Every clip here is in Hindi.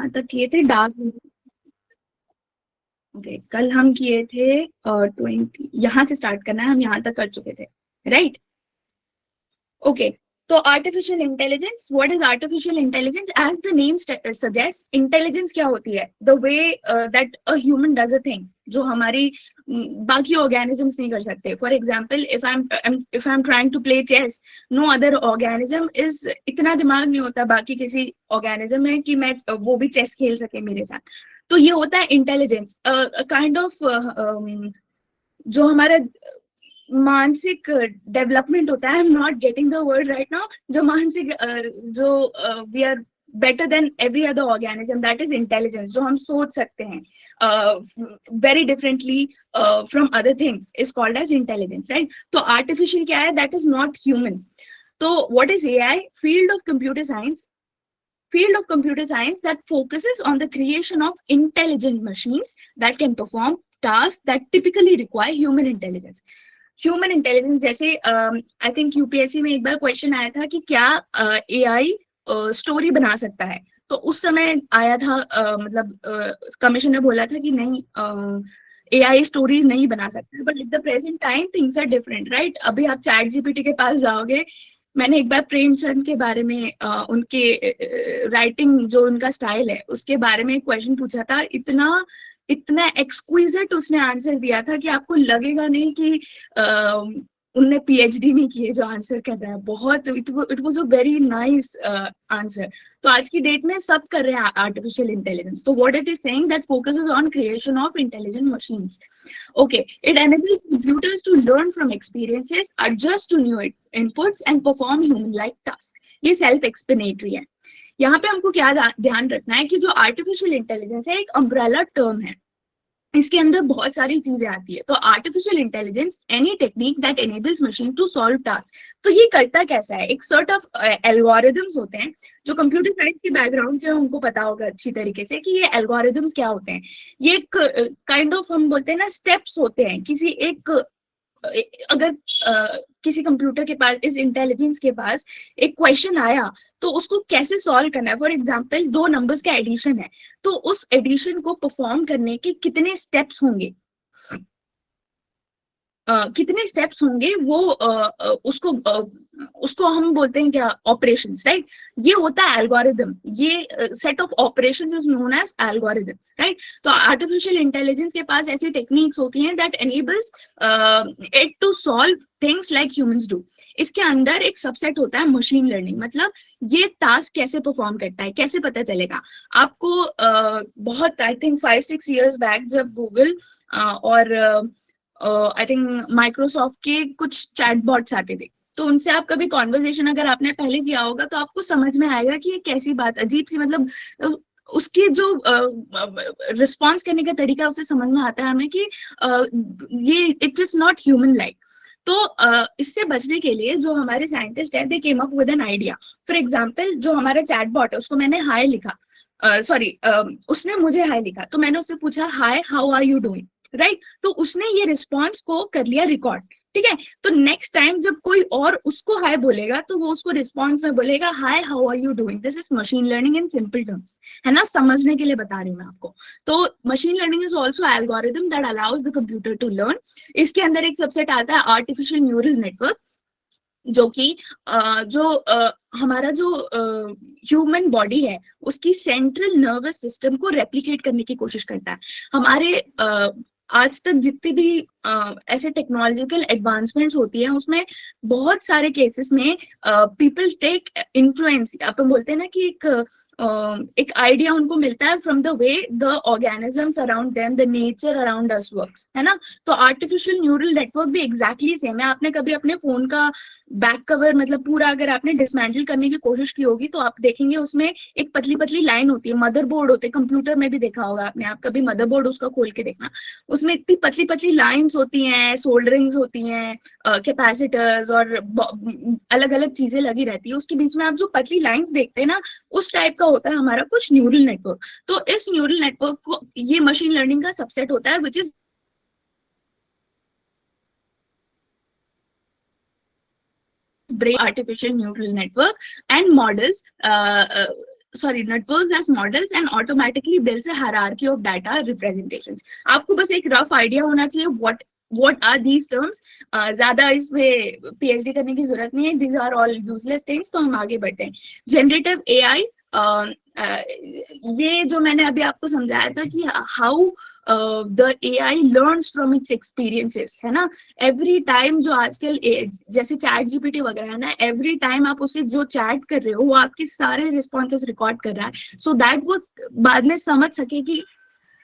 यहाँ तक किए थे डार्क। ओके, कल हम किए थे 20, यहाँ से स्टार्ट करना है, हम यहाँ तक कर चुके थे, राइट? ओके, तो artificial intelligence, what is artificial intelligence? As the name suggest, intelligence क्या होती है? The way that a human does a thing, जो हमारी बाकी ऑर्गेनिजम्स नहीं कर सकते। For example, if I am trying to play chess, no other organism is, इतना दिमाग नहीं होता बाकी किसी ऑर्गेनिज्म में कि मैं वो भी चेस खेल सके मेरे साथ। तो ये होता है इंटेलिजेंस, काइंड ऑफ जो हमारा मानसिक डेवलपमेंट होता है। I am not getting the word right now. जो मानसिक जो we are better than every other organism, that is intelligence. जो हम सोच सकते हैं very differently from other things is called as intelligence, right? तो आर्टिफिशियल क्या है? That is not human. तो what is AI? Field of computer science that focuses on the creation of intelligent machines that can perform tasks that typically require human intelligence. Human intelligence जैसे आई थिंक यूपीएससी में एक बार क्वेश्चन आया था कि क्या एआई स्टोरी बना सकता है? तो उस समय आया था, मतलब कमीशन ने बोला था कि नहीं, एआई स्टोरीज नहीं बना सकता। But at the present time things are different, right? अभी आप चैट जीपीटी के पास जाओगे, मैंने एक बार प्रेमचंद के बारे में उनके राइटिंग, जो उनका स्टाइल है उसके बारे में क्वेश्चन पूछा था। इतना इतना एक्सक्विजिट उसने आंसर दिया था कि आपको लगेगा नहीं कि उनने पीएचडी नहीं किए जो आंसर कर रहा है। बहुत, it was a very nice answer. तो आज की डेट में सब कर रहे हैं आर्टिफिशियल इंटेलिजेंस। तो what it is saying, that focuses on creation of intelligent machines. Okay, it enables computers to learn from experiences, adjust to new inputs, and perform human-like tasks. ये सेल्फ एक्सप्लेनेटरी है। यहाँ पे हमको क्या ध्यान रखना है कि जो आर्टिफिशियल इंटेलिजेंस है एक अम्ब्रेला टर्म है, इसके अंदर बहुत सारी चीजें आती है। तो artificial intelligence, any technique that enables machine to solve task. तो ये करता कैसा है? एक सॉर्ट ऑफ एल्गोरिदम्स होते हैं। जो कंप्यूटर साइंस के बैकग्राउंड के उनको पता होगा अच्छी तरीके से कि ये एल्गोरिदम्स क्या होते हैं। ये काइंड ऑफ, हम बोलते हैं ना, स्टेप्स होते हैं किसी एक, अगर किसी कंप्यूटर के पास, इस इंटेलिजेंस के पास एक क्वेश्चन आया तो उसको कैसे सॉल्व करना है। फॉर एग्जांपल, दो नंबर्स का एडिशन है, तो उस एडिशन को परफॉर्म करने के कितने स्टेप्स होंगे, कितने स्टेप्स होंगे वो उसको हम बोलते हैं क्या? Operations, right? ये होता है एल्गोरिदम। ये set of operations is known as algorithms, right? तो आर्टिफिशियल इंटेलिजेंस के पास ऐसी टेक्निक्स होती हैं that enables it to solve things like humans do. इसके अंदर एक सबसेट होता है मशीन लर्निंग। मतलब ये टास्क कैसे परफॉर्म करता है, कैसे पता चलेगा आपको? बहुत, आई थिंक 5-6 years बैक, जब गूगल और आई थिंक माइक्रोसॉफ्ट के कुछ चैटबॉट्स आते थे, तो उनसे आप कभी कॉन्वर्जेशन अगर आपने पहले किया होगा तो आपको समझ में आएगा कि ये कैसी बात, अजीब सी, मतलब उसकी जो रिस्पॉन्स करने का तरीका, उससे समझ में आता है हमें कि ये it is not human like. तो इससे बचने के लिए जो हमारे साइंटिस्ट है, they came up with an idea. For example, जो हमारा चैटबॉट है उसको मैंने हाय लिखा, सॉरी, उसने मुझे हाय लिखा, तो मैंने उससे पूछा hi how are you doing, right? तो उसने ये रिस्पॉन्स को कर लिया रिकॉर्ड, ठीक है? तो नेक्स्ट टाइम जब कोई और उसको हाय बोलेगा तो वो उसको रिस्पॉन्स में बोलेगा hi how are you doing. This is machine learning in simple terms, है ना? समझने के लिए बता रही हूँ मैं आपको। तो machine learning is also algorithm that allows the computer to learn. इसके अंदर एक सबसेट आता है आर्टिफिशियल न्यूरल नेटवर्क, जो कि हमारा जो ह्यूमन बॉडी है उसकी सेंट्रल नर्वस सिस्टम को रेप्लिकेट करने की कोशिश करता है। हमारे आज तक जितनी भी ऐसे टेक्नोलॉजिकल एडवांसमेंट्स होती है उसमें बहुत सारे केसेस में पीपल टेक इन्फ्लुएंस, अपन बोलते हैं ना कि एक आइडिया उनको मिलता है from the way the organisms around them, the nature around us works, है ना? तो आर्टिफिशियल न्यूरल नेटवर्क भी एग्जैक्टली सेम है। आपने कभी अपने फोन का बैक कवर, मतलब पूरा अगर आपने डिसमेंटल करने की कोशिश की होगी तो आप देखेंगे उसमें एक पतली पतली लाइन होती है। मदरबोर्ड होते हैं, कंप्यूटर में भी देखा होगा आपने, आप कभी मदरबोर्ड उसका खोल के देखना, उसमें इतनी पतली पतली लाइंस होती हैं, सोल्डरिंग्स होती हैं, कैपेसिटर्स और अलग अलग चीजें लगी रहती है। उसके बीच में आप जो पतली लाइंस देखते हैं ना, उस टाइप का होता है हमारा कुछ न्यूरल नेटवर्क। तो इस न्यूरल नेटवर्क को ये मशीन लर्निंग का सबसेट होता है, which is brain artificial neural network and models sorry, networks as models and automatically builds a hierarchy of data representations. आपको बस एक रफ आइडिया होना चाहिए what are these terms. ज्यादा इसमें PhD करने की जरूरत नहीं है, these are all useless things. तो हम आगे बढ़ते हैं. Generative AI, ये जो मैंने अभी आपको समझाया था कि how the AI learns from its experiences, है ना. एवरी टाइम जो आजकल जैसे चैट जीपीटी वगैरह है ना, एवरी टाइम आप उससे जो चैट कर रहे हो वो आपके सारे रिस्पॉन्सेस रिकॉर्ड कर रहा है, सो दैट वो बाद में समझ सके कि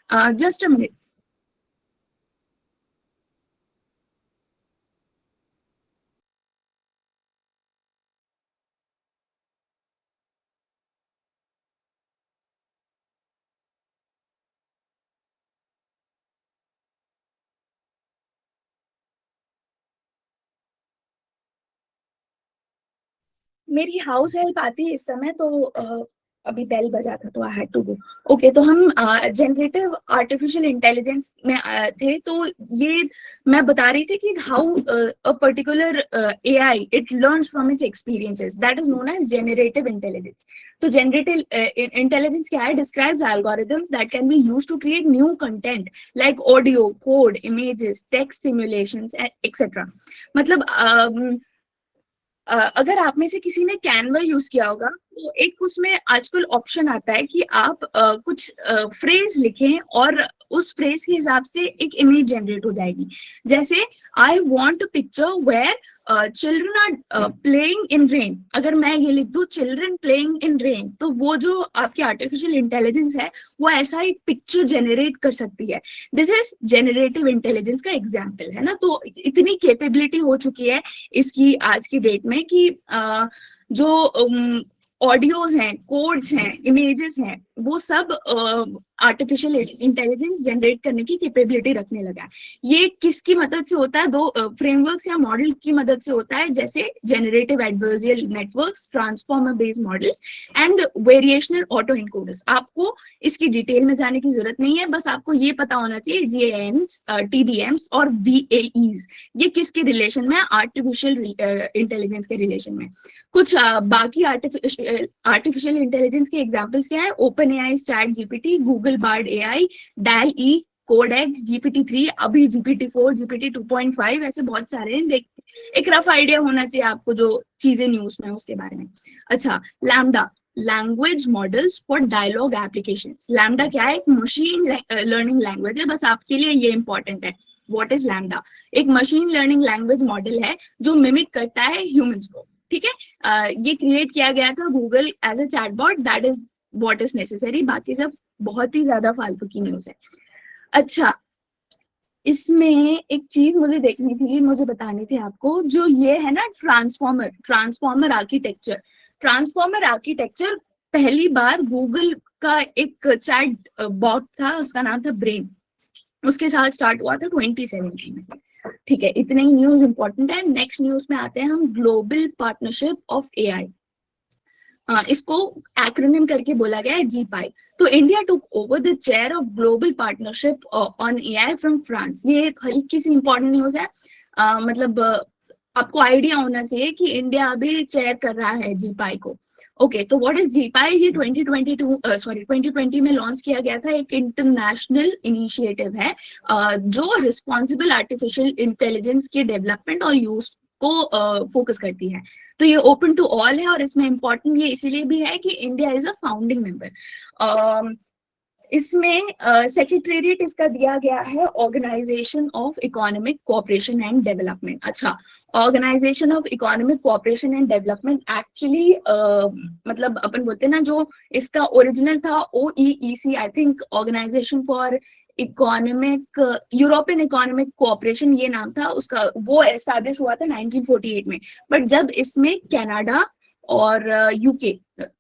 जस्ट अ मिनट. मेरी हाउस हेल्प आती है इस समय, तो अभी बेल बजा था तो I had to go. Okay, तो हम जनरेटिव आर्टिफिशियल इंटेलिजेंस में थे. तो ये मैं बता रही थी कि how a particular AI it learns from its experiences, that is known as generative intelligence. तो जनरेटिव इंटेलिजेंस क्या है? Describes algorithms that can be used to create new content like audio, code, images, text simulations etcetera. मतलब अगर आप में से किसी ने कैनवा यूज किया होगा तो एक उसमें आजकल ऑप्शन आता है कि आप कुछ फ्रेज लिखें और उस फ्रेज के हिसाब से एक इमेज जनरेट हो जाएगी. जैसे I want a picture where children are playing in rain. अगर मैं ये लिख दूं चिल्ड्रन प्लेइंग इन रेन, तो वो जो आपकी आर्टिफिशियल इंटेलिजेंस है वो ऐसा एक पिक्चर जनरेट कर सकती है. दिस इज जनरेटिव इंटेलिजेंस का एग्जाम्पल, है ना. तो इतनी कैपेबिलिटी हो चुकी है इसकी आज की डेट में कि जो ऑडियोज हैं, कोड्स हैं, इमेजेस हैं, वो सब आर्टिफिशियल इंटेलिजेंस जनरेट करने की कैपेबिलिटी रखने लगा है. ये किसकी मदद से होता है? दो फ्रेमवर्क्स या मॉडल की मदद से होता है, जैसे generative adversarial networks, transformer based models and variational auto encoders. आपको इसकी डिटेल में जाने की जरूरत नहीं है, बस आपको ये पता होना चाहिए GANs, TBMs और VAEs ये किसके रिलेशन में? आर्टिफिशियल इंटेलिजेंस के रिलेशन में. कुछ बाकी आर्टिफिशियल इंटेलिजेंस के एग्जांपल्स क्या है? OpenAI, ChatGPT, Google Bard AI, Dall E, Codex, GPT-3, अभी GPT-4, GPT 2.5, ऐसे बहुत सारे हैं. देख, एक रफ आइडिया होना चाहिए आपको जो चीजें न्यूज में उसके बारे में. अच्छा, LaMDA, language models for dialogue applications. LaMDA क्या है? एक मशीन लर्निंग लैंग्वेज है. बस आपके लिए ये इंपॉर्टेंट है. What is lambda? एक मशीन लर्निंग लैंग्वेज मॉडल है जो मिमिक करता है ह्यूमंस को. ठीक है, ये क्रिएट किया गया था Google as a chatbot. That is what is necessary. बाकी सब बहुत ही ज्यादा फालतू की न्यूज है. अच्छा, इसमें एक चीज मुझे देखनी थी, मुझे बतानी थी आपको, जो ये है ना ट्रांसफॉर्मर आर्किटेक्चर. ट्रांसफॉर्मर आर्किटेक्चर पहली बार गूगल का एक चैट बॉट था, उसका नाम था ब्रेन. उसके साथ स्टार्ट हुआ था 2017 में. ठीक है, इतने ही न्यूज इंपॉर्टेंट है. नेक्स्ट न्यूज में आते हैं हम, ग्लोबल पार्टनरशिप ऑफ एआई. इसको एक्रोनिम करके बोला गया है GPI. तो India took over the chair of global partnership on AI from France. ये हल्की सी इंपॉर्टेंट न्यूज है. मतलब आपको आइडिया होना चाहिए कि इंडिया अभी चेयर कर रहा है GPI को. ओके, तो व्हाट इज GPI? ये 2020 में लॉन्च किया गया था. एक इंटरनेशनल इनिशिएटिव है जो रिस्पॉन्सिबल आर्टिफिशियल इंटेलिजेंस के डेवलपमेंट और यूज को फोकस करती है. तो ये ओपन टू ऑल है और इसमें इंपॉर्टेंट ये इसीलिए भी है कि India is a founding member. इसमें सेक्रेटेरिएट इसका दिया गया है organisation of economic cooperation and development. अच्छा, organisation of economic cooperation and development actually मतलब अपन बोलते हैं ना, जो इसका ओरिजिनल था OEEC, I think organisation for economic, European economic cooperation ये नाम था उसका. वो एस्टैब्लिश हुआ था 1948 में. बट जब इसमें कनाडा और UK,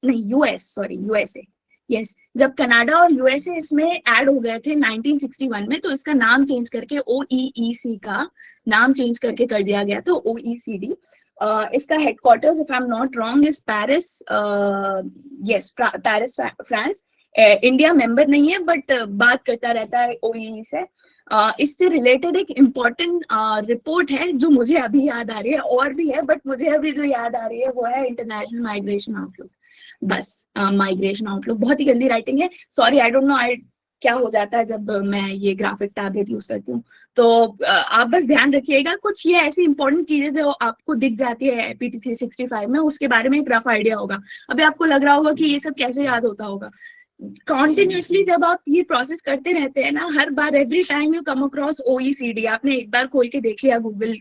नहीं USA, यस, जब कनाडा और USA इसमें ऐड हो गए थे 1961 में, तो इसका नाम चेंज करके OEEC का नाम चेंज करके कर दिया गया था OECD. इसका headquarters, if I am not wrong, is Paris. Yes, Paris, France. India member नहीं है बट बात करता रहता है OEE से. इससे रिलेटेड एक इम्पॉर्टेंट रिपोर्ट है जो मुझे अभी याद आ रही है, और भी है बट मुझे अभी जो याद आ रही है वो है इंटरनेशनल माइग्रेशन आउटलुक. बस माइग्रेशन आउटलुक बहुत ही गंदी राइटिंग है, सॉरी आई डोंट नो आई क्या हो जाता है जब मैं ये ग्राफिक टैबलेट यूज करती हूँ। तो आप बस ध्यान रखिएगा, कुछ ये ऐसी इंपॉर्टेंट चीजें जो आपको दिख जाती है पीटी 365 में, उसके बारे में एक रफ आइडिया होगा। अभी आपको लग रहा होगा कि ये सब कैसे याद होता होगा। कॉन्टिन्यूसली जब आप ये प्रोसेस करते रहते हैं ना, हर बार every time you come across OECD, आपने एक बार खोल के देख लिया गूगल,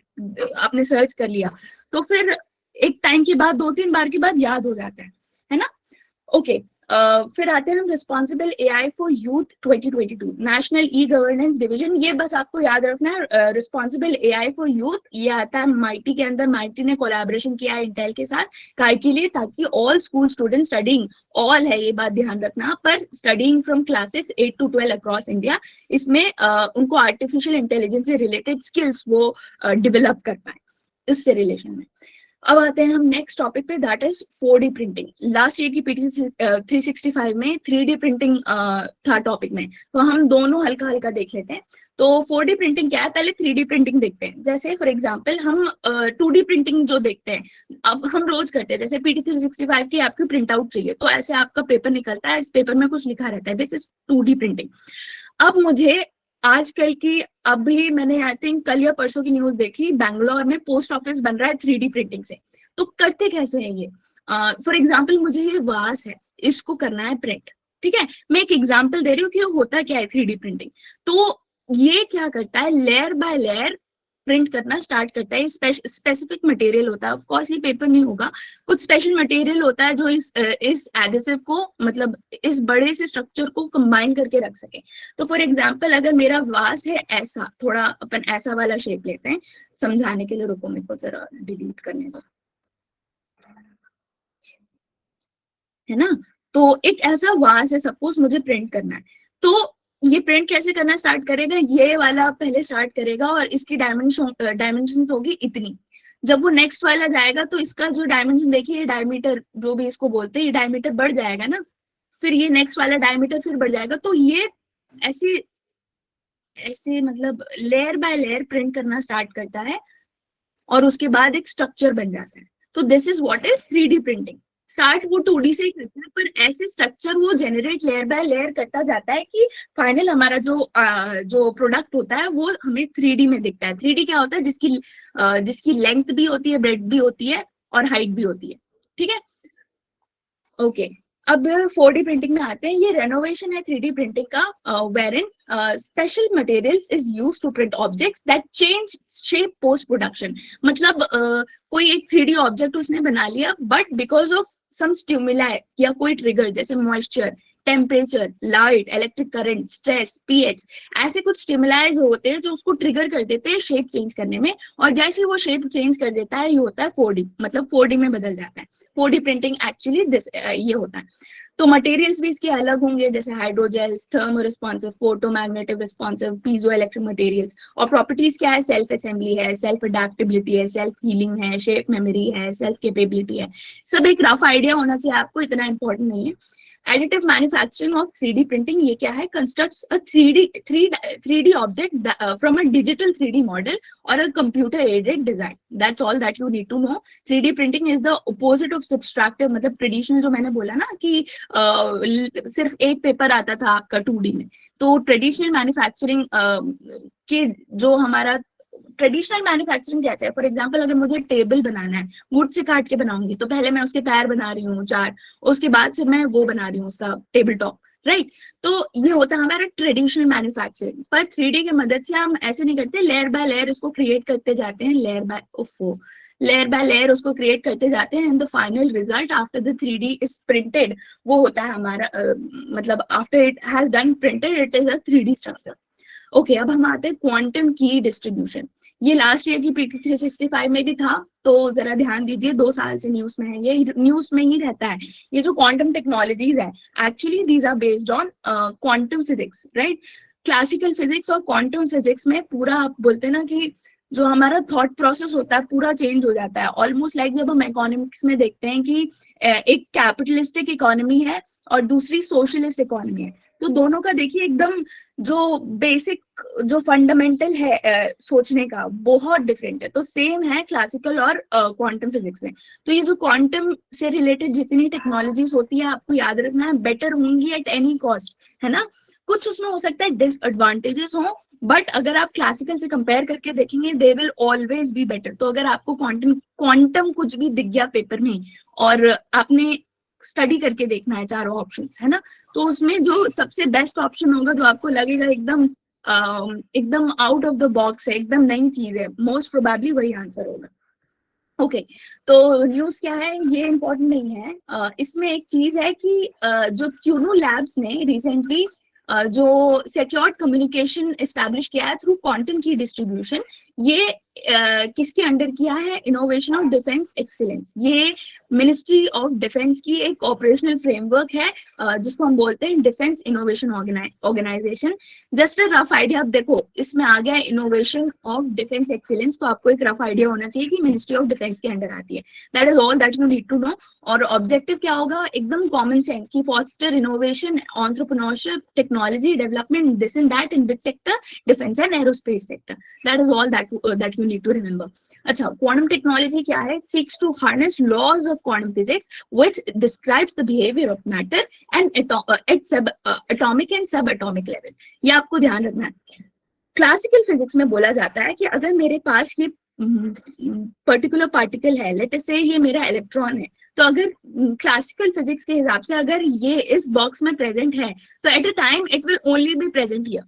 आपने सर्च कर लिया, तो फिर एक टाइम के बाद 2-3 बार के बाद याद हो जाता है ना। ओके, फिर आते हैं हम responsible AI for youth 2022 national e governance division. ये बस आपको याद रखना है, रिस्पॉन्सिबल एआई फॉर यूथ, ये आता है माइटी के अंदर। माइटी ने कोलैबोरेशन किया है इंटेल के साथ, काय के लिए, ताकि all school student studying, all है ये बात ध्यान रखना, पर studying from classes 8 to 12 across India, इसमें उनको आर्टिफिशियल इंटेलिजेंस से रिलेटेड स्किल्स वो डेवलप कर पाए इससे रिलेशन में। अब आते हैं हम नेक्स्ट टॉपिक पे, that is 4D printing. Last year की पीटी 365 में 3D प्रिंटिंग था टॉपिक में, तो हम दोनों हल्का हल्का देख लेते हैं। तो 4D प्रिंटिंग क्या है, पहले 3D प्रिंटिंग देखते हैं। जैसे फॉर एग्जांपल हम 2D प्रिंटिंग जो देखते हैं, अब हम रोज करते हैं, जैसे पीटी 365 की आपकी प्रिंट आउट चाहिए, तो ऐसे आपका पेपर निकलता है, इस पेपर में कुछ लिखा रहता है, दिस इज 2D प्रिंटिंग। अब मुझे आजकल की, अभी मैंने आई थिंक कल या परसों की न्यूज देखी, बैंगलोर में पोस्ट ऑफिस बन रहा है 3D प्रिंटिंग से। तो करते कैसे हैं ये, फॉर एग्जाम्पल मुझे ये वास है, इसको करना है प्रिंट, ठीक है, मैं एक एग्जाम्पल दे रही हूँ कि होता क्या है 3D प्रिंटिंग। तो ये क्या करता है, लेयर बाय लेयर प्रिंट करना स्टार्ट करता है। स्पेसिफिक मटेरियल होता है, ऑफ कोर्स ये पेपर नहीं होगा, कुछ स्पेशल मटेरियल होता है जो इस एडिसिव को, मतलब इस बड़े से स्ट्रक्चर को कंबाइन करके रख सके। तो फॉर एग्जांपल अगर मेरा वास है ऐसा, थोड़ा अपन ऐसा वाला शेप लेते हैं समझाने के लिए, रुको मेरे को जरा डिलीट करने दो, है ना। तो एक ऐसा वास है, सपोज मुझे प्रिंट करना है, तो ये प्रिंट कैसे करना स्टार्ट करेगा, ये वाला पहले स्टार्ट करेगा और इसकी डायमेंशन होगी इतनी। जब वो नेक्स्ट वाला जाएगा तो इसका जो डायमेंशन देखिए, डायमीटर जो भी इसको बोलते हैं, ये डायमीटर बढ़ जाएगा ना, फिर ये नेक्स्ट वाला डायमीटर फिर बढ़ जाएगा। तो ये ऐसे ऐसे मतलब लेयर बाय लेयर प्रिंट करना स्टार्ट करता है और उसके बाद एक स्ट्रक्चर बन जाता है। तो this is what is 3D printing. Start वो 2D से ही करता है, पर ऐसे स्ट्रक्चर वो जेनरेट लेयर बाय लेयर करता जाता है कि फाइनल हमारा जो प्रोडक्ट होता है वो हमें 3D में दिखता है। 3D क्या होता है, जिसकी लेंथ भी होती है, ब्रेड्थ भी होती है और हाइट भी होती है, ठीक है। ओके, अब 4D प्रिंटिंग में आते हैं। ये रेनोवेशन है 3D प्रिंटिंग का, wherein special materials is used to print objects that change shape post production. मतलब कोई एक 3D ऑब्जेक्ट उसने बना लिया, but because of some stimuli या कोई ट्रिगर, जैसे moisture, temperature, light, electric current, stress, pH, ऐसे कुछ स्टिमुलाई जो होते हैं जो उसको ट्रिगर कर देते हैं शेप चेंज करने में, और जैसे वो शेप चेंज कर देता है ये होता है 4D, मतलब 4D में बदल जाता है। 4D प्रिंटिंग एक्चुअली ये होता है। तो मटेरियल्स भी इसके अलग होंगे, जैसे hydrogels, thermo responsive, photo magnetic responsive, piezo electric materials. और प्रॉपर्टीज क्या है, सेल्फ असेंबली है, सेल्फ अडेप्टेबिलिटी है, सेल्फ हीलिंग है, शेप मेमोरी है, सेल्फ कैपेबिलिटी है। सब एक रफ आइडिया होना चाहिए आपको, इतना इंपॉर्टेंट नहीं है। Additive manufacturing of 3D printing ये क्या है, constructs a 3D object from a digital 3D model or a computer aided design. That's all that you need to know. 3D printing is the opposite of subtractive, मतलब ट्रेडिशनल जो मैंने बोला ना कि सिर्फ एक पेपर आता था आपका 2D में, तो ट्रेडिशनल मैन्युफैक्चरिंग के जो हमारा ट्रेडिशनल मैन्युफैक्चरिंग कैसे है, फॉर एग्जांपल अगर मुझे टेबल बनाना है, वुड से काट के बनाऊंगी, तो पहले मैं उसके पैर बना रही हूँ 4, उसके बाद फिर मैं वो बना रही हूँ उसका टेबल टॉप, राइट। तो ये होता है हमारा ट्रेडिशनल मैन्युफैक्चरिंग। पर 3D की मदद से हम ऐसे नहीं करते, लेयर बाय लेयर इसको क्रिएट करते जाते हैं, लेयर बाय लेयर उसको क्रिएट करते जाते हैं, and the final result after the 3D is printed, वो होता है हमारा मतलब after it has done printed it is a 3D structure. Okay, अब हम आते हैं क्वांटम की डिस्ट्रीब्यूशन। ये लास्ट ईयर की पीटी 365 में भी था, तो जरा ध्यान दीजिए, 2 साल से न्यूज में है, ये न्यूज में ही रहता है। ये जो क्वांटम टेक्नोलॉजीज है, actually these are based on quantum physics, right. Classical physics और क्वांटम फिजिक्स में पूरा आप बोलते हैं ना कि जो हमारा थॉट प्रोसेस होता है पूरा चेंज हो जाता है। ऑलमोस्ट लाइक जब हम इकोनॉमिक्स में देखते हैं कि एक कैपिटलिस्टिक इकोनॉमी है और दूसरी सोशलिस्ट इकोनॉमी है, तो दोनों का देखिए एकदम जो बेसिक जो फंडामेंटल है सोचने का बहुत डिफरेंट है। तो सेम है क्लासिकल और क्वांटम फिजिक्स में। तो ये जो क्वांटम से रिलेटेड जितनी टेक्नोलॉजीज होती है आपको याद रखना है बेटर होंगी एट एनी कॉस्ट, है ना। कुछ उसमें हो सकता है डिसएडवांटेजेस हो, बट अगर आप क्लासिकल से कंपेयर करके देखेंगे they will always be better. तो अगर आपको क्वांटम क्वांटम कुछ भी दिख गया पेपर में और आपने स्टडी करके देखना है चारों ऑप्शंस, है ना, तो उसमें जो सबसे बेस्ट ऑप्शन होगा जो आपको लगेगा एकदम एकदम आउट ऑफ द बॉक्स है, एकदम नई चीज है, मोस्ट प्रोबेबली वही आंसर होगा। ओके तो न्यूज क्या है ये इंपॉर्टेंट नहीं है। इसमें एक चीज है कि जो क्यूनो लैब्स ने रिसेंटली जो सिक्योर्ड कम्युनिकेशन एस्टैब्लिश किया है थ्रू क्वांटम की डिस्ट्रीब्यूशन, ये किसके अंडर किया है, इनोवेशन ऑफ डिफेंस एक्सीलेंस। ये मिनिस्ट्री ऑफ डिफेंस की एक ऑपरेशनल फ्रेमवर्क है जिसको हम बोलते हैं defence innovation organisation. Just rough idea, अब देखो इसमें आ गया इनोवेशन ऑफ डिफेंस एक्सीलेंस, तो आपको एक रफ आइडिया होना चाहिए कि मिनिस्ट्री ऑफ डिफेंस के अंडर आती है। That is all that you need to know. और ऑब्जेक्टिव क्या होगा, एकदम कॉमन सेंस की foster innovation, entrepreneurship, technology development, this and that in which sector, defence and aerospace sector. That is all that you need to remember. अच्छा, क्वांटम टेक्नोलॉजी क्या है, seeks to harness laws of quantum physics which describes the behaviour of matter and eight सब एटॉमिक एंड सब एटॉमिक लेवल। ये आपको ध्यान रखना है। क्लासिकल फिजिक्स में बोला जाता है कि अगर मेरे पास ये पर्टिकुलर पार्टिकल है, लेट अस से ये मेरा इलेक्ट्रॉन है, तो अगर क्लासिकल फिजिक्स के हिसाब से अगर ये इस बॉक्स में प्रेजेंट है तो at a time it will only be present here.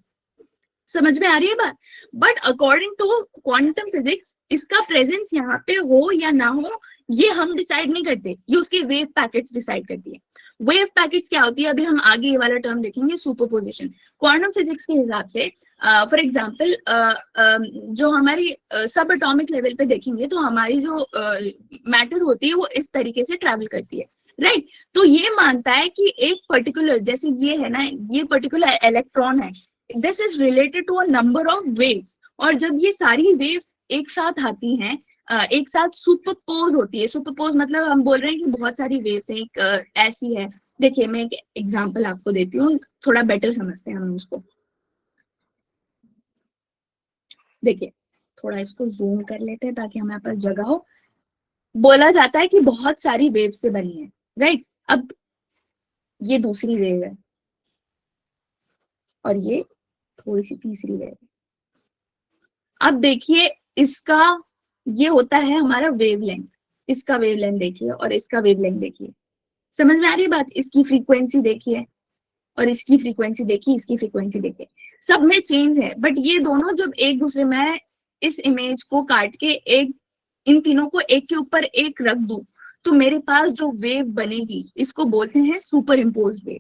समझ में आ रही है बात। But according to quantum physics इसका प्रेजेंस यहाँ पे हो या ना हो ये हम डिसाइड नहीं करते, ये उसके वेव पैकेट्स डिसाइड करती है। वेव पैकेट्स क्या होती है, अभी हम आगे ये वाला टर्म देखेंगे, सुपरपोजिशन। क्वांटम फिजिक्स के हिसाब से फॉर एग्जांपल जो हमारी सब एटॉमिक लेवल पे देखेंगे तो हमारी जो मैटर होती है वो इस तरीके से ट्रैवल करती है, राइट। तो ये मानता है कि एक पर्टिकुलर, जैसे ये है ना, ये पर्टिकुलर इलेक्ट्रॉन है, this is related to a number of waves. और जब ये सारी वेव्स एक साथ आती हैं, एक साथ सुपरपोज होती है, सुपरपोज मतलब हम बोल रहे हैं कि बहुत सारी वेव्स हैं, एक ऐसी है। देखिए मैं एक एग्जांपल आपको देती हूँ, थोड़ा बेटर समझते हैं हम उसको। देखिए थोड़ा इसको जूम कर लेते हैं ताकि हमारे पास जगह हो। बोला जाता है कि बहुत सारी वेव से बनी है, राइट। अब ये दूसरी वेव है और ये थोड़ी सी तीसरी वेव। अब देखिए इसका ये होता है हमारा वेवलेंथ, इसका वेवलेंथ देखिए और इसका वेवलेंथ देखिए। समझ में आ रही है बात। इसकी फ्रीक्वेंसी देखिए और इसकी फ्रीक्वेंसी देखिए, इसकी फ्रीक्वेंसी देखिए, सब में चेंज है। बट ये दोनों जब एक दूसरे में, इस इमेज को काट के एक इन तीनों को एक के ऊपर एक रख दूं तो मेरे पास जो वेव बनेगी इसको बोलते हैं सुपर इम्पोज वेव,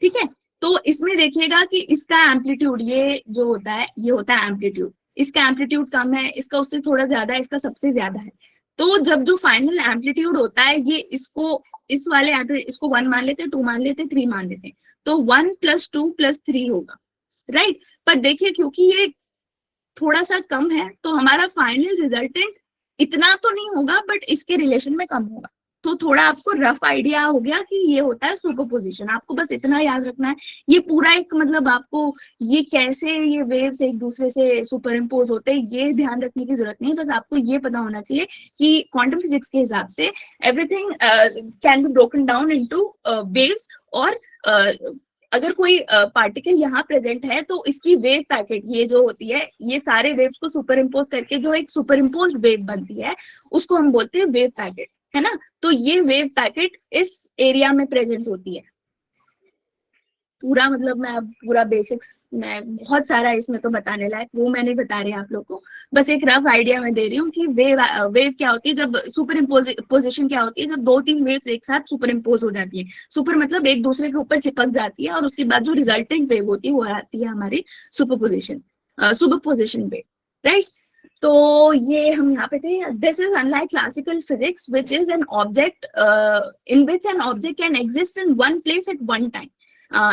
ठीक है। तो इसमें देखिएगा कि इसका एम्पलीट्यूड ये जो होता है ये होता है एम्पलीट्यूड, इसका एम्पलीट्यूड कम है, इसका उससे थोड़ा ज्यादा है, इसका सबसे ज्यादा है। तो जब जो फाइनल एम्पलीट्यूड होता है ये इसको, इस वाले इसको 1 मान लेते हैं, 2 मान लेते हैं, 3 मान लेते हैं, तो 1 + 2 + 3 होगा, राइट। पर देखिए क्योंकि ये थोड़ा सा कम है तो हमारा फाइनल रिजल्टेंट इतना तो नहीं होगा बट इसके रिलेशन में कम होगा। तो थोड़ा आपको रफ आइडिया हो गया कि ये होता है सुपरपोजिशन। आपको बस इतना याद रखना है, ये पूरा एक मतलब आपको ये कैसे ये वेव्स एक दूसरे से सुपर इम्पोज होते हैं ये ध्यान रखने की जरूरत नहीं है। बस आपको ये पता होना चाहिए कि क्वांटम फिजिक्स के हिसाब से everything can be broken down into waves. और अगर कोई पार्टिकल यहाँ प्रेजेंट है तो इसकी वेव पैकेट ये जो होती है, ये सारे वेव्स को सुपर इम्पोज करके जो एक सुपर इम्पोज वेव बनती है उसको हम बोलते हैं वेव पैकेट, है ना। तो ये वेव पैकेट इस एरिया में प्रेजेंट होती है। पूरा मतलब मैं अब पूरा बेसिक्स में बहुत सारा इसमें तो बताने लायक वो मैं नहीं बता रही आप लोग को, बस एक रफ आइडिया मैं दे रही हूँ कि वेव क्या होती है, जब सुपर इम्पोजिशन क्या होती है, जब 2-3 वेव्स एक साथ सुपर इम्पोज हो जाती है। सुपर मतलब एक दूसरे के ऊपर चिपक जाती है और उसके बाद जो रिजल्टेंट वेव होती है वो आती है हमारी सुपरपोजिशन वेव, राइट। तो ये हम यहाँ पे थे। This is unlike classical physics which is an object in which an object can exist in one place at one time.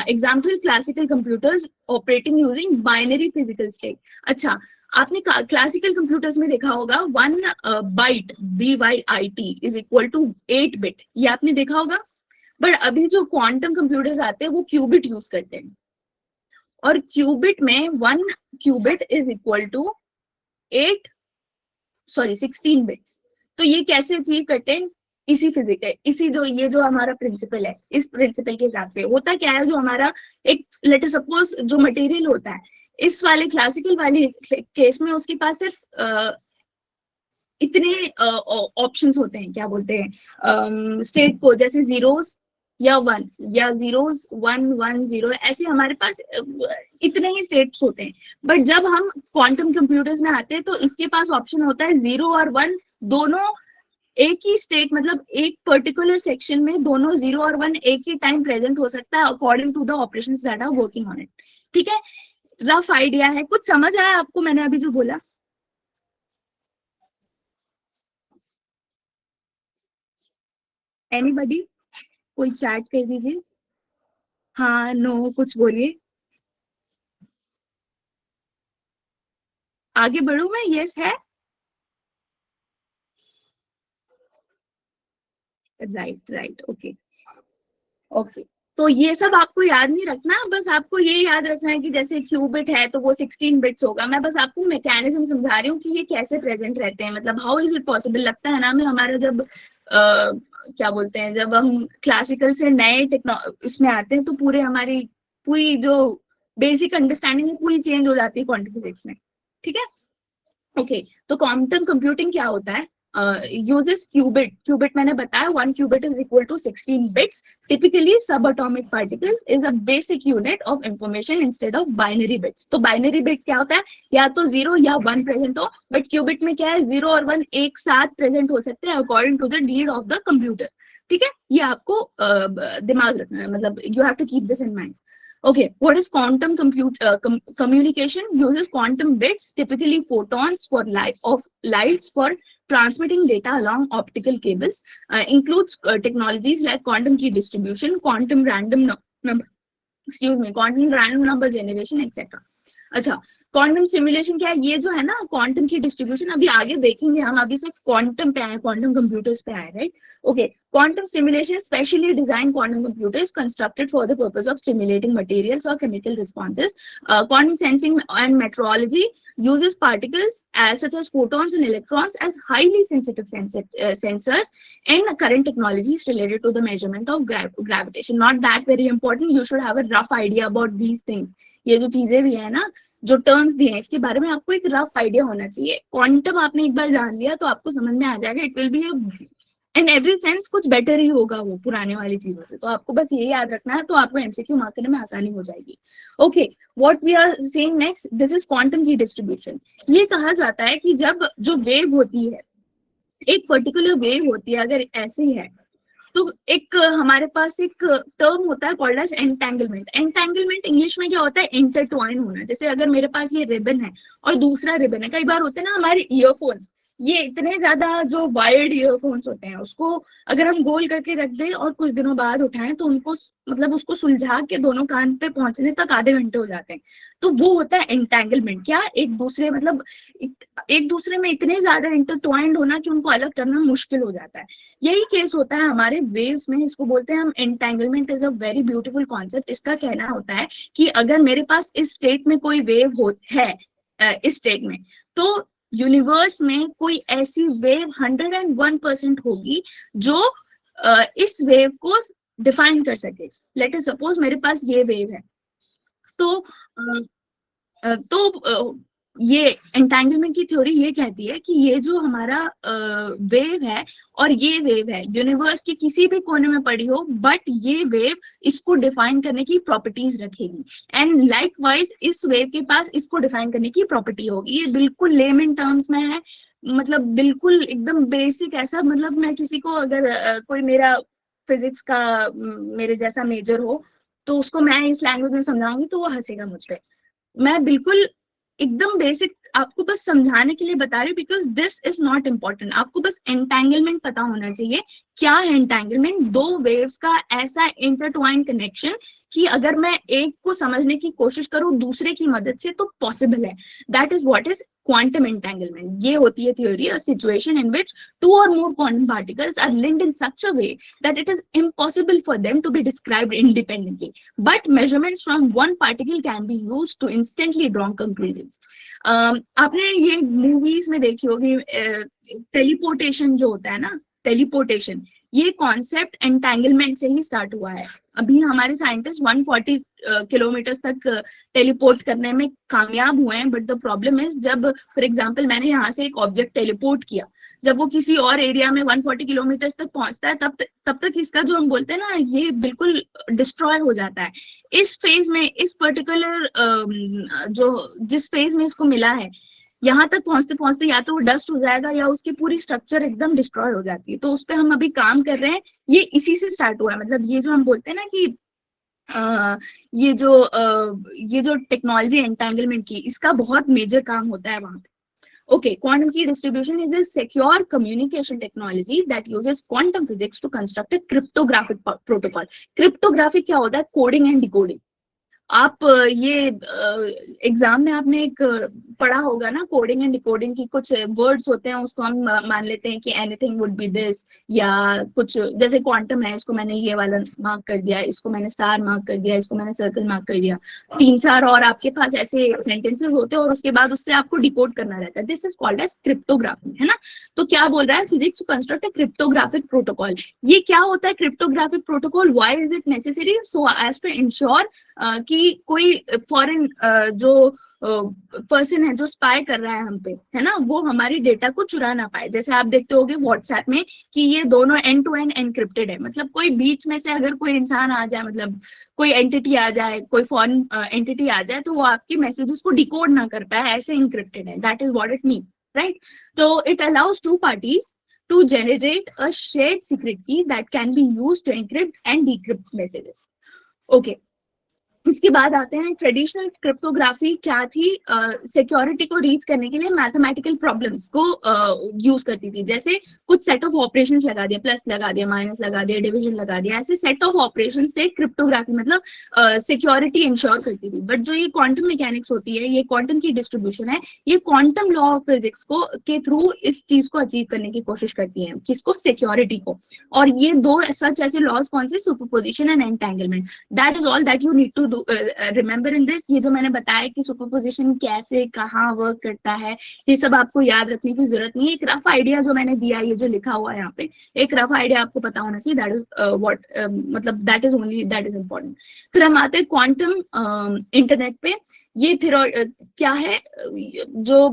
Example classical computers operating using binary physical state. अच्छा, आपने क्लासिकल कंप्यूटर्स में देखा होगा 1 byte BYIT is equal to 8 bit, ये आपने देखा होगा। बट अभी जो क्वांटम कंप्यूटर्स आते हैं वो क्यूबिट यूज करते हैं। और क्यूबिट में 1 qubit is equal to 16 bits. तो ये कैसे अचीव करते हैं? इसी फिजिक, इसी जो ये जो हमारा प्रिंसिपल है, इस प्रिंसिपल के हिसाब से होता क्या है, जो हमारा एक लेट अस सपोज जो मटेरियल होता है, इस वाले क्लासिकल वाले केस में उसके पास सिर्फ इतने ऑप्शंस होते हैं, क्या बोलते हैं, स्टेट को, जैसे जीरोस या 1 या जीरोस 1 1 0, ऐसे हमारे पास इतने ही स्टेट्स होते हैं। बट जब हम क्वांटम कंप्यूटर्स में आते हैं तो इसके पास ऑप्शन होता है 0 और 1 दोनों एक ही स्टेट, मतलब एक पर्टिकुलर सेक्शन में दोनों 0 और 1 एक ही टाइम प्रेजेंट हो सकता है according to the operations that are working on it. ठीक है, रफ आइडिया है, कुछ समझ आया आपको मैंने अभी जो बोला? एनीबडी, कोई चैट कर दीजिए, हाँ नो कुछ बोलिए। आगे बढ़ू मैं? यस है? Right right, okay okay. तो ये सब आपको याद नहीं रखना, बस आपको ये याद रखना है कि जैसे क्यूबिट है तो वो 16 बिट्स होगा। मैं बस आपको मैकेनिज्म समझा रही हूँ कि ये कैसे प्रेजेंट रहते हैं, मतलब हाउ इज इट पॉसिबल। लगता है ना हमें, हमारा जब क्या बोलते हैं, जब हम क्लासिकल से नए इसमें आते हैं तो पूरे हमारी पूरी जो बेसिक अंडरस्टैंडिंग है पूरी चेंज हो जाती है क्वांटम फिजिक्स में। ठीक है, ओके। तो क्वांटम कंप्यूटिंग क्या होता है? Uses qubit. क्यूबिट मैंने बताया 1 qubit is equal to 16 bits. Typically sub atomic particles is a basic unit of information instead of binary bits. तो बाइनरी बिट्स क्या होता है? या तो 0 या 1 प्रेजेंट हो, बट क्यूबिट में क्या है, 0 और 1 एक साथ प्रेजेंट हो सकते हैं according to the need of the computer. ठीक है, ये आपको दिमाग रखना है, मतलब you have to keep this in mind. Okay, what is quantum communication? Uses quantum bits, typically photons for lights for transmitting data along optical cables. Includes technologies like quantum key distribution, quantum random number, quantum random number generation, etc. अच्छा, क्वांटम सिमुलेशन क्या है? ये जो है ना क्वांटम की डिस्ट्रीब्यूशन, अभी आगे देखेंगे हम, अभी सिर्फ क्वांटम पे आए, क्वांटम कंप्यूटर्स पे आए, right? Okay, quantum simulation specially designed quantum computers constructed for the purpose of simulating materials or chemical responses. Quantum sensing and metrology uses particles such as photons and electrons as highly sensitive sensors and current technologies related to the measurement of gravitation. Not that very important, you should have a rough idea about these things. ये जो चीजें भी है ना, जो टर्म्स दिए हैं, इसके बारे में आपको एक रफ आइडिया होना चाहिए। क्वांटम आपने एक बार जान लिया तो आपको समझ में आ जाएगा, it will be in every sense कुछ बेटर ही होगा वो पुराने वाली चीजों से। तो आपको बस ये याद रखना है, तो आपको एमसीक्यू मार्क करने में आसानी हो जाएगी। Okay, what we are seeing next, this is quantum key distribution. ये कहा जाता है कि जब जो वेव होती है, एक पर्टिकुलर वेव होती है, अगर ऐसी है तो एक हमारे पास एक टर्म होता है called as entanglement. Entanglement English में क्या होता है? इंटरट्वाइन होना। जैसे अगर मेरे पास ये रिबन है और दूसरा रिबन है, कई बार होते हैं ना हमारे ईयरफोन्स, ये इतने ज्यादा जो वायर्ड ईयरफोन्स होते हैं, उसको अगर हम गोल करके रख दें और कुछ दिनों बाद उठाएं तो उनको मतलब उसको सुलझा के दोनों कान पे पहुंचने तक आधे घंटे हो जाते हैं। तो वो होता है एंटेंगलमेंट। क्या? एक दूसरे मतलब एक दूसरे में इतने ज्यादा इंटरट्वाइंड होना कि उनको अलग करना मुश्किल हो जाता है। यही केस होता है हमारे वेव्स में, इसको बोलते हैं हम entanglement. Is a very beautiful concept. इसका कहना होता है कि अगर मेरे पास इस स्टेट में कोई वेव है, इस स्टेट में, तो यूनिवर्स में कोई ऐसी वेव 101% होगी जो इस वेव को डिफाइन कर सके। लेट अस सपोज मेरे पास ये वेव है, तो ये एंटेंगलमेंट की थ्योरी ये कहती है कि ये जो हमारा वेव है और ये वेव है, यूनिवर्स के किसी भी कोने में पड़ी हो, बट ये वेव इसको डिफाइन करने की प्रॉपर्टीज रखेगी। एंड लाइकवाइज इस वेव के पास इसको डिफाइन करने की प्रॉपर्टी होगी। ये बिल्कुल लेमन टर्म्स में है, मतलब बिल्कुल एकदम बेसिक ऐसा, मतलब मैं किसी को अगर कोई मेरा फिजिक्स का मेरे जैसा मेजर हो तो उसको मैं इस लैंग्वेज में समझाऊंगी तो वो हंसेगा मुझ पे। मैं बिल्कुल एकदम बेसिक आपको बस समझाने के लिए बता रही हूँ, because this is not important. आपको बस एंटेंगलमेंट पता होना चाहिए। क्या है एंटेंगलमेंट? दो वेव्स का ऐसा इंटरट्वाइन कनेक्शन कि अगर मैं एक को समझने की कोशिश करूं दूसरे की मदद से तो पॉसिबल है। That is what is quantum entanglement. ये होती है theory, a situation in which two or more quantum particles are linked in such a way that it is impossible for them to be described independently, but measurements from one particle can be used to instantly draw conclusions. आपने ये मूवीज में देखी होगी, टेलीपोर्टेशन जो होता है ना, टेलीपोर्टेशन, ये कॉन्सेप्ट एंटेंगलमेंट से ही स्टार्ट हुआ है। अभी हमारे साइंटिस्ट 140 किलोमीटर तक टेलीपोर्ट करने में कामयाब हुए हैं, बट द प्रॉब्लम इज जब फॉर एग्जांपल मैंने यहाँ से एक ऑब्जेक्ट टेलीपोर्ट किया, जब वो किसी और एरिया में 140 किलोमीटर तक पहुंचता है तब तक इसका जो हम बोलते हैं ना, ये बिल्कुल डिस्ट्रॉय हो जाता है। इस फेज में, इस पर्टिकुलर जो जिस फेज में इसको मिला है, यहाँ तक पहुंचते पहुंचते या तो वो डस्ट हो जाएगा या उसकी पूरी स्ट्रक्चर एकदम डिस्ट्रॉय हो जाती है। तो उस पर हम अभी काम कर रहे हैं, ये इसी से स्टार्ट हुआ है। मतलब ये जो हम बोलते हैं ना कि ये जो टेक्नोलॉजी एंटेंगलमेंट की, इसका बहुत मेजर काम होता है वहां पे। Okay, quantum key distribution is a secure communication technology that uses quantum physics to construct a cryptographic protocol. Cryptographic क्या होता है? Coding and decoding. आप ये एग्जाम में आपने एक पढ़ा होगा ना, कोडिंग एंड डिकोडिंग की कुछ वर्ड्स होते हैं, उसको हम मान लेते हैं कि एनीथिंग वुड बी दिस, या कुछ जैसे क्वांटम है, इसको मैंने ये वाला मार्क कर दिया, इसको मैंने स्टार मार्क कर दिया, इसको मैंने सर्कल मार्क कर दिया, 3-4 और आपके पास ऐसे सेंटेंसेस होते हैं और उसके बाद उससे आपको डिकोड करना रहता है। This is called as cryptography, है ना। तो क्या बोल रहा है physics to construct a cryptographic protocol. ये क्या होता है cryptographic protocol? Why is it necessary? So as to ensure कि कोई फॉरेन जो पर्सन है जो स्पाई कर रहा है हम पे, है ना, वो हमारी डेटा को चुरा ना पाए। जैसे आप देखते होगे व्हाट्सएप में कि ये दोनों एंड टू एंड एनक्रिप्टेड है, मतलब कोई बीच में से अगर कोई इंसान आ जाए, मतलब कोई एंटिटी आ जाए, कोई फॉरेन एंटिटी आ जाए, तो वो आपकी मैसेजेस को डिकोड ना कर पाए, ऐसे एनक्रिप्टेड है। That is what it mean, right. तो it allows two parties to generate a shared secret key that can be used to encrypt and decrypt messages. Okay. इसके बाद आते हैं ट्रेडिशनल क्रिप्टोग्राफी क्या थी। सिक्योरिटी को रीच करने के लिए मैथमेटिकल प्रॉब्लम्स को यूज करती थी। जैसे कुछ सेट ऑफ ऑपरेशंस लगा दिया, प्लस लगा दिया, माइनस लगा दिया, डिवीजन लगा दिया, ऐसे सेट ऑफ ऑपरेशन से क्रिप्टोग्राफी मतलब सिक्योरिटी इंश्योर करती थी। बट जो ये क्वांटम मैकेनिक्स होती है, ये क्वांटम की डिस्ट्रीब्यूशन है, ये क्वांटम लॉ ऑफ फिजिक्स को के थ्रू इस चीज को अचीव करने की कोशिश करती है, किसको? सिक्योरिटी को। और ये दो सच ऐसे लॉज कौन से? Superposition and entanglement. That is all that you need to remember in this. ये जो मैंने बताया कि सुपरपोजिशन कैसे कहाँ वर्क करता है, ये सब आपको याद रखने की जरूरत नहीं है। एक रफ आइडिया जो मैंने दिया, ये जो लिखा हुआ है यहाँ पे, एक रफ आइडिया आपको पता होना चाहिए। दैट इज व्हाट, मतलब that is only, that is important. फिर हम आते हैं क्वांटम इंटरनेट पे। ये क्या है? जो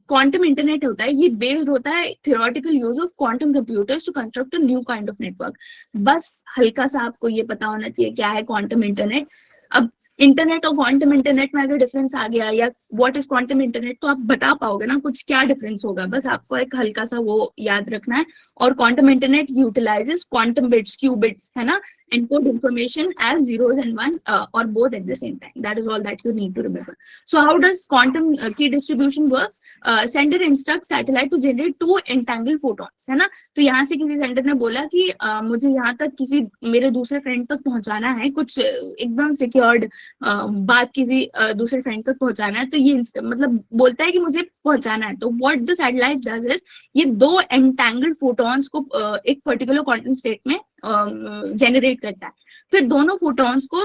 क्वांटम इंटरनेट होता है, ये बेस्ड होता है theoretical use of quantum computers to construct a new kind of network. बस हल्का सा आपको ये पता होना चाहिए क्या है क्वांटम इंटरनेट। अब इंटरनेट और क्वांटम इंटरनेट में अगर डिफरेंस आ गया, या व्हाट इज क्वांटम इंटरनेट, तो आप बता पाओगे ना कुछ क्या डिफरेंस होगा। बस आपको एक हल्का सा वो याद रखना है। और quantum internet utilises quantum bits, qubits, है ना, encode information as zeros and one or both at the same time. That is all that you need to remember. So how does quantum key distribution works? Sender instructs satellite to generate 2 entangled photons, है ना। तो यहाँ से किसी सेंडर ने बोला कि मुझे यहाँ तक किसी मेरे दूसरे फ्रेंड तक पहुंचाना है, कुछ एकदम सिक्योर्ड बात किसी दूसरे फ्रेंड तक पहुंचाना है, तो ये मतलब बोलता है कि मुझे पहुंचाना है। तो what the satellite does is, ये 2 एंटैंगल्ड फोटॉन्स को एक पर्टिकुलर क्वांटम स्टेट में जनरेट करता है। फिर दोनों फोटॉन्स को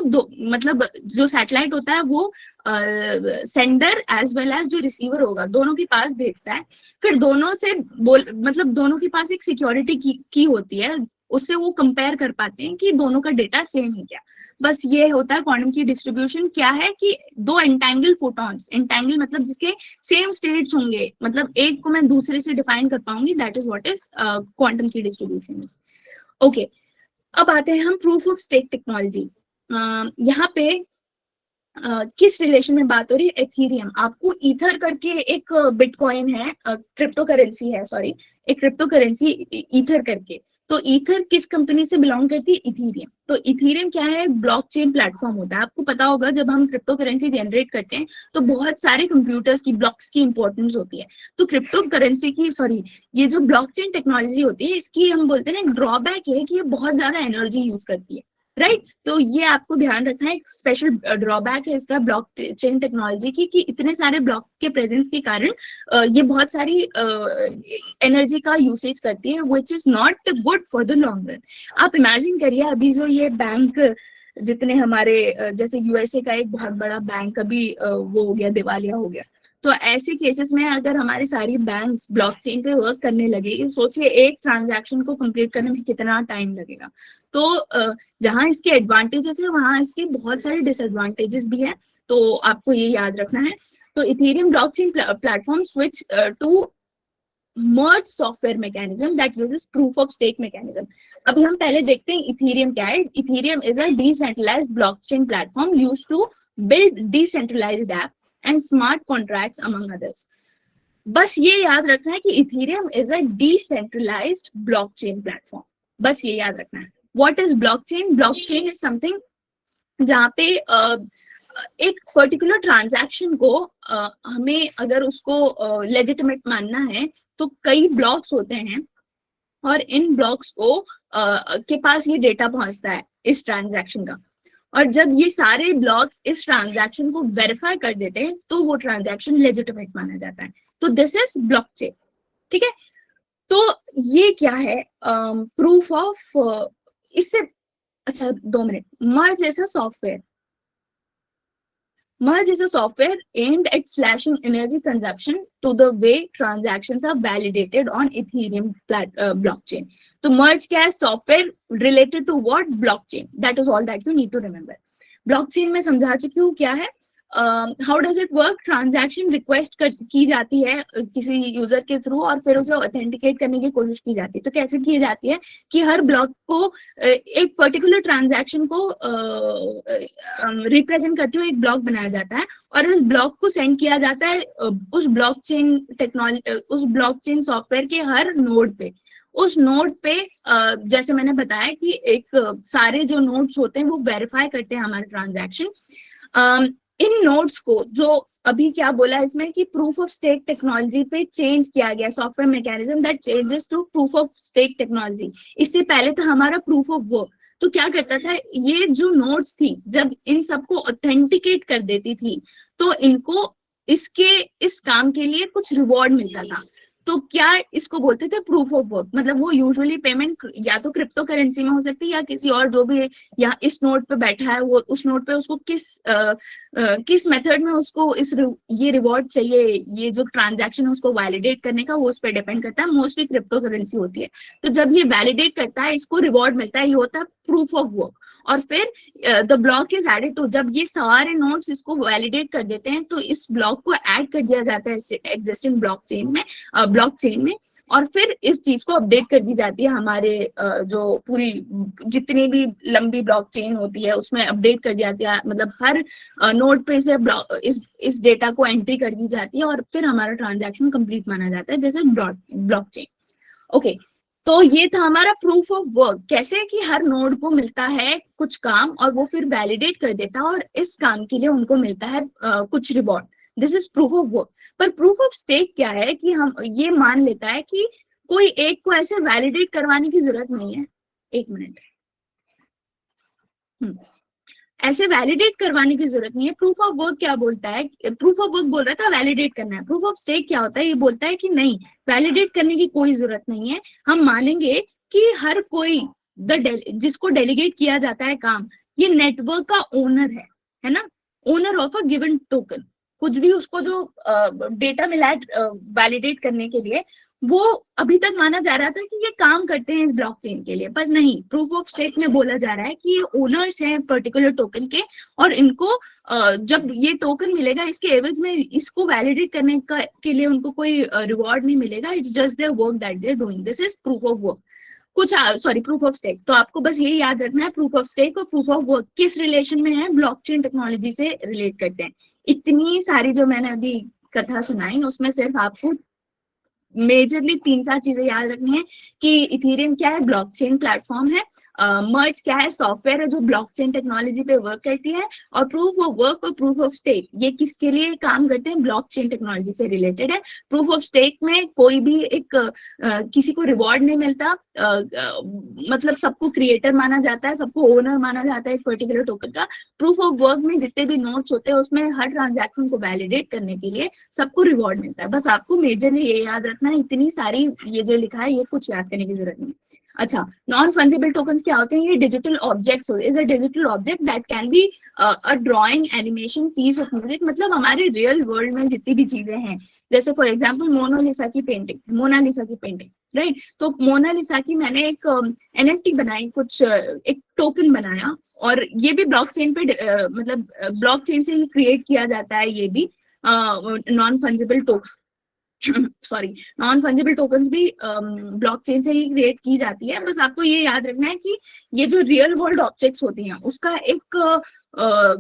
मतलब जो सैटेलाइट होता है वो सेंडर एज वेल एज जो रिसीवर होगा, दोनों के पास भेजता है। फिर दोनों से मतलब दोनों के पास एक सिक्योरिटी की होती है, उससे वो कंपेयर कर पाते हैं कि दोनों का डेटा सेम है क्या। बस ये होता है क्वांटम की डिस्ट्रीब्यूशन। क्या है कि 2 एंटैंगल फोटॉन्स, एंटैंगल मतलब जिसके सेम स्टेट्स होंगे, मतलब एक को मैं दूसरे से डिफाइन कर पाऊंगी, that is what is quantum key distribution. Okay, अब आते हैं हम प्रूफ ऑफ स्टेक टेक्नोलॉजी। यहाँ पे किस रिलेशन में बात हो रही है? एथीरियम। आपको ईथर करके एक बिटकॉइन है, क्रिप्टो करेंसी है, सॉरी, एक क्रिप्टो करेंसी ईथर करके। तो ईथर किस कंपनी से बिलोंग करती है? इथीरियम। तो इथीरियम क्या है? ब्लॉकचेन प्लेटफॉर्म होता है। आपको पता होगा जब हम क्रिप्टो करेंसी जनरेट करते हैं तो बहुत सारे कंप्यूटर्स की, ब्लॉक्स की इंपॉर्टेंस होती है। तो क्रिप्टो करेंसी की, सॉरी, ये जो ब्लॉकचेन टेक्नोलॉजी होती है, इसकी हम बोलते हैं ना ड्रॉबैक है कि ये बहुत ज्यादा एनर्जी यूज करती है। राइट। तो ये आपको ध्यान रखना है, एक स्पेशल ड्रॉबैक है इसका ब्लॉकचेन टेक्नोलॉजी की, कि इतने सारे ब्लॉक के प्रेजेंस के कारण ये बहुत सारी एनर्जी का यूसेज करती है, which is not good for the long run. आप इमेजिन करिए अभी जो ये बैंक जितने हमारे जैसे यूएसए का एक बहुत बड़ा बैंक अभी वो हो गया, दिवालिया हो गया। तो ऐसे केसेस में अगर हमारी सारी बैंक्स ब्लॉकचेन पे वर्क करने लगे, सोचिए एक ट्रांजैक्शन को कंप्लीट करने में कितना टाइम लगेगा। तो जहां इसके एडवांटेजेस है वहां इसके बहुत सारे डिसएडवांटेजेस भी है, तो आपको ये याद रखना है। तो Ethereum blockchain platform switch to merge software mechanism that uses proof of stake mechanism। अभी हम पहले देखते हैं इथेरियम क्या है। Ethereum is a decentralized blockchain platform used to build decentralized app and smart contracts among others। बस ये याद रखना है कि Ethereum is a decentralized blockchain platform, बस ये याद रखना है। What is blockchain? Blockchain is something जहाँ पे एक पर्टिकुलर ट्रांजैक्शन को हमें अगर उसको लेजिटिमेट मानना है तो कई ब्लॉक्स होते हैं, और इन ब्लॉक्स को के पास ये डेटा पहुंचता है इस ट्रांजैक्शन का, और जब ये सारे ब्लॉक्स इस ट्रांजैक्शन को वेरीफाई कर देते हैं तो वो ट्रांजैक्शन लेजिटिमेट माना जाता है। तो दिस इज ब्लॉकचेन। ठीक है, तो ये क्या है? प्रूफ ऑफ इससे अच्छा 2 मिनट। Merge as a software, merge is a software aimed at slashing energy consumption to the way transactions are validated on Ethereum blockchain। तो merge क्या है? Software related to what? Blockchain। That is all that you need to remember। Blockchain में समझा चुकी हूँ क्या है। How does it work? Transaction request की जाती है किसी यूजर के थ्रू, और फिर उसे ऑथेंटिकेट करने की कोशिश की जाती है। तो कैसे की जाती है कि हर ब्लॉक को एक पर्टिकुलर ट्रांजैक्शन को रिप्रेजेंट करते हुए एक ब्लॉक बनाया जाता है, और उस ब्लॉक को सेंड किया जाता है उस ब्लॉकचेन टेक्नोलॉजी, उस ब्लॉकचेन सॉफ्टवेयर के हर नोड पे। उस नोड पे जैसे मैंने बताया कि एक सारे जो नोड्स होते हैं वो वेरीफाई करते हैं हमारे ट्रांजैक्शन। इन नोड्स को जो अभी क्या बोला इसमें कि प्रूफ ऑफ स्टेक टेक्नोलॉजी पे चेंज किया गया, software mechanism that changes to proof of stake technology. इससे पहले था हमारा प्रूफ ऑफ वर्क। तो क्या करता था, ये जो नोड्स थी जब इन सबको ऑथेंटिकेट कर देती थी तो इनको इसके इस काम के लिए कुछ रिवॉर्ड मिलता था। तो क्या इसको बोलते थे? Proof of work. मतलब वो यूजुअली पेमेंट या तो क्रिप्टो करेंसी में हो सकती है या किसी और जो भी या इस नोड पे बैठा है वो उस नोड पे उसको किस मेथड में उसको ये रिवॉर्ड चाहिए, ये जो ट्रांजैक्शन है उसको वैलिडेट करने का, वो उस पर डिपेंड करता है। मोस्टली क्रिप्टो करेंसी होती है। तो जब ये वैलिडेट करता है इसको रिवॉर्ड मिलता है, ये होता है प्रूफ ऑफ वर्क। और फिर the block is added to, जब ये सारे नोड्स इसको वैलिडेट कर देते हैं तो इस ब्लॉक को ऐड कर दिया जाता है एग्जिस्टिंग ब्लॉकचेन में, और फिर इस चीज को अपडेट कर दी जाती है हमारे जो पूरी जितनी भी लंबी ब्लॉकचेन होती है उसमें अपडेट कर दिया जाती है। मतलब हर नोड पे से इस डेटा को एंट्री कर दी जाती है और फिर हमारा ट्रांजैक्शन कंप्लीट माना जाता है, जैसे ब्लॉकचेन। ओके, तो ये था हमारा प्रूफ ऑफ वर्क। कैसे कि हर नोड को मिलता है कुछ काम और वो फिर वैलिडेट कर देता है और इस काम के लिए उनको मिलता है कुछ reward. This is proof of work. पर प्रूफ ऑफ स्टेक क्या है कि हम ये मान लेता है कि कोई एक को ऐसे वैलिडेट करवाने की जरूरत नहीं है। एक मिनट, ऐसे वैलिडेट करवाने की जरूरत नहीं है। प्रूफ ऑफ वर्क क्या बोलता है? प्रूफ ऑफ वर्क बोल रहा था वैलिडेट करना है। प्रूफ ऑफ स्टेक क्या होता है? ये बोलता है कि नहीं, वैलिडेट करने की कोई जरूरत नहीं है। हम मानेंगे कि हर कोई जिसको डेलीगेट किया जाता है काम, ये नेटवर्क का ओनर है ना, owner of a given token. कुछ भी उसको जो डेटा मिला है वैलिडेट करने के लिए, वो अभी तक माना जा रहा था कि ये काम करते हैं इस ब्लॉकचेन के लिए, पर नहीं, प्रूफ ऑफ स्टेक में बोला जा रहा है कि ये ओनर्स हैं पर्टिकुलर टोकन के, और इनको जब ये टोकन मिलेगा इसके एवज में इसको वैलिडेट करने के लिए उनको कोई रिवॉर्ड नहीं मिलेगा। It's just their work that they are doing. This is proof of work. Proof of stake. तो आपको बस यही याद रखना है, प्रूफ ऑफ स्टेक और प्रूफ ऑफ वर्क किस रिलेशन में है? ब्लॉकचेन टेक्नोलॉजी से रिलेट करते हैं। इतनी सारी जो मैंने अभी कथा सुनाई उसमें सिर्फ आपको मेजरली 3-4 चीजें याद रखनी है कि इथेरियम क्या है? ब्लॉकचेन प्लेटफॉर्म है, मर्ज क्या है, सॉफ्टवेयर है जो ब्लॉकचेन टेक्नोलॉजी पे वर्क करती है, और प्रूफ ऑफ वर्क और प्रूफ ऑफ स्टेक ये किसके लिए काम करते हैं, ब्लॉकचेन टेक्नोलॉजी से रिलेटेड है। प्रूफ ऑफ स्टेक में कोई भी एक किसी को रिवॉर्ड नहीं मिलता, मतलब सबको क्रिएटर माना जाता है, सबको ओनर माना जाता है एक पर्टिकुलर टोकन का। प्रूफ ऑफ वर्क में जितने भी नोट्स होते हैं उसमें हर ट्रांजैक्शन को वैलिडेट करने के लिए सबको रिवॉर्ड मिलता है। बस आपको मेजरली ये याद रखना है, इतनी सारी ये जो लिखा है ये कुछ याद करने की जरूरत नहीं। अच्छा, नॉन फंजिबल टोकन्स क्या होते हैं, ये डिजिटल ऑब्जेक्ट्स होते हैं। Is a digital object that can be a drawing, animation, piece of music, मतलब हमारे रियल वर्ल्ड में जितनी भी चीजें हैं, जैसे फॉर एग्जांपल मोनालिसा की पेंटिंग, मोनालिसा की पेंटिंग, राइट। तो मोनालिसा की मैंने एक एनएफटी बनाई, कुछ एक टोकन बनाया, और ये भी ब्लॉकचेन पे मतलब ब्लॉकचेन से ही क्रिएट किया जाता है, ये भी non fungible token sorry, non fungible tokens भी ब्लॉकचेन से ही क्रिएट की जाती है। बस आपको ये याद रखना है कि ये जो रियल वर्ल्ड ऑब्जेक्ट्स होती हैं उसका एक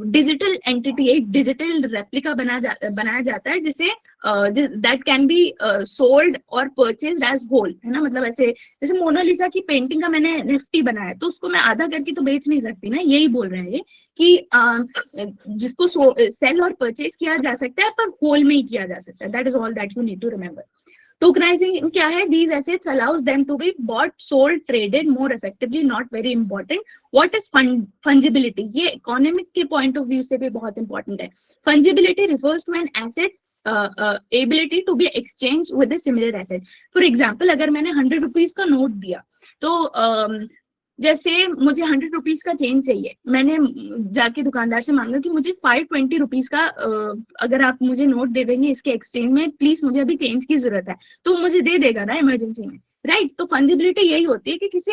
डिजिटल एंटिटी, एक डिजिटल रेप्लिका बनाया जाता है, जिसे दैट कैन बी सोल्ड और परचेज्ड एज होल, है ना। मतलब ऐसे जैसे मोनालिसा की पेंटिंग का मैंने एनएफटी बनाया, तो उसको मैं आधा करके तो बेच नहीं सकती ना, यही बोल रहे हैं ये कि जिसको सेल और परचेज किया जा सकता है पर होल में ही किया जा सकता है। That is all that you need to remember. Tokenising क्या है, these assets allows them to be bought, sold, traded more effectively, not very important. What is fungibility? ये इकोनॉमिक के पॉइंट ऑफ व्यू से भी बहुत इंपॉर्टेंट है। fungibility refers to an asset's ability to be exchanged with a similar asset. For example, अगर मैंने 100 रुपीज का नोट दिया, तो जैसे मुझे 100 रुपीज का चेंज चाहिए, मैंने जाके दुकानदार से मांगा कि मुझे 520 रुपीज का अगर आप मुझे नोट दे देंगे इसके एक्सचेंज में, प्लीज मुझे अभी चेंज की जरूरत है, तो मुझे दे देगा ना इमरजेंसी में, राइट। तो फंजिबिलिटी यही होती है कि किसी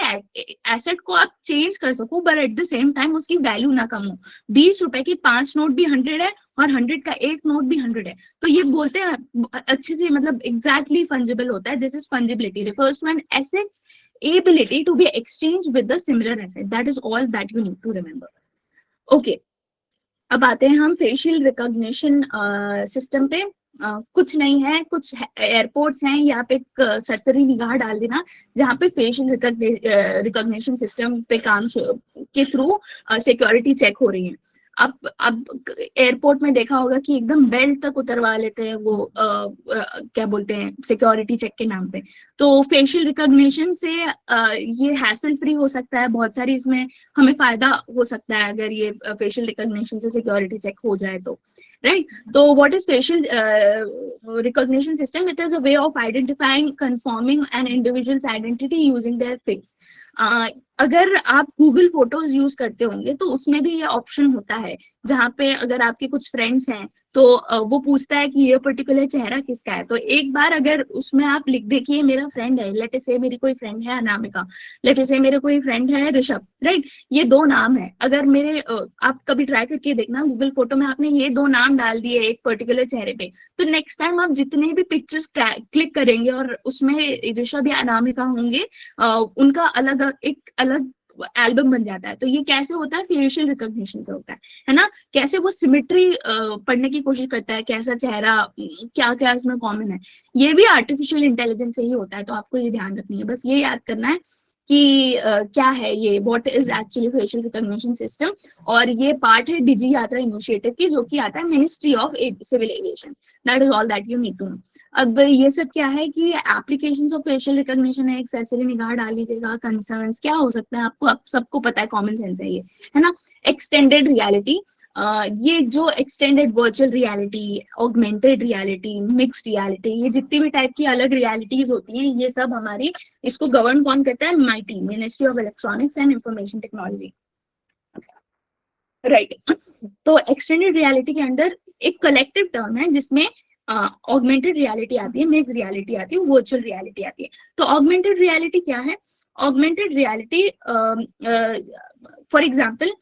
एसेट को आप चेंज कर सको but at the same time उसकी वैल्यू ना कम हो। 20 रुपए की 5 नोट भी 100 है और 100 का एक नोट भी 100 है, तो ये बोलते हैं अच्छे से, मतलब एग्जैक्टली फंजिबल होता है। This is fungibility, refers to an asset's ability to be exchanged with the similar asset. That is all that you need to remember. Okay, अब आते हैं हम फेशियल रिकॉग्निशन सिस्टम पे। कुछ नहीं है, कुछ एयरपोर्ट्स हैं यहाँ पे सरसरी निगाह डाल देना जहाँ पे फेशियल रिकॉग्निशन सिस्टम पे काम के थ्रू सिक्योरिटी चेक हो रही है। अब एयरपोर्ट में देखा होगा कि एकदम बेल्ट तक उतरवा लेते हैं वो क्या बोलते हैं, सिक्योरिटी चेक के नाम पे। तो फेशियल रिकॉग्निशन से ये हैसल फ्री हो सकता है, बहुत सारी इसमें हमें फायदा हो सकता है अगर ये फेशियल रिकॉग्निशन से सिक्योरिटी चेक हो जाए तो, राइट। तो what is facial recognition system? It is a way of identifying, confirming an individual's identity using their face. अगर आप गूगल फोटोज यूज करते होंगे तो उसमें भी ये ऑप्शन होता है, जहाँ पे अगर आपके कुछ फ्रेंड्स हैं तो वो पूछता है कि ये पर्टिकुलर चेहरा किसका है। तो एक बार अगर उसमें आप लिख दे कि ये मेरा फ्रेंड है, लेट से मेरी कोई फ्रेंड है अनामिका, लेट से मेरे कोई फ्रेंड है ऋषभ, राइट, ये दो नाम है। अगर मेरे आप कभी ट्राई करके देखना, गूगल फोटो में आपने ये दो नाम डाल दिए एक पर्टिकुलर चेहरे पे, तो नेक्स्ट टाइम आप जितने भी पिक्चर्स क्लिक करेंगे और उसमें ऋषभ या अनामिका होंगे, उनका अलग एक अलग एल्बम बन जाता है। तो ये कैसे होता है? फेशियल रिकॉग्निशन से होता है ना। कैसे वो सिमेट्री पढ़ने की कोशिश करता है, कैसा चेहरा, क्या क्या इसमें कॉमन है, ये भी आर्टिफिशियल इंटेलिजेंस से ही होता है। तो आपको ये ध्यान रखनी है, बस ये याद करना है कि क्या है ये, what is actually facial recognition system. और ये पार्ट है डिजी यात्रा इनिशिएटिव की, जो कि आता है ministry of civil aviation. That is all that you need to know. अब ये सब क्या है कि एप्लीकेशंस ऑफ फेशियल रिकॉग्निशन है, एक सरसरी निगाह डाल लीजिएगा। कंसर्न्स क्या हो सकता है आपको, अब सबको पता है, कॉमन सेंस है ये, है ना। एक्सटेंडेड रियलिटी, ये जो extended virtual reality, augmented reality, mixed reality, ये जितनी भी टाइप की अलग रियलिटीज होती हैं, ये सब हमारी, इसको गवर्न कौन करता है? MIT, ministry of electronics and information technology, right. तो एक्सटेंडेड रियलिटी के अंदर एक कलेक्टिव टर्म है जिसमें ऑगमेंटेड रियलिटी आती है, मिक्स्ड रियलिटी आती है, वर्चुअल रियलिटी आती है। तो ऑगमेंटेड रियलिटी क्या है? Augmented reality, for example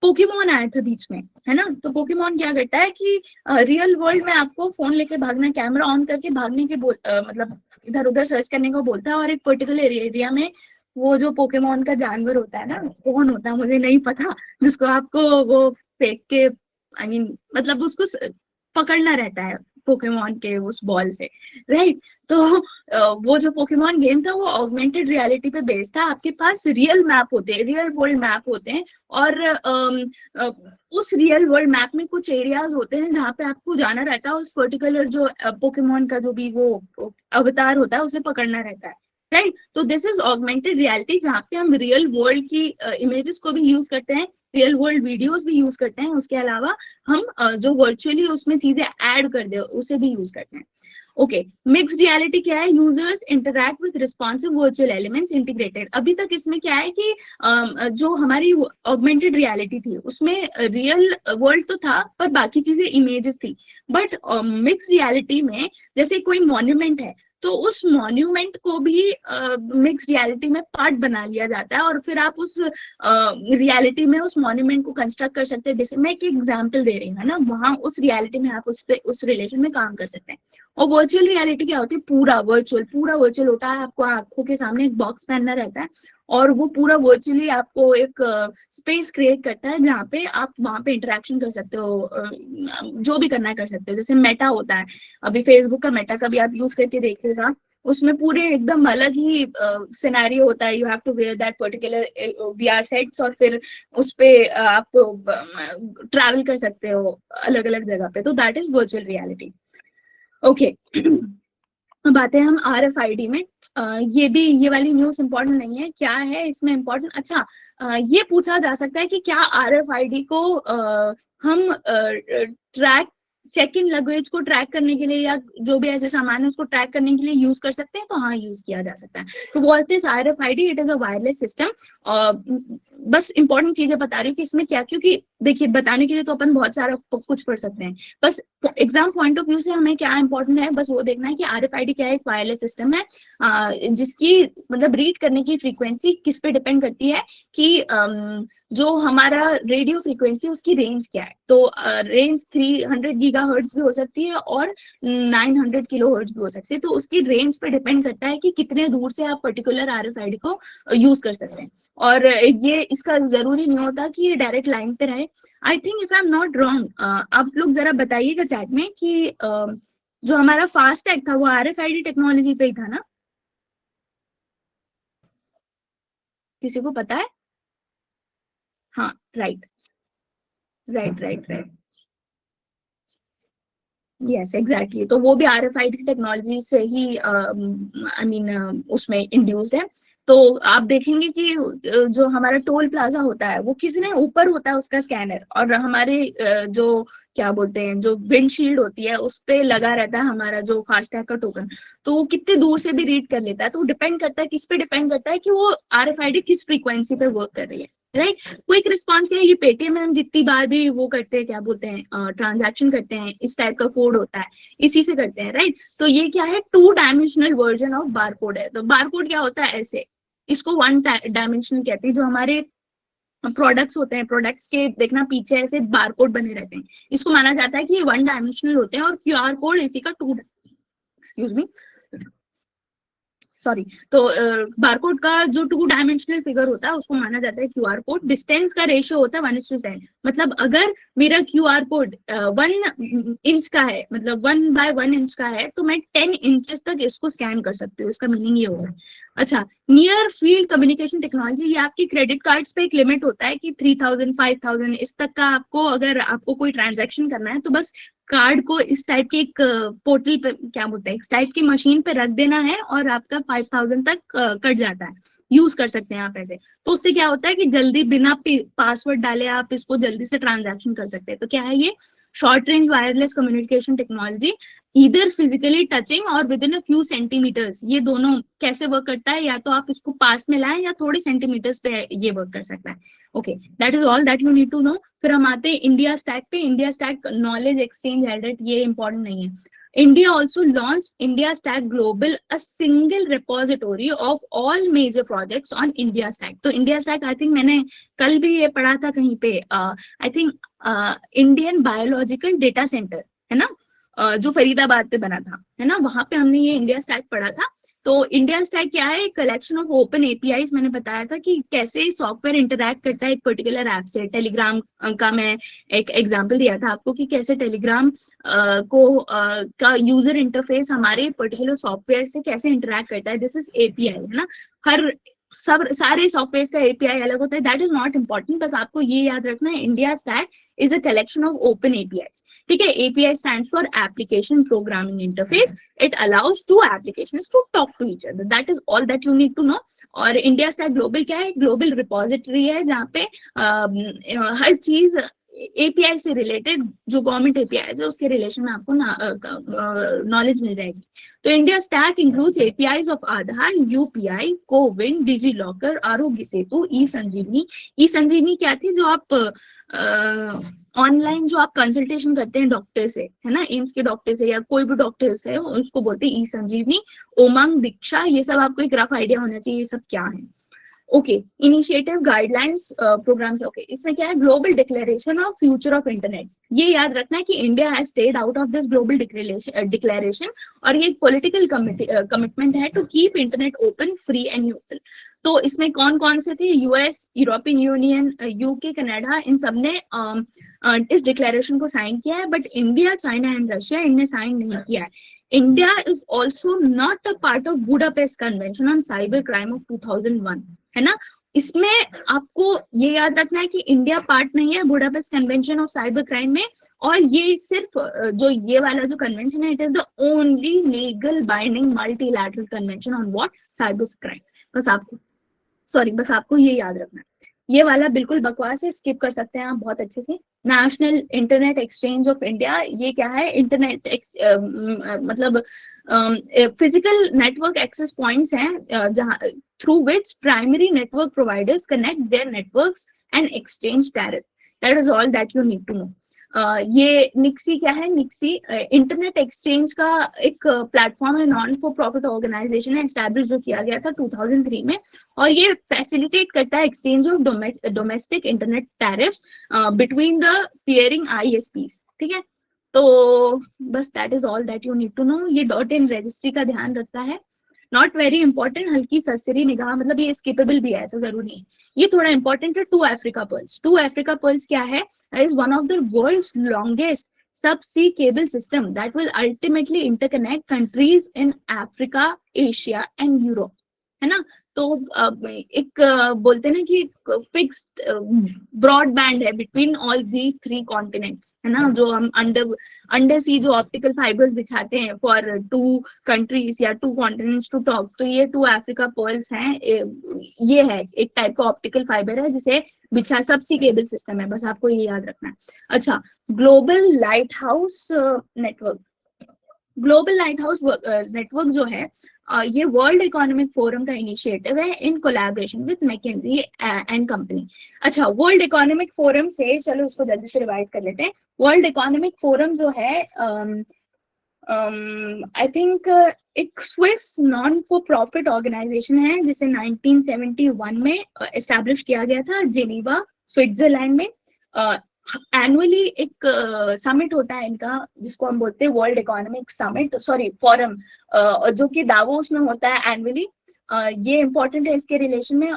Pokemon आया था बीच में, है ना। तो पोकेमोन क्या करता है कि रियल वर्ल्ड में आपको फोन लेके भागना, कैमरा ऑन करके भागने के मतलब इधर उधर सर्च करने को बोलता है, और एक पर्टिकुलर एरिया में वो जो पोकेमोन का जानवर होता है ना, कौन होता है मुझे नहीं पता, जिसको आपको वो फेंक के, आई मीन मतलब उसको पकड़ना रहता है, पोकेमॉन के उस बॉल से, राइट। तो वो जो पोकेमॉन गेम था वो ऑगमेंटेड रियलिटी पे बेस्ड था। आपके पास रियल मैप होते हैं, रियल वर्ल्ड मैप होते हैं, और उस रियल वर्ल्ड मैप में कुछ एरियाज होते हैं जहाँ पे आपको जाना रहता है, उस पर्टिकुलर जो पोकेमॉन का जो भी वो अवतार होता है उसे पकड़ना रहता है, राइट। तो दिस इज ऑगमेंटेड रियलिटी, जहाँ पे हम रियल वर्ल्ड की इमेजेस को भी यूज करते हैं, रियल वर्ल्ड वीडियोस भी यूज करते हैं, उसके अलावा हम जो वर्चुअली उसमें चीजें ऐड कर दे उसे भी यूज करते हैं। ओके, मिक्स्ड रियलिटी क्या है? Users interact with responsive virtual elements integrated. अभी तक इसमें क्या है कि जो हमारी ऑगमेंटेड रियलिटी थी उसमें रियल वर्ल्ड तो था पर बाकी चीजें इमेजेस थी, बट मिक्स्ड रियलिटी में जैसे कोई मॉन्यूमेंट है तो उस मॉन्यूमेंट को भी मिक्स रियलिटी में पार्ट बना लिया जाता है, और फिर आप उस रियलिटी में उस मॉन्यूमेंट को कंस्ट्रक्ट कर सकते हैं। जैसे मैं एक एग्जांपल दे रही हूँ, है ना, वहां उस रियलिटी में आप उस रिलेशन में काम कर सकते हैं। और वर्चुअल रियलिटी क्या होती है? पूरा वर्चुअल होता है, आपको आंखों के सामने एक बॉक्स पहनना रहता है और वो पूरा वर्चुअली आपको एक स्पेस क्रिएट करता है जहाँ पे आप वहां पे इंटरेक्शन कर सकते हो, जो भी करना है कर सकते हो। जैसे मेटा होता है, अभी फेसबुक का मेटा कभी आप यूज करके देखिएगा, उसमें पूरे एकदम अलग ही सिनेरियो होता है। You have to wear that particular VR sets, और फिर उस पे आप ट्रैवल कर सकते हो अलग अलग जगह पे, तो that is virtual reality. Okay, अब आते हैं हम RFID में। ये वाली न्यूज इंपॉर्टेंट नहीं है, क्या है इसमें इंपॉर्टेंट? अच्छा, ये पूछा जा सकता है कि क्या RFID को हम ट्रैक चेक इन लगेज को ट्रैक करने के लिए या जो भी ऐसे सामान है उसको ट्रैक करने के लिए यूज कर सकते हैं? तो हाँ, यूज किया जा सकता है। तो what is RFID? It is a wireless system. बस इंपॉर्टेंट चीजें बता रही हूँ कि इसमें क्या, क्योंकि देखिए बताने के लिए तो अपन बहुत सारा कुछ पढ़ सकते हैं, बस एग्जाम पॉइंट ऑफ व्यू से हमें क्या इंपॉर्टेंट है बस वो देखना है कि RFID क्या है। एक वायरलेस सिस्टम है जिसकी मतलब रीड करने की फ्रीक्वेंसी किस पे डिपेंड करती है कि जो हमारा रेडियो फ्रीक्वेंसी उसकी रेंज क्या है। तो रेंज 300 गीगाहर्ट्ज भी हो सकती है और 900 किलोहर्ट्ज भी हो सकती है, तो उसकी रेंज पे डिपेंड करता है कि कितने दूर से आप पर्टिकुलर RFID को यूज कर सकते हैं। और ये इसका जरूरी नहीं होता कि ये डायरेक्ट लाइन पे रहे। आई think if I am not wrong, आप लोग जरा बताइएगा चैट में कि जो हमारा फास्ट टैग था वो RFID टेक्नोलॉजी पे ही था ना? किसी को पता है? हाँ, right right right right, yes exactly. तो वो भी RFID टेक्नोलॉजी से ही आई मीन उसमें इंड्यूस्ड है। तो आप देखेंगे कि जो हमारा टोल प्लाजा होता है वो कितने ऊपर होता है उसका स्कैनर, और हमारे जो क्या बोलते हैं जो विंडशील्ड होती है उस पे लगा रहता है हमारा जो फास्टैग का टोकन, तो वो कितने दूर से भी रीड कर लेता है। तो डिपेंड करता है, किस पे डिपेंड करता है कि वो RFID किस फ्रीक्वेंसी पे वर्क कर रही है, राइट। क्विक रिस्पॉन्स क्या है? ये पेटीएम में हम जितनी बार भी वो करते हैं, क्या बोलते हैं, ट्रांजैक्शन करते हैं, इस टाइप का कोड होता है, इसी से करते हैं, राइट। तो ये क्या है? 2 डायमेंशनल वर्जन ऑफ बारकोड है। तो बारकोड क्या होता है? ऐसे, इसको 1 डायमेंशनल कहते हैं। जो हमारे प्रोडक्ट्स होते हैं, प्रोडक्ट्स के देखना पीछे ऐसे बारकोड बने रहते हैं, इसको माना जाता है कि ये 1 डायमेंशनल होते हैं, और QR कोड इसी का 2, एक्सक्यूज मी, सॉरी। तो बारकोड का जो 2 डायमेंशनल फिगर होता है उसको माना जाता है QR कोड। डिस्टेंस का रेशियो होता है 1:10। मतलब अगर मेरा QR कोड 1 इंच का है, मतलब 1/1 इंच का है, तो मैं 10 इंचेस तक इसको स्कैन कर सकती हूँ। इसका मीनिंग ये होगा। अच्छा, नियर फील्ड कम्युनिकेशन टेक्नोलॉजी, ये आपकी क्रेडिट कार्ड्स पे एक लिमिट होता है कि 3000 5000 इस तक का आपको, अगर आपको कोई ट्रांजेक्शन करना है तो बस कार्ड को इस टाइप के एक पोर्टल पे, क्या बोलते हैं, इस टाइप की मशीन पे रख देना है और आपका 5000 तक कट जाता है। यूज कर सकते हैं आप ऐसे। तो उससे क्या होता है कि जल्दी बिना पासवर्ड डाले आप इसको जल्दी से ट्रांजैक्शन कर सकते हैं। तो क्या है ये? Short range wireless communication technology, either physically touching or within a few centimetres. ये दोनों कैसे वर्क करता है? या तो आप इसको पास में लाएं या थोड़े सेंटीमीटर्स पे ये वर्क कर सकता है। Okay, that is all that you need to know. फिर हम आते हैं इंडिया स्टैक पे। India stack knowledge exchange headed, ये इंपॉर्टेंट नहीं है। India also launch India stack global, a single repository of all major projects on India stack. तो इंडिया स्टैक आई थिंक मैंने कल भी ये पढ़ा था कहीं पे, I think Indian biological data centre, है ना, जो फरीदाबाद पे बना था, है ना, वहां पे हमने ये इंडिया स्टैक पढ़ा था। तो इंडिया स्टैक क्या है? Collection of open APIs. मैंने बताया था कि कैसे सॉफ्टवेयर इंटरैक्ट करता है एक पर्टिकुलर ऐप से। टेलीग्राम का मैं एक एग्जांपल दिया था आपको कि कैसे टेलीग्राम का यूजर इंटरफेस हमारे पर्टिकुलर सॉफ्टवेयर से कैसे इंटरैक्ट करता है। दिस इज एपीआई, है ना। हर सब सारे सॉफ्टवेयर का एपीआई अलग होता है, दैट इज नॉट इम्पोर्टेंट। बस आपको ये याद रखना है, India stack is a collection of open API. ठीक है, API stands for application programming interface. It allows to applications to talk to each other, that is all that you need to know. और इंडिया स्टैक ग्लोबल क्या है? ग्लोबल रिपोजिटरी है जहाँ पे हर चीज एपीआई से रिलेटेड, जो गवर्नमेंट एपीआई है उसके रिलेशन में आपको नॉलेज मिल जाएगी। तो India stack includes APIs of Aadhaar, UPI, CoWIN, DigiLocker, Aarogya Setu, ई संजीवनी। ई संजीवनी क्या थी? जो आप ऑनलाइन जो आप कंसल्टेशन करते हैं डॉक्टर से, है ना, एम्स के डॉक्टर से या कोई भी डॉक्टर से, उसको बोलते हैं ई संजीवनी। उमंग, दीक्षा, ये सब आपको एक रफ आइडिया होना चाहिए ये सब क्या है। Okay, initiative, guidelines, programmes. Okay, इसमें क्या है? Global declaration of future of internet. ये याद रखना है कि India has stayed out of this global declaration, और ये पॉलिटिकल कमिटमेंट है to keep internet open, free and neutral. तो इसमें कौन कौन से थे? US, European Union, UK, Canada, इन सब ने इस डिक्लेरेशन को साइन किया है, but India, China and Russia इनने साइन नहीं किया है। India is also not a part of Budapest Convention on Cyber Crime of 2001, है ना। इसमें आपको ये याद रखना है कि इंडिया पार्ट नहीं है Budapest convention of cyber crime में, और ये सिर्फ जो ये वाला जो कन्वेंशन है, it is the only legal binding multilateral convention on what? Cyber crime. बस आपको ये याद रखना है। ये वाला बिल्कुल बकवास है, स्किप कर सकते हैं आप बहुत अच्छे से। National internet exchange of India, ये क्या है? इंटरनेट मतलब फिजिकल नेटवर्क एक्सेस पॉइंट्स हैं जहां through which primary network providers connect their networks and exchange tariff. That is all that you need to know. ये निक्सी क्या है? निक्सी इंटरनेट एक्सचेंज का एक प्लेटफॉर्म है, नॉन फॉर प्रॉफिट ऑर्गेनाइजेशन है, एस्टैब्लिश जो किया गया था 2003 में, और ये फैसिलिटेट करता है exchange of domestic internet tariffs between the peering ISPs. ठीक है, तो बस that is all that you need to know. ये .in रजिस्ट्री का ध्यान रखता है, नॉट वेरी इंपॉर्टेंट, हल्की सरसरी निगाह, मतलब ये स्किपेबल भी है, ऐसा जरूरी नहीं। ये थोड़ा इंपॉर्टेंट है। Two Africa pearls. Two Africa pearls क्या है? Is one of the world's longest subsea cable system that will ultimately interconnect countries in Africa, Asia and Europe, है ना। तो एक बोलते हैं ना कि फिक्स्ड ब्रॉडबैंड है between all these three continents, है ना, जो हम अंडर सी जो ऑप्टिकल फाइबर्स बिछाते हैं फॉर टू कंट्रीज या टू कॉन्टिनेंट्स टू टॉक, तो ये टू अफ्रीका पर्ल्स हैं। ये है एक टाइप का ऑप्टिकल फाइबर है जिसे बिछा, सबसी केबल सिस्टम है, बस आपको ये याद रखना है। अच्छा, global lighthouse network. Global lighthouse network जो है ये वर्ल्ड इकोनॉमिक फोरम का इनिशिएटिव है in collaboration with McKinsey and company. अच्छा, वर्ल्ड इकोनॉमिक फोरम से, चलो उसको जल्दी से रिवाइज कर लेते हैं। वर्ल्ड इकोनॉमिक फोरम जो है आई थिंक एक Swiss non for profit organisation है जिसे 1971 में एस्टैब्लिश किया गया था जेनीवा, स्विट्जरलैंड में। एनुअली एक समिट होता है इनका जिसको हम बोलते हैं world economic summit, sorry forum, जो कि दावोस में होता है एनुअली। ये इंपॉर्टेंट है इसके रिलेशन में।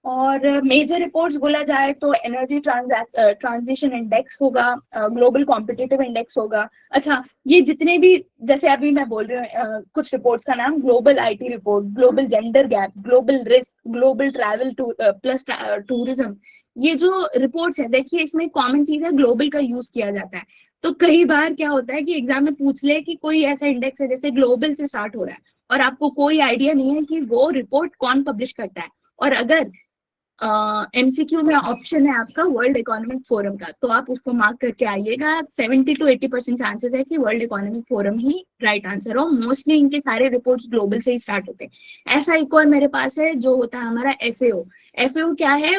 और मेजर रिपोर्ट्स बोला जाए तो एनर्जी ट्रांजिशन इंडेक्स होगा, ग्लोबल कॉम्पिटिटिव इंडेक्स होगा। अच्छा, ये जितने भी, जैसे अभी मैं बोल रही हूँ कुछ रिपोर्ट्स का नाम, global IT report, global gender gap, global risk, global travel plus tourism, ये जो रिपोर्ट्स है, देखिए इसमें कॉमन चीज है, ग्लोबल का यूज किया जाता है। तो कई बार क्या होता है कि एग्जाम में पूछ ले कि कोई ऐसा इंडेक्स है जैसे ग्लोबल से स्टार्ट हो रहा है और आपको कोई आइडिया नहीं है कि वो रिपोर्ट कौन पब्लिश करता है, और अगर एमसीक्यू में ऑप्शन है आपका वर्ल्ड इकोनॉमिक फोरम का, तो आप उसको मार्क करके आइएगा। 70 to 80% चांसेस है कि वर्ल्ड इकोनॉमिक फोरम ही राइट आंसर हो। मोस्टली इनके सारे रिपोर्ट्स ग्लोबल से ही स्टार्ट होते हैं। ऐसा एक और मेरे पास है जो होता है हमारा एफएओ। एफएओ क्या है?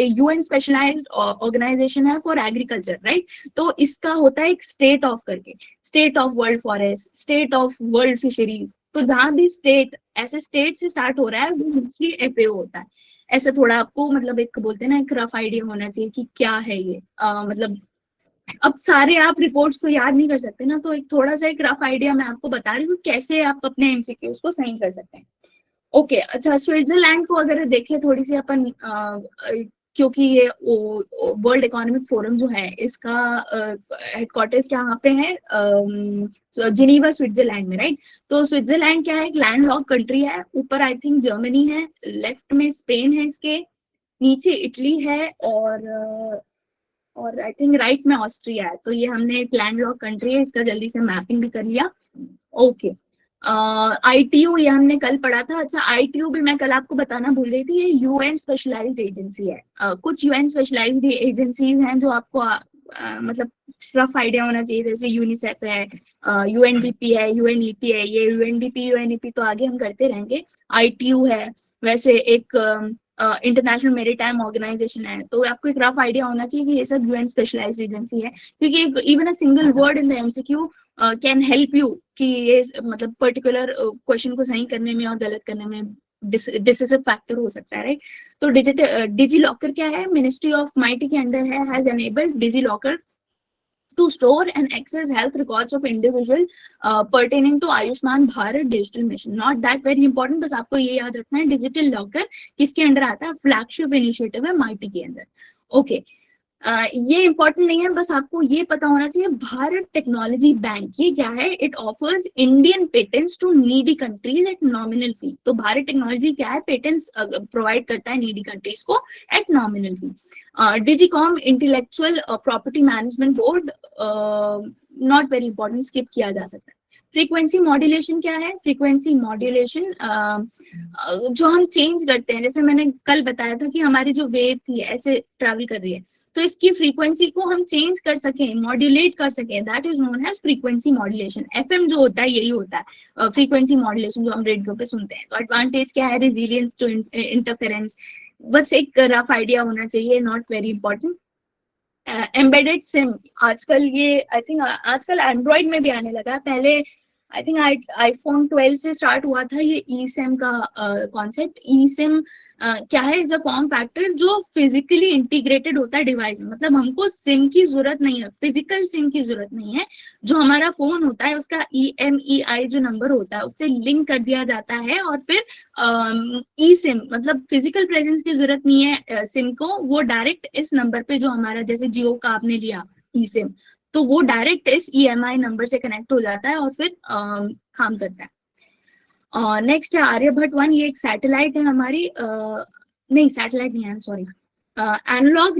यूएन स्पेशलाइज्ड ऑर्गेनाइजेशन है फॉर एग्रीकल्चर, राइट। तो इसका होता है एक स्टेट ऑफ करके, state of world forest, state of world fisheries. तो जहां भी स्टेट ऐसे स्टेट से स्टार्ट हो रहा है वो मोस्टली एफएओ होता है। ऐसा थोड़ा आपको मतलब एक बोलते हैं ना एक रफ आइडिया होना चाहिए कि क्या है ये, मतलब अब सारे आप रिपोर्ट्स तो याद नहीं कर सकते ना, तो एक थोड़ा सा एक रफ आइडिया मैं आपको बता रही हूँ कैसे आप अपने एमसीक्यूज को सही कर सकते हैं। ओके अच्छा, स्विट्जरलैंड को अगर देखें थोड़ी सी अपन, क्योंकि ये वर्ल्ड इकोनॉमिक फोरम जो है इसका हेडक्वार्टर्स कहाँ पे है, जिनीवा स्विट्जरलैंड में, राइट। तो स्विट्जरलैंड क्या है, एक लैंड लॉक कंट्री है, ऊपर आई थिंक जर्मनी है, लेफ्ट में स्पेन है इसके, नीचे इटली है, और आई थिंक राइट में ऑस्ट्रिया है। तो ये हमने एक लैंड लॉक कंट्री है, इसका जल्दी से मैपिंग भी कर लिया। ओके, आईटीयू ये हमने कल पढ़ा था। अच्छा, आईटीयू भी मैं कल आपको बताना भूल गई थी, ये यूएन स्पेशलाइज्ड एजेंसी है। कुछ यूएन स्पेशलाइज्ड एजेंसीज हैं जो आपको मतलब रफ आइडिया होना चाहिए, जैसे यूनिसेफ है, यूएनडीपी है, यूएनईपी है। ये यूएनडीपी यूएनईपी तो आगे हम करते रहेंगे। आईटीयू है वैसे एक इंटरनेशनल मेरीटाइम ऑर्गेनाइजेशन है। तो आपको एक रफ आइडिया होना चाहिए कि ये सब यूएन स्पेशलाइज्ड एजेंसी है, क्योंकि even a single word in the MCQ can help you कि ये मतलब पर्टिकुलर क्वेश्चन को सही करने में और गलत करने में डिसिसिव फैक्टर हो सकता है, राइट। तो डिजी लॉकर क्या है, मिनिस्ट्री ऑफ माइटी के अंडर है, has enabled DigiLocker to store and access health records of individual pertaining to Ayushman Bharat digital mission. Not that very important, बस आपको ये याद रखना है डिजिटल लॉकर किसके अंडर आता है, फ्लैगशिप इनिशिएटिव है माइटी के अंदर। ओके, ये इंपॉर्टेंट नहीं है, बस आपको ये पता होना चाहिए भारत टेक्नोलॉजी बैंक ये क्या है, it offers Indian patents to needy countries at nominal fee. तो भारत टेक्नोलॉजी क्या है, पेटेंट्स प्रोवाइड करता है नीडी कंट्रीज को at nominal fee. Digicom intellectual property management board, not very important, skip किया जा सकता है। फ्रीक्वेंसी मॉड्यूलेशन क्या है, फ्रीक्वेंसी मॉड्यूलेशन जो हम चेंज करते हैं, जैसे मैंने कल बताया था कि हमारी जो वेव थी ऐसे ट्रैवल कर रही है, तो इसकी फ्रीक्वेंसी को हम चेंज कर सकें, मॉड्यूलेट कर सकें, that is known as frequency modulation. FM जो होता है यही होता है फ्रीक्वेंसी मॉड्यूलेशन जो हम रेडियो पे सुनते हैं। तो एडवांटेज क्या है, रेजिलियंस टू इंटरफेरेंस, बस एक रफ आइडिया होना चाहिए, not very important. Embedded SIM, आजकल ये आई थिंक आजकल एंड्रॉइड में भी आने लगा है, पहले आई थिंक आईफोन 12 से स्टार्ट हुआ था ये ई सिम का कॉन्सेप्ट। ई सिम क्या है, इज अ फॉर्म फैक्टर जो फिजिकली इंटीग्रेटेड होता है डिवाइस में, मतलब हमको सिम की जरूरत नहीं है, फिजिकल सिम की जरूरत नहीं है। जो हमारा फोन होता है उसका EMEI जो नंबर होता है उससे लिंक कर दिया जाता है, और फिर ई सिम मतलब फिजिकल प्रेजेंस की जरूरत नहीं है सिम को, वो डायरेक्ट इस नंबर पे जो हमारा जैसे जियो का आपने लिया ई सिम, तो वो डायरेक्ट इस EMI नंबर से कनेक्ट हो जाता है और फिर काम करता है। नेक्स्ट है आर्यभट्ट 1, ये एक सैटेलाइट है हमारी, नहीं सैटेलाइट नहीं है, sorry, analogue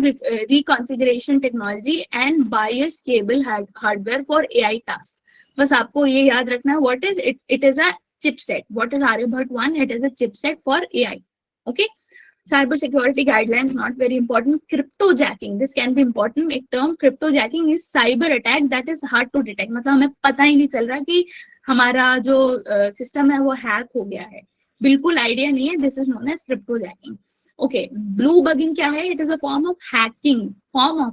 reconfiguration technology and bias cable hardware for AI task. बस आपको ये याद रखना है, what is it, it is a chipset. What is Aryabhat 1? It is a chipset for AI. Okay. Cyber security guidelines not very important. Cryptojacking, this can be important. एक term cryptojacking is cyber attack that is hard to detect. मतलब हमें पता ही नहीं चल रहा कि हमारा जो सिस्टम है वो हैक हो गया है, बिल्कुल आइडिया नहीं है, this is known as cryptojacking. Okay, blue bugging क्या है, it is a form of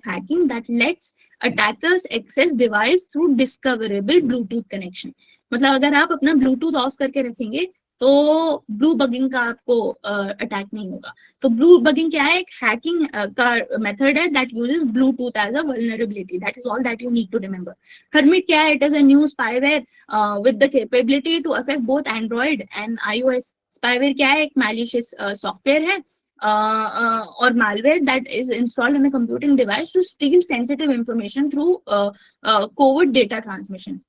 hacking that lets attackers access device through discoverable Bluetooth connection. मतलब अगर आप अपना ब्लूटूथ ऑफ करके रखेंगे तो ब्लू बगिंग का आपको अटैक नहीं होगा। तो ब्लू बगिंग क्या है, एक हैकिंग का मेथड है that uses Bluetooth as a vulnerability, that is all that you need to remember. Hermit क्या है, it is a new spyware with the capability to affect both Android and iOS। Spyware क्या है, एक मैलिशियस सॉफ्टवेयर है or malware that is installed in a computing device to steal sensitive information through covert data transmission.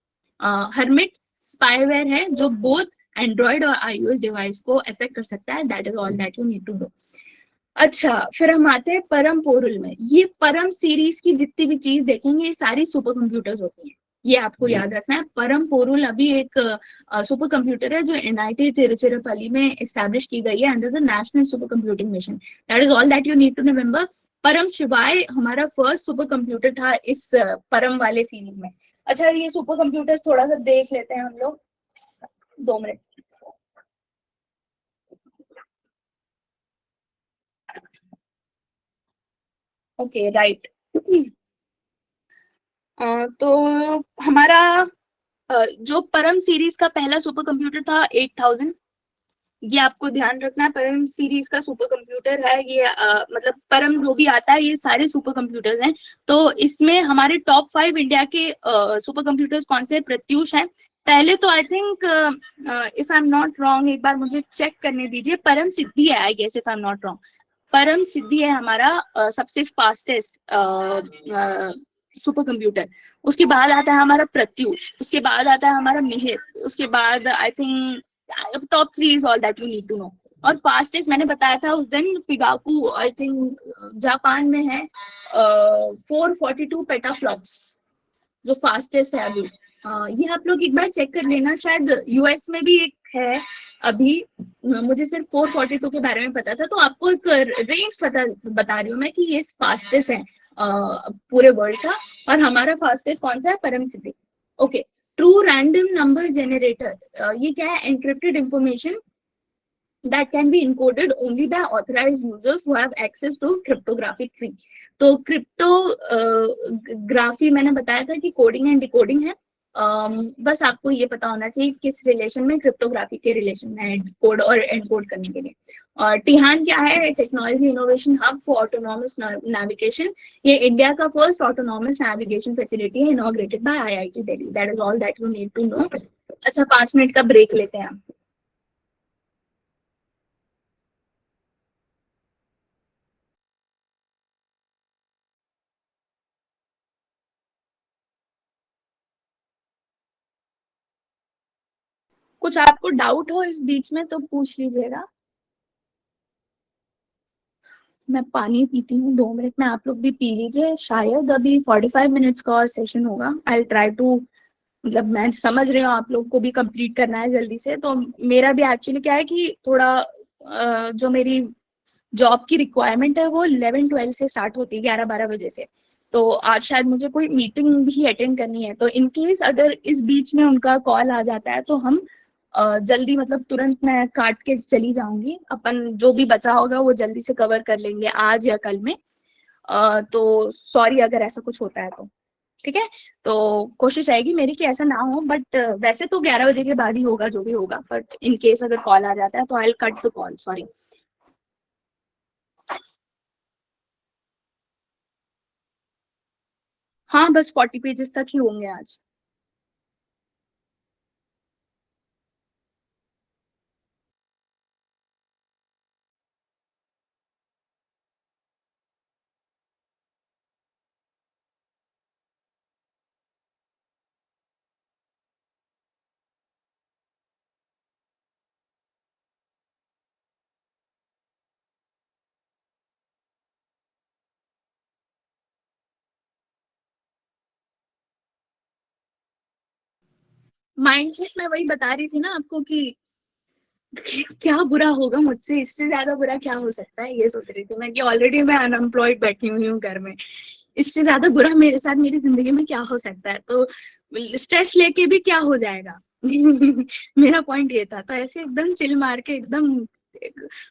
Hermit spyware है जो बोथ एंड्रॉइड और iOS डिवाइस को अफेक्ट कर सकता है, that is all that you need to know. अच्छा, फिर हम आते हैं परम पोरुल में। ये परम सीरीज की जितनी भी चीज देखेंगे ये सारी सुपर कंप्यूटर्स होती हैं, ये आपको याद रखना है। परम पोरुल अभी एक सुपर कंप्यूटर है जो NIT तिरुचिरापल्ली में एस्टैब्लिश की गई है under the national super computing mission, that is all that you need to remember. Param Shivay हमारा फर्स्ट सुपर कंप्यूटर था इस परम वाले सीरीज में। अच्छा, ये सुपर कंप्यूटर्स थोड़ा सा देख लेते हैं हम लोग, 2 मिनट। ओके राइट, तो हमारा जो परम सीरीज का पहला सुपर कंप्यूटर था 8000, ये आपको ध्यान रखना है। परम सीरीज का सुपर कंप्यूटर है ये, मतलब परम जो भी आता है ये सारे सुपर कंप्यूटर्स हैं। तो इसमें हमारे टॉप 5 इंडिया के सुपर कंप्यूटर्स कौन से? प्रत्यूष है पहले तो, I think, if I am not wrong, एक बार मुझे चेक करने दीजिए, परम सिद्धि है I guess, if I am not wrong. Param Siddhi है हमारा सबसे फास्टेस्ट सुपर कंप्यूटर। उसके बाद आता है हमारा प्रत्यूष, उसके बाद आता है हमारा मिहिर, उसके बाद I think top 3 is all that you need to know. और फास्टेस्ट मैंने बताया था उस दिन, पिगाकू आई थिंक जापान में है, 442 पेटाफ्लॉप्स जो फास्टेस्ट है अभी। ये आप लोग एक बार चेक कर लेना, शायद यूएस में भी एक है अभी। मुझे सिर्फ 442 के बारे में पता था, तो आपको एक रेंज पता बता रही हूँ मैं कि ये फास्टेस्ट है पूरे वर्ल्ड का। और हमारा फास्टेस्ट कौन सा है? Param Siddhi. Okay. True random number generator, ये क्या है? Encrypted information that can be encoded only by authorized users who have access to cryptographic key। तो क्रिप्टोग्राफी मैंने बताया था कि कोडिंग एंड डिकोडिंग है। बस आपको ये पता होना चाहिए किस रिलेशन में, क्रिप्टोग्राफी के रिलेशन में कोड और एनकोड करने के लिए। और टिहान क्या है? Technology innovation hub for autonomous navigation. ये इंडिया का फर्स्ट ऑटोनॉमस नेविगेशन फैसिलिटी है, inaugurated by IIT Delhi. That is all that you need to know. अच्छा, 5 मिनट का ब्रेक लेते हैं। कुछ आपको डाउट हो इस बीच में तो पूछ लीजिएगा। मैं पानी पीती हूँ, 2 मिनट में आप लोग भी पी लीजिए। शायद अभी 45 मिनट्स का और सेशन होगा। आई ट्राई टू, मतलब मैं समझ रही हूँ आप लोग को भी कंप्लीट करना है जल्दी से, तो मेरा भी एक्चुअली क्या है कि थोड़ा जो मेरी जॉब की रिक्वायरमेंट है वो 11-12 से स्टार्ट होती है, 11-12 बजे से। तो आज शायद मुझे कोई मीटिंग भी अटेंड करनी है, तो इन केस अगर इस बीच में उनका कॉल आ जाता है तो हम जल्दी, मतलब तुरंत मैं काट के चली जाऊंगी। अपन जो भी बचा होगा वो जल्दी से कवर कर लेंगे आज या कल में। तो सॉरी अगर ऐसा कुछ होता है तो। ठीक है। तो कोशिश रहेगी मेरी कि ऐसा ना हो, बट वैसे तो 11 बजे के बाद ही होगा जो भी होगा, बट इन केस अगर कॉल आ जाता है तो I will cut the call, sorry. हाँ, बस 40 पेजेस तक ही होंगे आज। माइंडसेट मैं वही बता रही थी ना आपको कि क्या बुरा होगा मुझसे, इससे ज्यादा बुरा क्या हो सकता है, ये सोच रही थी मैं कि ऑलरेडी मैं अनएम्प्लॉयड बैठी हुई हूँ घर में। इससे ज्यादा बुरा मेरे साथ मेरी जिंदगी में क्या हो सकता है? तो स्ट्रेस लेके भी क्या हो जाएगा? मेरा पॉइंट ये था। तो ऐसे एकदम चिल मार के एकदम,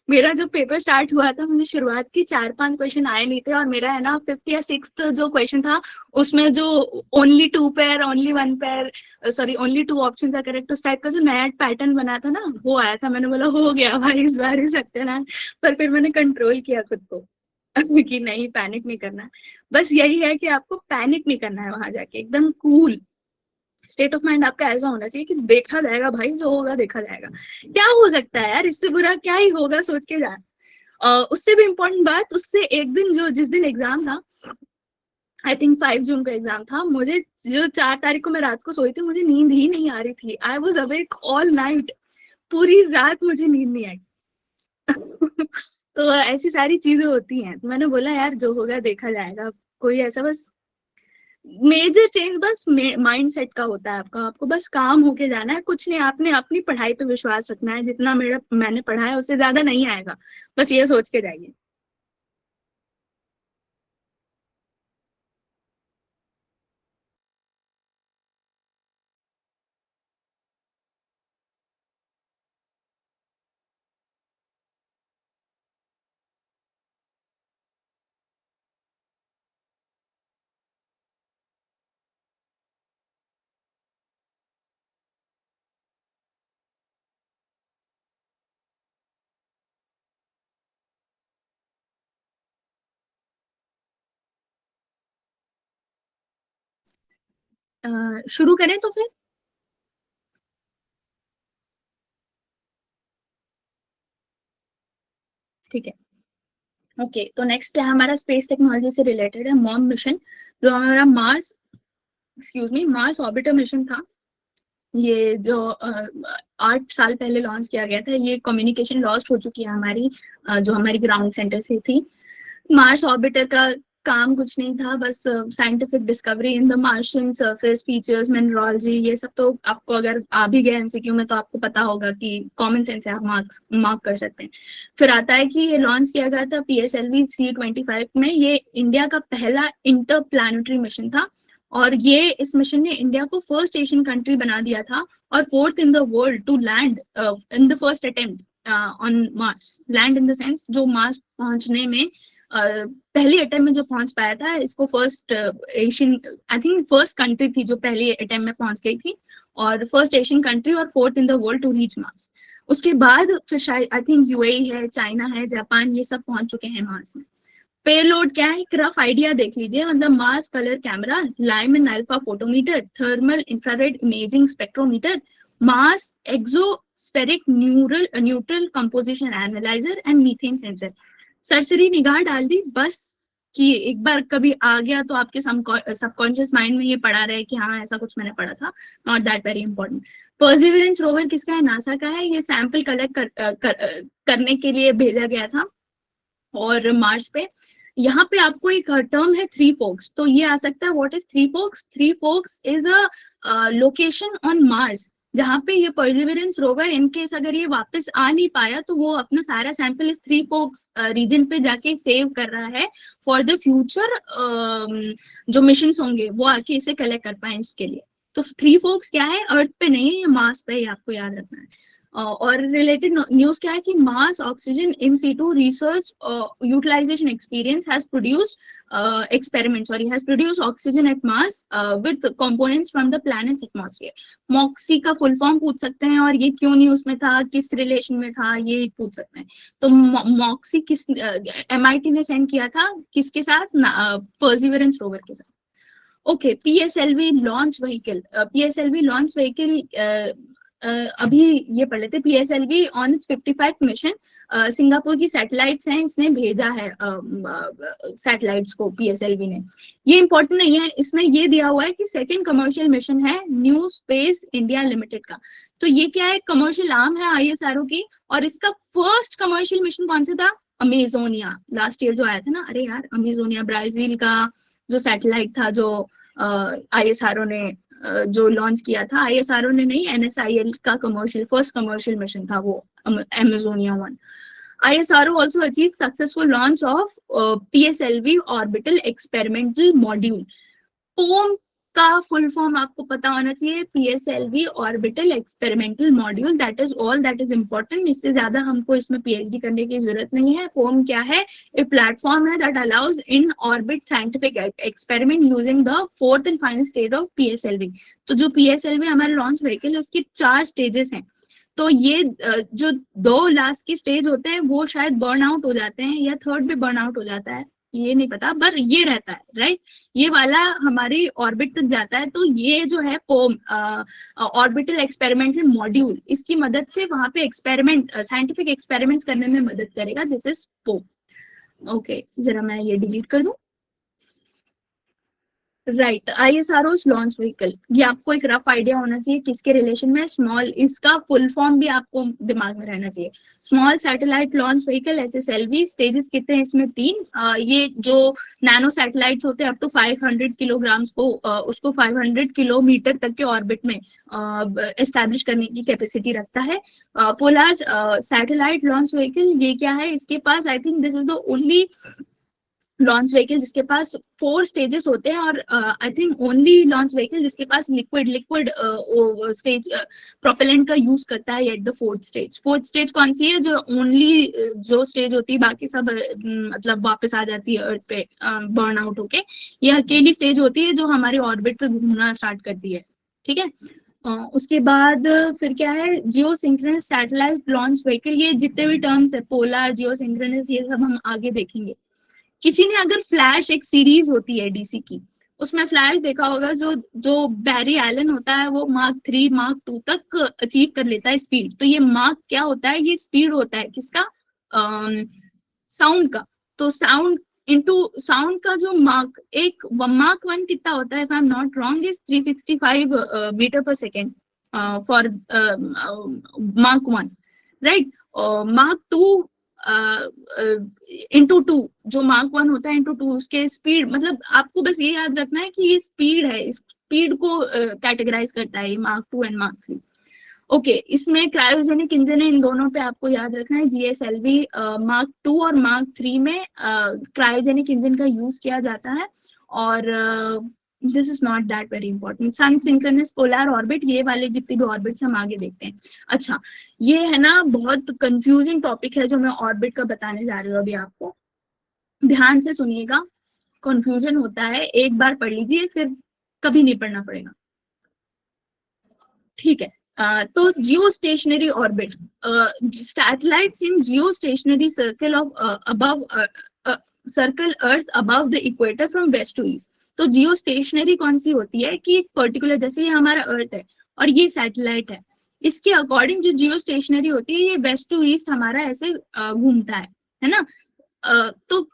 मेरा जो पेपर स्टार्ट हुआ था, मुझे शुरुआत की 4-5 क्वेश्चन आए नहीं थे, और मेरा है ना 5th या 6th जो क्वेश्चन था उसमें जो only 2 pair, only 1 pair, sorry only 2 option था करेक्ट, उस टाइप का जो नया पैटर्न बना था ना वो आया था। मैंने बोला हो गया भाई इस बार ही सत्यानाश। पर फिर मैंने कंट्रोल किया खुद को कि नहीं, पैनिक नहीं करना। बस यही है कि आपको पैनिक नहीं करना है, वहां जाके एकदम कूल स्टेट ऑफ माइंड आपका ऐसा होना चाहिए कि देखा जाएगा भाई, जो होगा देखा जाएगा। क्या हो सकता है यार, इससे बुरा क्या ही होगा, सोच के जा। उससे भी इम्पोर्टेंट बात, उससे एक दिन, जो जिस दिन एग्जाम था, आई थिंक 5 जून का एग्जाम था, मुझे जो 4 तारीख को मैं रात को सोई थी, मुझे नींद ही नहीं आ रही थी। I was awake all night, पूरी रात मुझे नींद नहीं आई। तो ऐसी सारी चीजें होती हैं, तो मैंने बोला यार जो होगा देखा जाएगा। कोई ऐसा बस मेजर चेंज बस माइंड सेट का होता है आपका। आपको बस काम होके जाना है, कुछ नहीं। आपने अपनी पढ़ाई पे विश्वास रखना है, जितना मैंने पढ़ा है उससे ज्यादा नहीं आएगा, बस ये सोच के जाइए। शुरू करें तो फिर? ठीक है, ओके। तो नेक्स्ट है हमारा स्पेस टेक्नोलॉजी से रिलेटेड है मॉम मिशन, जो हमारा Mars, excuse me, Mars orbiter mission था। ये जो 8 साल पहले लॉन्च किया गया था, ये कम्युनिकेशन लॉस्ट हो चुकी है हमारी, जो हमारी ग्राउंड सेंटर से थी। मार्स ऑर्बिटर का काम कुछ नहीं था, बस scientific discovery in the Martian surface features, mineralogy, ये सब तो आपको अगर आ भी गया एमसीक्यू में तो आपको पता होगा कि कॉमन सेंस से आप मार्क कर सकते हैं। फिर आता है कि ये लॉन्च किया गया था PSLV C-25 में। ये इंडिया का पहला इंटर प्लानिटरी मिशन था, और ये इस मिशन ने इंडिया को फर्स्ट एशियन कंट्री बना दिया था, और fourth in the world to land in the first attempt on Mars. Land in the sense जो मार्स पहुंचने में पहली अटेम्प्ट में जो पहुंच पाया था, इसको first Asian, I think first country थी जो पहली अटेम्प्ट में पहुंच गई थी, और फर्स्ट एशियन कंट्री और fourth in the world to reach Mars. उसके बाद फिर शायद आई थिंक यूएई है, चाइना है, जापान, ये सब पहुंच चुके हैं मार्स में। पेलोड क्या है, एक रफ आइडिया देख लीजिए, मतलब Mars colour camera, Lyman alpha photometer, thermal infrared imaging spectrometer, Mars exospheric neutral composition analyser and methane sensor. सरसरी निगाह डाल दी बस, कि एक बार कभी आ गया तो आपके सबकॉन्शियस माइंड में ये पड़ा रहे कि हाँ ऐसा कुछ मैंने पढ़ा था, not that very important. Perseverance rover किसका है, नासा का है। ये सैंपल कलेक्ट करने के लिए भेजा गया था और मार्स पे। यहाँ पे आपको एक टर्म है थ्री फोक्स, तो ये आ सकता है what is three forks. Three forks is a location on Mars जहाँ पे ये परसिवरेंस रोवर इनकेस अगर ये वापस आ नहीं पाया तो वो अपना सारा सैंपल इस थ्री फोक्स रीजन पे जाके सेव कर रहा है फॉर द फ्यूचर। जो मिशन होंगे वो आके इसे कलेक्ट कर पाए इसके लिए। तो थ्री फोक्स क्या है, अर्थ पे नहीं है, ये मार्स पे ही आपको याद रखना है। और रिलेटेड न्यूज क्या है कि Mars oxygen in situ research utilisation experience has produced experiment, sorry, has produced oxygen at Mars with components from the planet's atmosphere. Moxie का फुल फॉर्म पूछ सकते हैं, और ये क्यों न्यूज में था, किस रिलेशन में था, ये पूछ सकते हैं। तो मॉक्सी किस MIT ने सेंड किया था, किसके साथ, परसिवरेंस रोवर के साथ। Okay, PSLV launch vehicle, PSLV launch vehicle अभी ये पढ़ लेते। PSLV on it's 55 mission, Singapore की सैटेलाइट्स हैं, इसने भेजा है सैटेलाइट्स को PSLV ने। ये इंपॉर्टेंट नहीं है, इसमें ये दिया हुआ है कि सेकंड कमर्शियल मिशन है न्यू स्पेस इंडिया लिमिटेड का। तो ये क्या है, कमर्शियल आर्म है ISRO की, और इसका फर्स्ट कमर्शियल मिशन कौन सा था, अमेजोनिया। लास्ट ईयर जो आया था ना, अरे यार अमेजोनिया ब्राजील का जो सैटेलाइट था, जो ISRO ने जो लॉन्च किया था, ISRO ने नहीं, NSIL का कमर्शियल फर्स्ट कमर्शियल मिशन था वो Amazonia 1। ISRO also achieved successful launch of PSLV orbital experimental module। POEM का फुल फॉर्म आपको पता होना चाहिए, PSLV orbital experimental module, that is all that is important. इससे ज्यादा हमको इसमें PhD करने की जरूरत नहीं है। पोम क्या है, एक प्लेटफॉर्म है that allows in orbit scientific experiment using the fourth and final stage of PSLV। तो जो PSLV हमारे लॉन्च व्हीकल है उसकी 4 स्टेजेस हैं। तो ये जो 2 लास्ट के स्टेज होते हैं वो शायद बर्न आउट हो जाते हैं, या थर्ड भी बर्न आउट हो जाता है, ये नहीं पता, पर ये रहता है राइट। ये वाला हमारी ऑर्बिट तक जाता है। तो ये जो है पोम ऑर्बिटल एक्सपेरिमेंटल मॉड्यूल, इसकी मदद से वहां पे एक्सपेरिमेंट, साइंटिफिक एक्सपेरिमेंट्स करने में मदद करेगा। This is pome. ओके, जरा मैं ये डिलीट कर दूं। राइट, ISRO's लॉन्च व्हीकल, ये आपको एक रफ आइडिया होना चाहिए किसके रिलेशन में। स्मॉल, इसका फुल फॉर्म भी आपको दिमाग में रहना चाहिए, small satellite launch vehicle SSLV। Stages कितने हैं इसमें, 3। ये जो नैनो सैटेलाइट होते हैं अप टू 500 किलोग्राम्स को, उसको 500 किलोमीटर तक के ऑर्बिट में एस्टैब्लिश करने की कैपेसिटी रखता है। पोलर सैटेलाइट लॉन्च व्हीकल, ये क्या है, इसके पास I think this is the only launch vehicle जिसके पास 4 स्टेजेस होते हैं, और I think only launch vehicle जिसके पास लिक्विड स्टेज प्रोपेलेंट का यूज करता है at the fourth stage. Fourth stage कौन सी है, जो ओनली जो स्टेज होती है, बाकी सब मतलब वापस आ जाती है अर्थ पे बर्न आउट होके। ये अकेली स्टेज होती है जो हमारे ऑर्बिट पे घूमना स्टार्ट करती है, ठीक है। उसके बाद फिर क्या है, जियो सिंक्रोनस सैटेलाइट लॉन्च व्हीकल। ये जितने भी टर्म्स है, पोलर, जियो सिंक्रोनस, ये सब हम आगे देखेंगे। किसी ने अगर फ्लैश, एक सीरीज होती है DC की, उसमें फ्लैश देखा होगा, जो जो बैरी एलन होता है वो मार्क 3 मार्क 2 तक अचीव कर लेता है स्पीड। तो ये मार्क क्या होता है, ये स्पीड होता है किसका, साउंड का। तो साउंड इनटू साउंड का जो मार्क एक मार्क 1 कितना होता है, if I am not wrong, is 365 metre पर second for Mark 1, right. Mark 2 into 2, जो मार्क 1 होता है इंटू 2, उसके स्पीड, मतलब आपको बस ये याद रखना है कि ये स्पीड है, इस स्पीड को कैटेगराइज करता है मार्क 2 एंड मार्क 3। ओके, इसमें क्रायोजेनिक इंजन है, इन दोनों पे आपको याद रखना है, जीएसएलवी मार्क 2 और मार्क 3 में क्रायोजेनिक इंजन का यूज किया जाता है। और this is not that very important. Sun synchronous polar orbit, ये वाले जितने भी ऑर्बिट्स हम आगे देखते हैं। अच्छा, ये है ना बहुत कंफ्यूजिंग टॉपिक है जो मैं ऑर्बिट का बताने जा रही हूँ अभी आपको, ध्यान से सुनिएगा। कंफ्यूजन होता है, एक बार पढ़ लीजिए फिर कभी नहीं पढ़ना पड़ेगा, ठीक है। तो geostationary orbit, satellites in geostationary circle of above circle earth above the equator from west to east. तो जियो स्टेशनरी कौन सी होती है कि एक पर्टिकुलर, जैसे ये हमारा अर्थ है और ये सैटेलाइट है, इसके अकॉर्डिंग जो जियो स्टेशनरी होती है ये वेस्ट टू ईस्ट हमारा ऐसे घूमता है ना। तो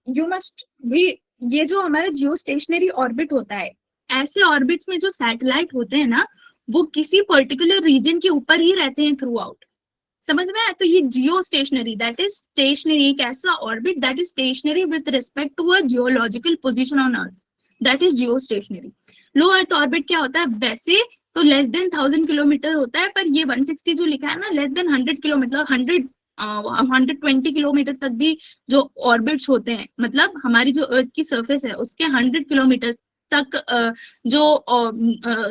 यू मस्ट भी, ये जो हमारा जियो स्टेशनरी ऑर्बिट होता है, ऐसे ऑर्बिट्स में जो सैटेलाइट होते हैं ना, वो किसी पर्टिकुलर रीजन के ऊपर ही रहते हैं थ्रू आउट, समझ में आया। तो ये geostationary, that is stationary, एक ऐसा orbit that is stationary with respect to a geological position on earth, that is geostationary. Low earth orbit क्या होता है, वैसे तो लेस देन 1000 किलोमीटर होता है, पर ये 160 जो लिखा है ना, लेस देन 100 किलोमीटर, 120 किलोमीटर तक भी जो ऑर्बिट्स होते हैं, मतलब हमारी जो अर्थ की सरफेस है उसके 100 किलोमीटर तक जो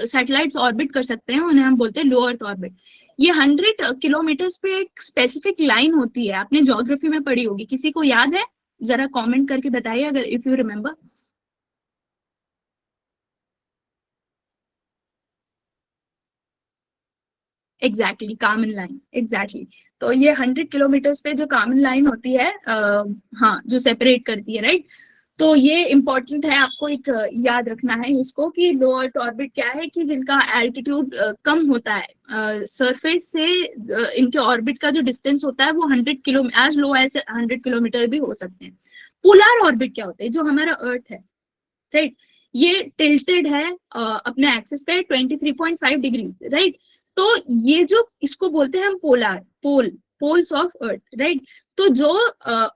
सैटेलाइट्स ऑर्बिट कर सकते हैं उन्हें हम बोलते हैं लो अर्थ ऑर्बिट। ये 100 किलोमीटर पे एक स्पेसिफिक लाइन होती है, आपने ज्योग्राफी में पढ़ी होगी, किसी को याद है? जरा कमेंट करके बताइए अगर if you remember. Exactly, common line, exactly. तो ये 100 किलोमीटर पे जो कामन लाइन होती है, हाँ, जो सेपरेट करती है, राइट। तो ये इंपॉर्टेंट है, आपको एक याद रखना है इसको कि लो अर्थ ऑर्बिट क्या है, कि जिनका एल्टीट्यूड कम होता है सरफेस से, इनके ऑर्बिट का जो डिस्टेंस होता है वो 100 kilo, as low as 100 kilometre भी हो सकते हैं। पोलर ऑर्बिट क्या होते हैं, जो हमारा अर्थ है, राइट, ये टिल्टेड है अपने एक्सिस पे 23.5 डिग्रीज, राइट। तो ये जो इसको बोलते हैं हम polar, poles of earth, right. तो जो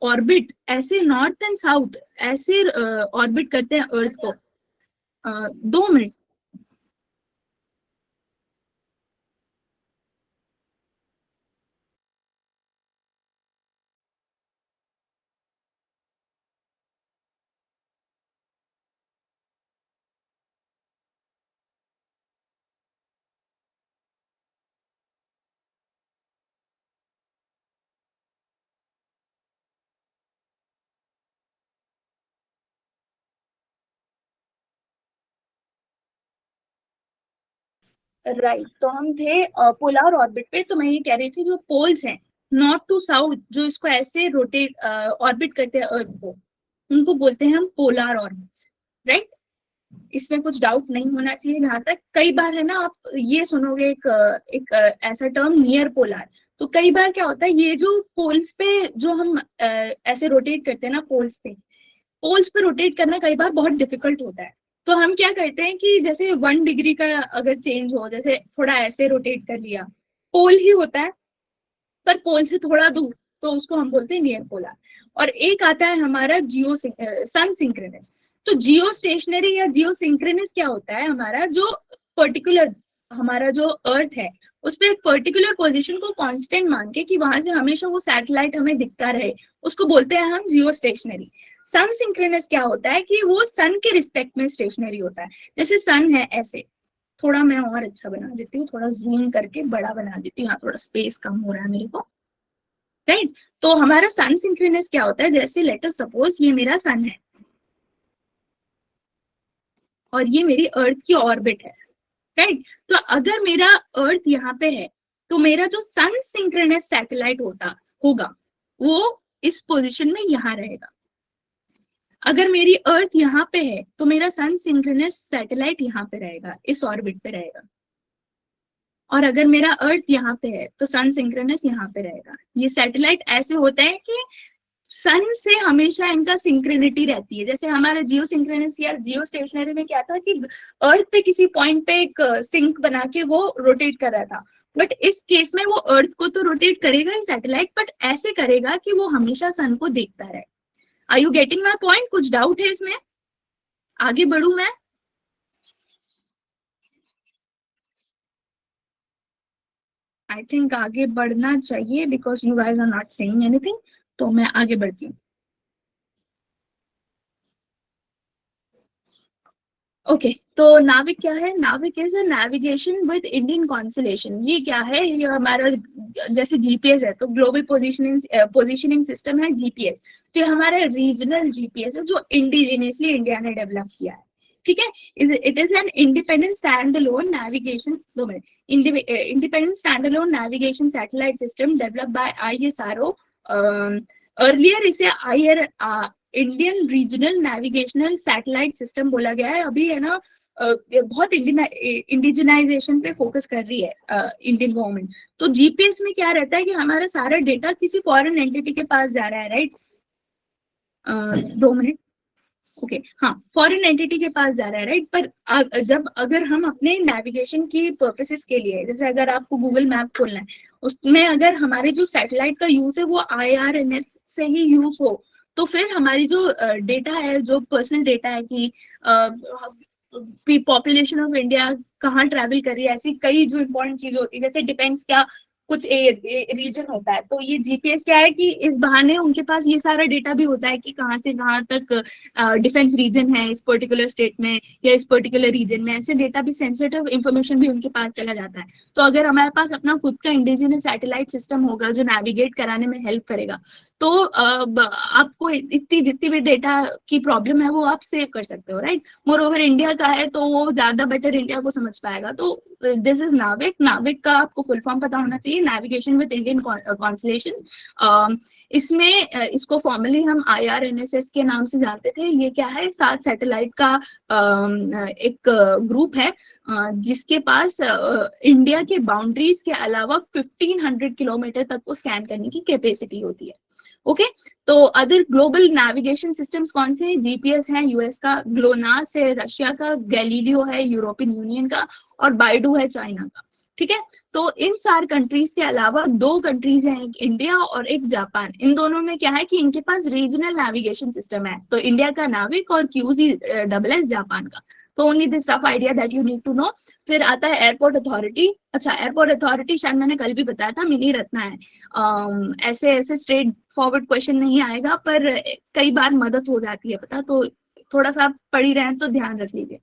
ऑर्बिट ऐसे नॉर्थ एंड साउथ ऐसे ऑर्बिट करते हैं अर्थ को, 2 मिनट। राइट, तो हम थे पोलर ऑर्बिट पे। तो मैं ये कह रही थी, जो पोल्स हैं नॉर्थ टू साउथ, जो इसको ऐसे रोटेट ऑर्बिट करते हैं अर्थ को, उनको बोलते हैं हम पोलर ऑर्बिट्स, राइट। इसमें कुछ डाउट नहीं होना चाहिए जहां तक। कई बार है ना, आप ये सुनोगे एक ऐसा टर्म नियर पोलर। तो कई बार क्या होता है, ये जो पोल्स पे जो हम ऐसे रोटेट करते हैं ना, पोल्स पे रोटेट करना कई बार बहुत डिफिकल्ट होता है। तो हम क्या करते हैं कि जैसे 1 डिग्री का अगर चेंज हो, जैसे थोड़ा ऐसे रोटेट कर लिया, पोल ही होता है पर पोल से थोड़ा दूर, तो उसको हम बोलते हैं नियर पोलर। और एक आता है हमारा जियो सन सिंक्रोनस। तो जियो स्टेशनरी या जियो सिंक्रोनस क्या होता है, हमारा जो पर्टिकुलर हमारा जो अर्थ है उस पर एक पर्टिकुलर पोजीशन को कांस्टेंट मान के कि वहां से हमेशा वो सैटेलाइट हमें दिखता रहे, उसको बोलते हैं हम जियो स्टेशनरी। सन सिंक्रोनस क्या होता है कि वो सन के रिस्पेक्ट में स्टेशनरी होता है। जैसे सन है ऐसे, थोड़ा मैं और अच्छा बना देती हूँ, थोड़ा जूम करके बड़ा बना देती हूँ, यहाँ थोड़ा स्पेस कम हो रहा है मेरे को, राइट। तो हमारा सन सिंक्रोनस क्या होता है, जैसे लेट अस सपोज ये मेरा सन है और ये मेरी अर्थ की ऑर्बिट है, राइट। तो अगर मेरा अर्थ यहाँ पे है, तो मेरा जो सन सिंक्रोनस सैटेलाइट होता होगा वो इस पोजीशन में यहाँ रहेगा। अगर मेरी अर्थ यहाँ पे है तो मेरा सन सिंक्रोनस सैटेलाइट यहाँ पे रहेगा, इस ऑर्बिट पे रहेगा। और अगर मेरा अर्थ यहाँ पे है तो सन सिंक्रोनस यहाँ पे रहेगा। ये सैटेलाइट ऐसे होते हैं कि सन से हमेशा इनका सिंक्रोनिटी रहती है। जैसे हमारा जियो सिंक्रोनस या जियो स्टेशनरी में क्या था कि अर्थ पे किसी पॉइंट पे एक सिंक बना के वो रोटेट कर रहा था, बट इस केस में वो अर्थ को तो रोटेट करेगा ही सैटेलाइट, बट ऐसे करेगा कि वो हमेशा सन को देखता रहे। Are you getting my point? कुछ डाउट है इसमें? आगे बढ़ू मैं? आई थिंक आगे बढ़ना चाहिए because you guys are not saying anything, तो मैं आगे बढ़ती हूँ। ओके, तो नाविक क्या है? नाविक is a navigation with Indian constellation. ये क्या है? ये हमारा जैसे जीपीएस है तो ग्लोबल पोजिशनिंग सिस्टम है जीपीएस। तो ये हमारा रीजनल जीपीएस है जो इंडिजिनियसली इंडिया ने डेवलप किया है। ठीक है, it is an independent stand alone navigation, दो minute, independent stand alone navigation satellite system developed by ISRO. Earlier इसे Indian regional navigational satellite system बोला गया है। अभी है ना, ये बहुत इंडिजिनाइजेशन पे फोकस कर रही है इंडियन गवर्नमेंट। तो जीपीएस में क्या रहता है कि हमारा सारा डेटा किसी फॉरेन एंटिटी के पास जा रहा है, राइट? दो मिनट। ओके, हाँ, फॉरेन एंटिटी के पास जा रहा है, राइट? पर जब अगर हम अपने नेविगेशन की पर्पसेस के लिए, जैसे अगर आपको गूगल मैप खोलना है, उसमें अगर हमारे जो सैटेलाइट का यूज है वो आईआरएनएस से ही यूज हो, तो फिर हमारी जो डेटा है, जो पर्सनल डेटा है कि पॉपुलेशन ऑफ इंडिया कहाँ ट्रैवल कर रही है, ऐसी कई जो इंपॉर्टेंट चीजें होती है, जैसे डिफेंस क्या कुछ रीजन होता है, तो ये जीपीएस क्या है कि इस बहाने उनके पास ये सारा डेटा भी होता है कि कहाँ से कहाँ तक डिफेंस रीजन है इस पर्टिकुलर स्टेट में या इस पर्टिकुलर रीजन में। ऐसे डेटा भी, सेंसिटिव इंफॉर्मेशन भी उनके पास चला जाता है। तो अगर हमारे पास अपना खुद का इंडिजिनस सैटेलाइट सिस्टम होगा जो नेविगेट कराने में हेल्प करेगा, तो आपको इतनी जितनी भी डेटा की प्रॉब्लम है वो आप सेव कर सकते हो, राइट? मोर ओवर इंडिया का है तो वो ज्यादा बेटर इंडिया को समझ पाएगा। तो दिस इज नाविक। नाविक का आपको फुल फॉर्म पता होना चाहिए, नेविगेशन विद इंडियन कॉन्स्टलेशन। इसमें इसको फॉर्मली हम आईआरएनएसएस के नाम से जानते थे। ये क्या है? 7 सैटेलाइट का एक ग्रुप है जिसके पास इंडिया के बाउंड्रीज के अलावा 1500 किलोमीटर तक को स्कैन करने की कैपेसिटी होती है। ओके, तो अदर ग्लोबल नेविगेशन सिस्टम्स कौन से हैं? जीपीएस है यूएस का, ग्लोनास है रशिया का, गैलीलियो है यूरोपियन यूनियन का, और बाइडू है चाइना का। ठीक है, तो इन 4 कंट्रीज के अलावा 2 कंट्रीज हैं, एक इंडिया और एक जापान। इन दोनों में क्या है कि इनके पास रीजनल नेविगेशन सिस्टम है, तो इंडिया का नाविक और क्यूजी डबल एस जापान का। तो only this rough idea that you need to know. फिर आता है एयरपोर्ट अथॉरिटी। अच्छा, एयरपोर्ट अथॉरिटी शायद मैंने कल भी बताया था, मिनी रत्ना है। ऐसे ऐसे स्ट्रेट फॉरवर्ड क्वेश्चन नहीं आएगा, पर कई बार मदद हो जाती है पता, तो थोड़ा सा आप पढ़ ही रहे हैं तो ध्यान रख लीजिए।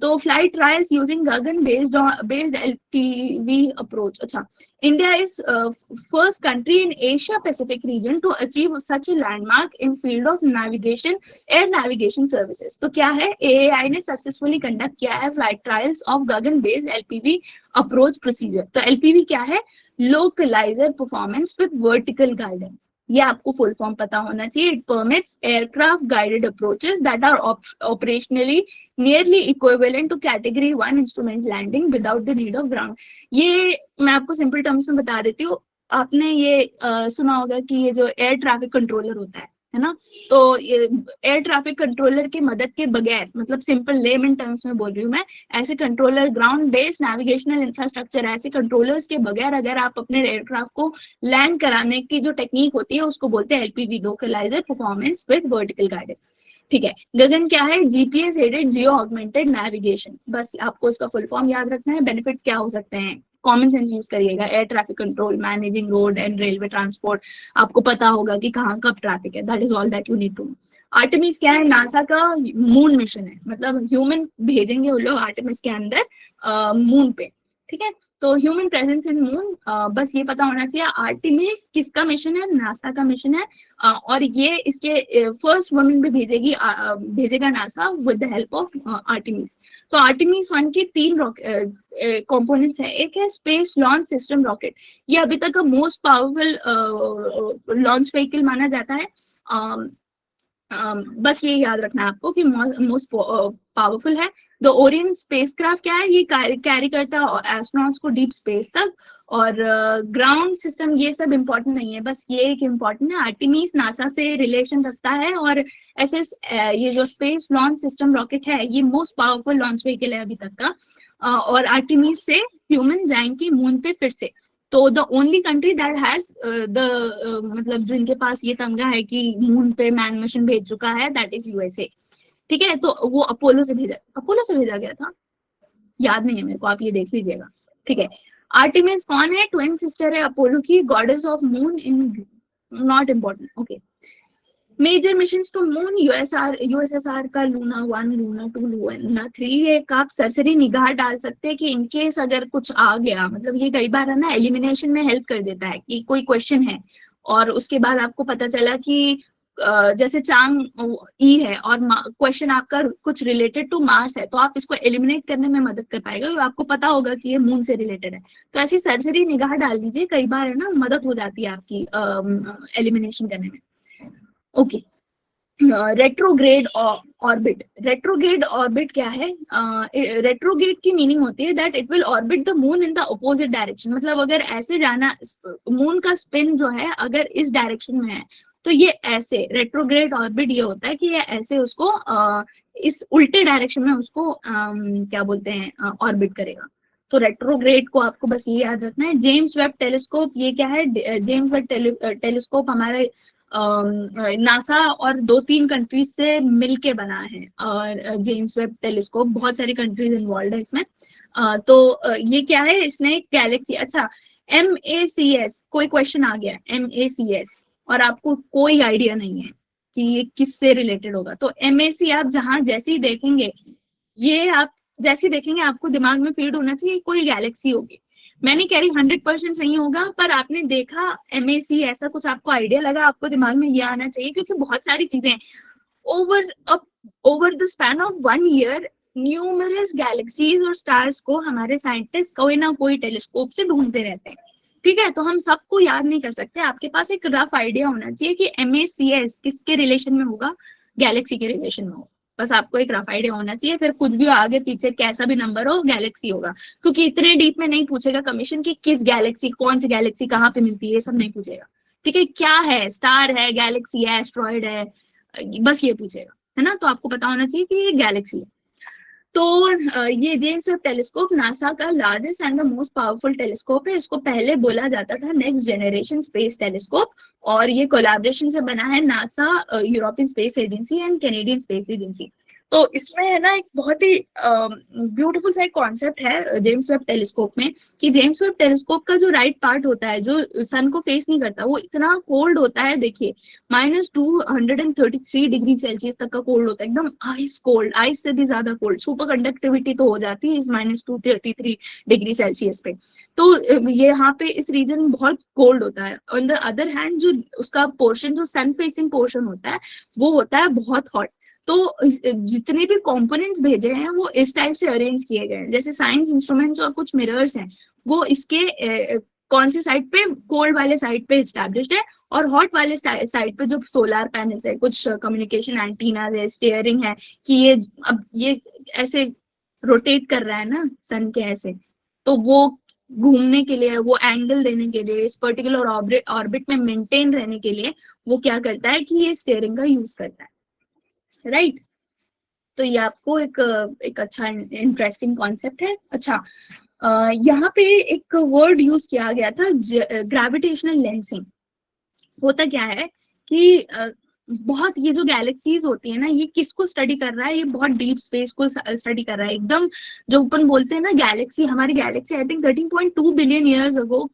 तो flight trials using Gagan based LPV approach. अच्छा, India is first country in Asia Pacific region to achieve such a landmark in field of navigation, air navigation services. तो क्या है? एएआई ने सक्सेसफुली कंडक्ट किया है flight trials of Gagan based LPV approach procedure. तो एलपीवी क्या है? Localiser performance with vertical guidance. ये आपको फुल फॉर्म पता होना चाहिए। It permits aircraft guided approaches that are operationally nearly equivalent to category 1 instrument landing without the need of ground. ये मैं आपको सिंपल टर्म्स में बता देती हूँ। आपने ये सुना होगा कि ये जो एयर ट्रैफिक कंट्रोलर होता है ना, तो एयर ट्रैफिक कंट्रोलर की मदद के बगैर, मतलब सिंपल लेमन टर्म्स में बोल रही हूँ मैं, ऐसे controller, ground based navigational infrastructure, ऐसे कंट्रोलर्स के बगैर अगर आप अपने एयरक्राफ्ट को लैंड कराने की जो टेक्निक होती है उसको बोलते हैं एलपीवी, लोकलाइजर परफॉर्मेंस विद वर्टिकल गाइडेंस। ठीक है, गगन क्या है? GPS aided geo augmented navigation. बस आपको इसका फुल फॉर्म याद रखना है। बेनिफिट्स क्या हो सकते हैं? कॉमन सेंस यूज करिएगा। Air traffic control, managing road and railway transport, आपको पता होगा कि कहाँ कब ट्रैफिक है। That is all that you need to know. Artemis क्या है? नासा का मून मिशन है, मतलब ह्यूमन भेजेंगे वो लोग आर्टेमिस के अंदर मून पे। ठीक है, तो ह्यूमन प्रेजेंस इन मून, बस ये पता होना चाहिए। आर्टेमिस किसका मिशन है? नासा का मिशन है। और ये इसके फर्स्ट वुमन भी भेजेगा NASA with the help of Artemis. तो आर्टेमिस 1 की 3 कंपोनेंट्स है। एक है स्पेस लॉन्च सिस्टम रॉकेट। ये अभी तक का मोस्ट पावरफुल लॉन्च व्हीकल माना जाता है। बस ये याद रखना है आपको कि मोस्ट पावरफुल है। द ओरियन स्पेसक्राफ्ट क्या है, ये कैरी करता है एस्ट्रोनॉट्स को डीप स्पेस तक। और ग्राउंड सिस्टम ये सब इम्पोर्टेंट नहीं है, बस ये एक इम्पोर्टेंट है, आर्टिमिस नासा से रिलेशन रखता है। और ऐसे ये जो स्पेस लॉन्च सिस्टम रॉकेट है ये मोस्ट पावरफुल लॉन्च व्हीकल है अभी तक का। और आर्टिमिस से ह्यूमन जाएंगे मून पे फिर से। तो the only country that has the मतलब जो इनके पास ये तमगा है कि मून पे मैन मिशन भेज चुका है, दैट इज यूएसए। ठीक है, तो वो अपोलो से भेजा गया था, याद नहीं है मेरे को, आप ये देख लीजिएगा। ठीक है, आर्टेमिस कौन है, ट्विन सिस्टर है अपोलो की, goddess of moon in, not important. Okay, major mission to moon, USSR का लूना 1, लूना 2, लूना 3। एक आप सरसरी निगाह डाल सकते हैं कि इनकेस अगर कुछ आ गया, मतलब ये कई बार है ना एलिमिनेशन में हेल्प कर देता है कि कोई क्वेश्चन है और उसके बाद आपको पता चला कि जैसे चांग ई है और क्वेश्चन आपका कुछ रिलेटेड टू मार्स है, तो आप इसको एलिमिनेट करने में मदद कर पाएगा, तो आपको पता होगा कि ये मून से रिलेटेड है। तो ऐसी सरसरी निगाह डाल दीजिए, कई बार है ना मदद हो जाती है आपकी एलिमिनेशन करने में। Okay, retrograde orbit. Retrograde orbit क्या है, रेट्रोग्रेड की मीनिंग होती है that it will orbit the moon in the opposite direction. मतलब अगर ऐसे जाना, मून का स्पिन जो है अगर इस डायरेक्शन में है तो ये ऐसे, रेट्रोग्रेड ऑर्बिट ये होता है कि ये ऐसे उसको इस उल्टे डायरेक्शन में उसको क्या बोलते हैं ऑर्बिट करेगा। तो रेट्रोग्रेड को आपको बस ये याद रखना है। जेम्स वेब टेलीस्कोप ये क्या है, जेम्स वेब टेलीस्कोप हमारे नासा और 2-3 कंट्रीज से मिलके बना है। और जेम्स वेब टेलीस्कोप, बहुत सारी कंट्रीज इन्वॉल्व है इसमें। तो ये क्या है, इसने एक गैलेक्सी, अच्छा MACS, कोई क्वेश्चन आ गया MACS और आपको कोई आइडिया नहीं है कि ये किससे रिलेटेड होगा, तो MAC आप जहां जैसे ही देखेंगे, ये आप जैसे देखेंगे आपको दिमाग में फीड होना चाहिए कोई गैलेक्सी होगी। मैं नहीं कह रही 100% सही होगा, पर आपने देखा MAC ऐसा कुछ आपको आइडिया लगा, आपको दिमाग में ये आना चाहिए, क्योंकि बहुत सारी चीजें over over the span of 1 year numerous galaxies और स्टार्स को हमारे साइंटिस्ट कोई ना कोई टेलीस्कोप से ढूंढते रहते हैं। ठीक है, तो हम सबको याद नहीं कर सकते, आपके पास एक रफ आइडिया होना चाहिए कि MACS किसके रिलेशन में होगा, गैलेक्सी के रिलेशन में होगा। बस आपको एक रफ आइडिया होना चाहिए, फिर कुछ भी आगे पीछे कैसा भी नंबर हो गैलेक्सी होगा। क्योंकि इतने डीप में नहीं पूछेगा कमीशन कि किस गैलेक्सी, कौन सी गैलेक्सी कहाँ पे मिलती है, ये सब नहीं पूछेगा। ठीक है, क्या है, स्टार है, गैलेक्सी है, एस्ट्रॉइड है, बस ये पूछेगा, है ना। तो आपको पता होना चाहिए कि ये गैलेक्सी है। तो ये जेम्स वेब टेलीस्कोप नासा का largest and the most powerful telescope है। इसको पहले बोला जाता था नेक्स्ट जनरेशन स्पेस टेलीस्कोप, और ये कोलैबोरेशन से बना है NASA, European space agency and Canadian space agency. तो इसमें है ना एक बहुत ही ब्यूटीफुल सा एक कॉन्सेप्ट है जेम्स वेब टेलीस्कोप में, कि जेम्स वेब टेलीस्कोप का जो राइट पार्ट होता है जो सन को फेस नहीं करता, वो इतना कोल्ड होता है, देखिए -233 डिग्री सेल्सियस तक का कोल्ड होता है, एकदम आइस कोल्ड, आइस से भी ज्यादा कोल्ड। सुपर कंडक्टिविटी तो हो जाती है इस -233 डिग्री सेल्सियस पे। तो ये यहाँ पे इस रीजन में बहुत कोल्ड होता है। ऑन द अदर हैंड जो उसका पोर्शन, जो सन फेसिंग पोर्शन होता है, वो होता है बहुत हॉट। तो जितने भी कंपोनेंट्स भेजे हैं वो इस टाइप से अरेंज किए गए हैं, जैसे साइंस इंस्ट्रूमेंट्स और कुछ मिरर्स हैं, वो इसके कौन से साइड पे, कोल्ड वाले साइड पे एस्टैब्लिश्ड है, और हॉट वाले साइड पे जो सोलर पैनल्स है, कुछ कम्युनिकेशन एंटीना है, स्टीयरिंग है, कि ये अब ये ऐसे रोटेट कर रहा है ना सन के ऐसे, तो वो घूमने के लिए, वो एंगल देने के लिए, इस पर्टिकुलर ऑर्बिट में मेंटेन रहने के लिए वो क्या करता है कि ये स्टीयरिंग का यूज करता है, राइट। तो ये आपको एक अच्छा इंटरेस्टिंग कॉन्सेप्ट है। अच्छा, यहाँ पे एक वर्ड यूज किया गया था, ग्रेविटेशनल लेंसिंग। होता क्या है कि बहुत ये जो गैलेक्सीज होती है ना, ये किसको स्टडी कर रहा है, ये बहुत डीप स्पेस को स्टडी कर रहा है एकदम। जो अपन बोलते हैं ना गैलेक्सी, हमारी Galaxy I think 13.2 billion years ago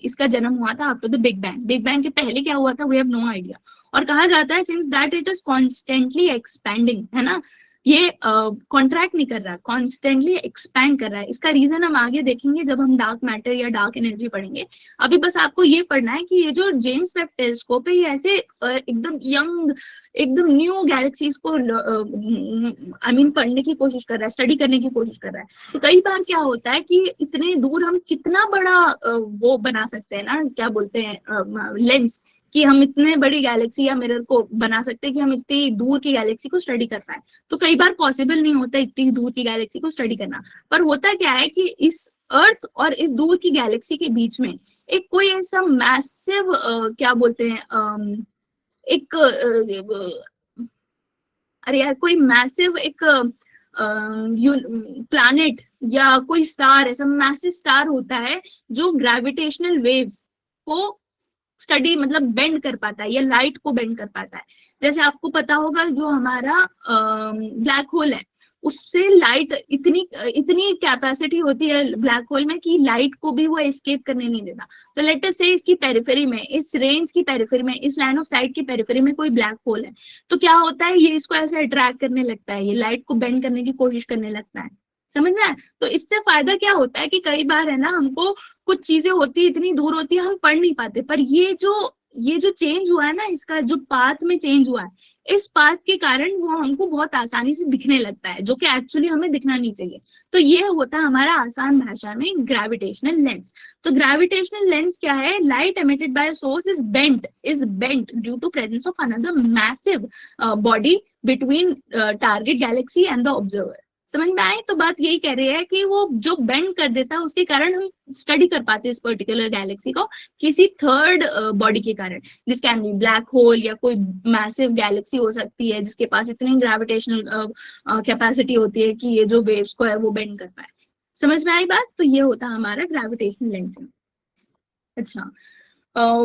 इसका जन्म हुआ था after the big bang. Big bang के पहले क्या हुआ था वी हैव नो आइडिया। और कहा जाता है since that it is constantly expanding, है ना, ये कॉन्ट्रैक्ट नहीं कर रहा, कॉन्स्टेंटली एक्सपैंड कर रहा है। इसका रीजन हम आगे देखेंगे जब हम डार्क मैटर या डार्क एनर्जी पढ़ेंगे। अभी बस आपको ये पढ़ना है कि ये जो जेम्स वेब टेलीस्कोप है, ये ऐसे एकदम यंग, एकदम न्यू गैलेक्सीज को आई मीन पढ़ने की कोशिश कर रहा है, स्टडी करने की कोशिश कर रहा है। तो कई बार क्या होता है कि इतने दूर हम कितना बड़ा वो बना सकते हैं ना, क्या बोलते हैं लेंस, कि हम इतने बड़ी गैलेक्सी या मिरर को बना सकते हैं कि हम इतनी दूर की गैलेक्सी को स्टडी कर पाए। तो कई बार पॉसिबल नहीं होता इतनी दूर की गैलेक्सी को स्टडी करना। पर होता क्या है कि इस अर्थ और इस दूर की गैलेक्सी के बीच में एक कोई ऐसा मैसिव क्या बोलते हैं एक अरे यार कोई मैसिव एक प्लैनेट या कोई स्टार, ऐसा मैसिव स्टार होता है जो ग्रेविटेशनल वेव्स को स्टडी मतलब बेंड कर पाता है या लाइट को बेंड कर पाता है। जैसे आपको पता होगा जो हमारा ब्लैक होल है उससे लाइट इतनी इतनी कैपेसिटी होती है ब्लैक होल में कि लाइट को भी वो एस्केप करने नहीं देता। तो लेट अस से इसकी पेरिफेरी में, इस रेंज की पेरिफेरी में, इस लाइन ऑफ साइट की पेरिफेरी में कोई ब्लैक होल है, तो क्या होता है ये इसको ऐसे अट्रैक्ट करने लगता है, ये लाइट को बेंड करने की कोशिश करने लगता है। समझ में आया? तो इससे फायदा क्या होता है कि कई बार है ना हमको कुछ चीजें होती है इतनी दूर होती है हम पढ़ नहीं पाते, पर ये जो चेंज हुआ है ना, इसका जो पाथ में चेंज हुआ है, इस पाथ के कारण वो हमको बहुत आसानी से दिखने लगता है, जो कि एक्चुअली हमें दिखना नहीं चाहिए। तो ये होता है हमारा आसान भाषा में ग्रेविटेशनल लेंस। तो ग्रेविटेशनल लेंस क्या है? Light emitted by source is bent due to presence of another massive body between target galaxy and the observer. समझ में आए? तो बात यही कह रही है कि वो जो बेंड कर देता है उसके कारण हम स्टडी कर पाते हैं इस पर्टिकुलर गैलेक्सी को किसी थर्ड बॉडी के कारण। This can be black hole या कोई मैसिव गैलेक्सी हो सकती है जिसके पास इतनी ग्रेविटेशनल कैपेसिटी होती है कि ये जो वेव्स को है वो बेंड कर पाए। समझ में आई बात? तो ये होता है हमारा ग्रेविटेशनल लेंसिंग। अच्छा,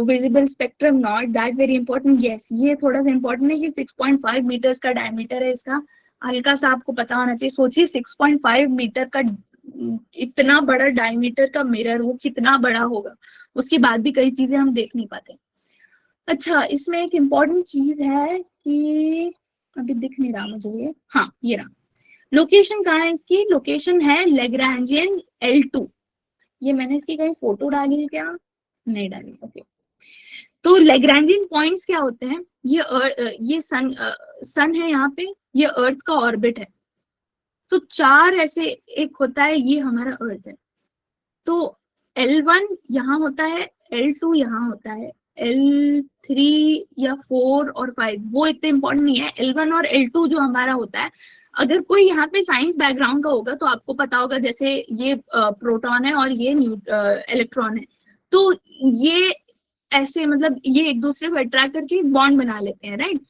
visible spectrum not that very important. Yes, ये थोड़ा सा इंपॉर्टेंट है कि 6.5 मीटर्स का डायमीटर है इसका, हल्का सा आपको पता होना चाहिए। सोचिए 6.5 मीटर का इतना बड़ा डायमीटर का मिरर वो कितना बड़ा होगा, उसके बाद भी कई चीजें हम देख नहीं पाते। अच्छा, इसमें एक इम्पॉर्टेंट चीज है कि अभी दिख नहीं रहा मुझे ये, हाँ ये रहा। लोकेशन कहाँ है इसकी? लोकेशन है लैग्रैंजियन L2। ये मैंने इसकी कहीं फोटो डाली है क्या? नहीं डाली। ओके, तो लैग्रैंजियन पॉइंट्स क्या होते हैं? ये सन है यहाँ पे, ये अर्थ का ऑर्बिट है। तो चार ऐसे, एक होता है ये हमारा अर्थ है, तो L1 यहाँ होता है, L2 यहाँ होता है, L3 या 4 और 5 वो इतने इंपॉर्टेंट नहीं है। L1 और L2 जो हमारा होता है, अगर कोई यहाँ पे साइंस बैकग्राउंड का होगा तो आपको पता होगा, जैसे ये प्रोटॉन है और ये इलेक्ट्रॉन है, तो ये ऐसे मतलब ये एक दूसरे को अट्रैक्ट करके बॉन्ड बना लेते हैं, राइट?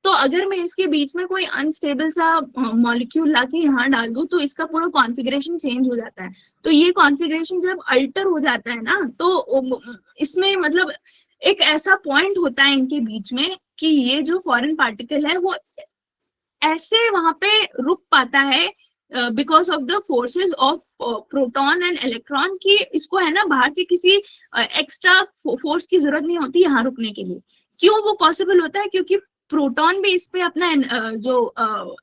तो अगर मैं इसके बीच में कोई अनस्टेबल सा मॉलिक्यूल लाके यहाँ डाल दूं तो इसका पूरा कॉन्फ़िगरेशन चेंज हो जाता है। तो ये कॉन्फ़िगरेशन जब अल्टर हो जाता है ना, तो इसमें मतलब एक ऐसा पॉइंट होता है इनके बीच में कि ये जो फॉरेन पार्टिकल है वो ऐसे वहां पे रुक पाता है because of the forces of proton and electron, की इसको है ना बाहर से किसी एक्स्ट्रा फोर्स की जरूरत नहीं होती यहाँ रुकने के लिए। क्यों वो पॉसिबल होता है? क्योंकि प्रोटॉन भी इस पे अपना जो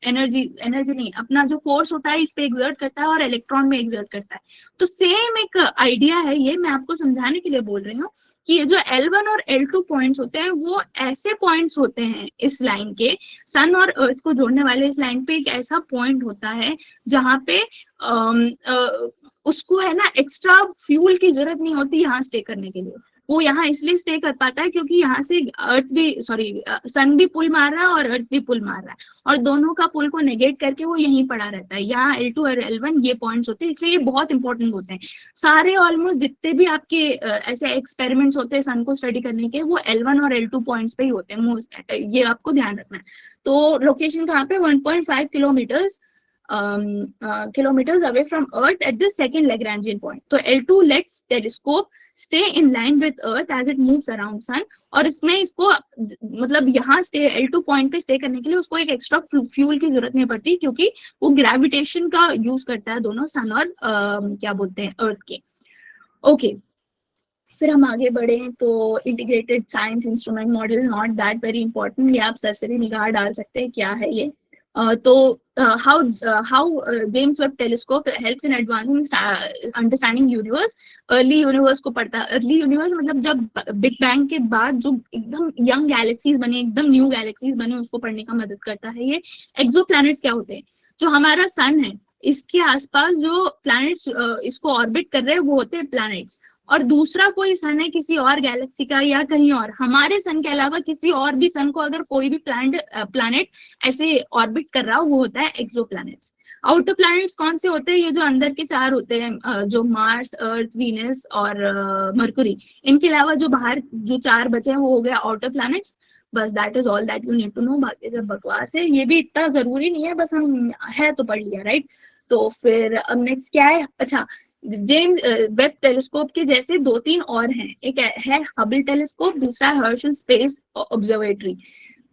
एनर्जी नहीं, अपना जो फोर्स होता है इस पे एक्सर्ट करता है और इलेक्ट्रॉन में एक्सर्ट करता है। तो सेम एक आइडिया है ये, मैं आपको समझाने के लिए बोल रही हूँ कि ये जो L1 और L2 पॉइंट्स होते हैं वो ऐसे पॉइंट्स होते हैं इस लाइन के, सन और अर्थ को जोड़ने वाले इस लाइन पे एक ऐसा पॉइंट होता है जहाँ पे उसको है ना एक्स्ट्रा फ्यूल की जरूरत नहीं होती यहाँ स्टे करने के लिए। वो यहाँ इसलिए स्टे कर पाता है क्योंकि यहाँ से अर्थ भी सन भी पुल मार रहा है और अर्थ भी पुल मार रहा है, और दोनों का पुल को नेगेट करके वो यहीं पड़ा रहता है। यहाँ L2 और L1 ये पॉइंट्स होते हैं, इसलिए ये बहुत इंपॉर्टेंट होते हैं। सारे ऑलमोस्ट जितने भी आपके ऐसे एक्सपेरिमेंट्स होते हैं सन को स्टडी करने के, वो L1 और L2 पॉइंट्स पे ही होते हैं मोस्ट, ये आपको ध्यान रखना है। तो लोकेशन कहाँ पे? 1.5 kilometers away from Earth at the second Lagrangian point. तो L2 lets telescope stay in line with Earth as it moves around sun, और इसमें इसको मतलब यहाँ स्टे L2 पॉइंट पे स्टे करने के लिए उसको एक एक्स्ट्रा फ्यूल की जरूरत नहीं पड़ती क्योंकि वो ग्रेविटेशन का यूज करता है दोनों सन और क्या बोलते हैं अर्थ के। ओके, फिर हम आगे बढ़े तो integrated science instrument model, not that very important, ये आप सरसरी निगाह डाल सकते हैं क्या है ये। तो how James Webb Telescope helps in advancing understanding universe। Early universe को पढ़ता है, अर्ली यूनिवर्स मतलब जब बिग बैंग के बाद जो एकदम यंग गैलेक्सीज बने, एकदम न्यू गैलेक्सीज बने, उसको पढ़ने का मदद करता है ये। एक्सोप्लैनेट्स क्या होते हैं? जो हमारा सन है इसके आसपास जो प्लैनेट्स इसको ऑर्बिट कर रहे हैं वो होते हैं प्लैनेट्स, और दूसरा कोई सन है किसी और गैलेक्सी का या कहीं और, हमारे सन के अलावा किसी और भी सन को अगर कोई भी प्लैनेट ऐसे ऑर्बिट कर रहा हो, वो होता है एक्सोप्लैनेट्स। आउटर प्लैनेट्स कौन से होते हैं? ये जो अंदर के चार होते हैं, जो मार्स, अर्थ, वीनस और मरकुरी, इनके अलावा जो बाहर जो चार बचे हैं वो हो गया आउटर प्लैनेट्स। बस that is all that you need to know, बाकी सब बकवास है, ये भी इतना जरूरी नहीं है, बस हम है तो पढ़ लिया, राइट। तो फिर अब नेक्स्ट क्या है? अच्छा, जेम्स वेब टेलीस्कोप के जैसे दो तीन और हैं, एक है हबल टेलीस्कोप, दूसरा है हर्शल स्पेस ऑब्जर्वेटरी।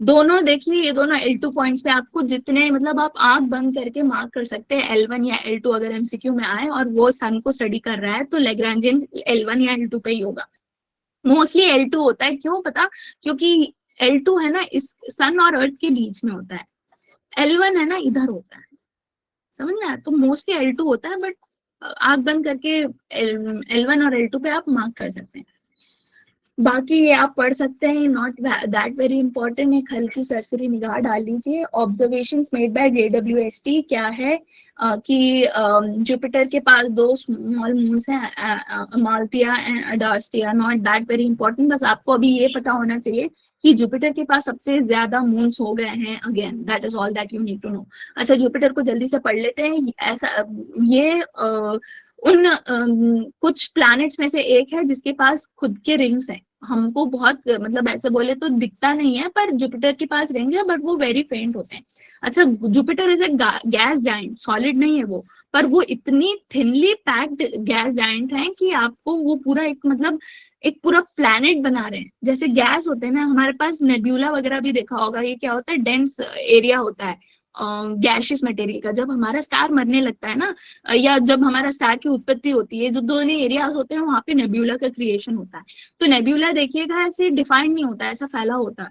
दोनों देखिए, ये दोनों L2 पॉइंट्स पे आपको जितने मतलब आप आंख बंद करके मार्क कर सकते हैं L1 या L2, अगर एमसीक्यू में आए और वो सन को स्टडी कर रहा है तो लैग्रेंजियन L1 या L2 पे ही होगा। मोस्टली L2 होता है, क्यों पता? क्योंकि L2 है ना इस सन और अर्थ के बीच में होता है, L1 है ना इधर होता है, समझ में आया? तो मोस्टली L2 होता है, बट आंख बंद करके L1 और L2 पे आप मार्क कर सकते हैं। बाकी ये आप पढ़ सकते हैं, नॉट दैट वेरी इंपॉर्टेंट, एक हल्की सरसरी निगाह डाल लीजिए। ऑब्जर्वेशंस मेड बाय JWST क्या है कि जुपिटर के पास दो स्मॉल मून्स हैं, Amalthea and Adrastea, not that very important, बस आपको अभी ये पता होना चाहिए कि जुपिटर के पास सबसे ज्यादा मून्स हो गए हैं, again that is all that you need to know. अच्छा, जुपिटर को जल्दी से पढ़ लेते हैं। ऐसा ये उन कुछ प्लैनेट्स में से एक है जिसके पास खुद के रिंग्स हैं। हमको बहुत मतलब ऐसे बोले तो दिखता नहीं है, पर जुपिटर के पास रिंग है, बट वो वेरी फेंट होते हैं। अच्छा, Jupiter is a gas giant, solid नहीं है वो, पर वो इतनी थिनली पैक्ड गैस जाइंट है कि आपको वो पूरा एक मतलब एक पूरा प्लैनेट बना रहे हैं। जैसे गैस होते हैं ना, हमारे पास नेब्यूला वगैरह भी देखा होगा, ये क्या होता है? डेंस एरिया होता है गैशियस मटेरियल का। जब हमारा स्टार मरने लगता है ना, या जब हमारा स्टार की उत्पत्ति होती है, जो दोनों एरियाज होते हैं वहां पे नेब्यूला का क्रिएशन होता है। तो नेब्यूला देखिएगा ऐसे डिफाइंड नहीं होता, ऐसा फैला होता है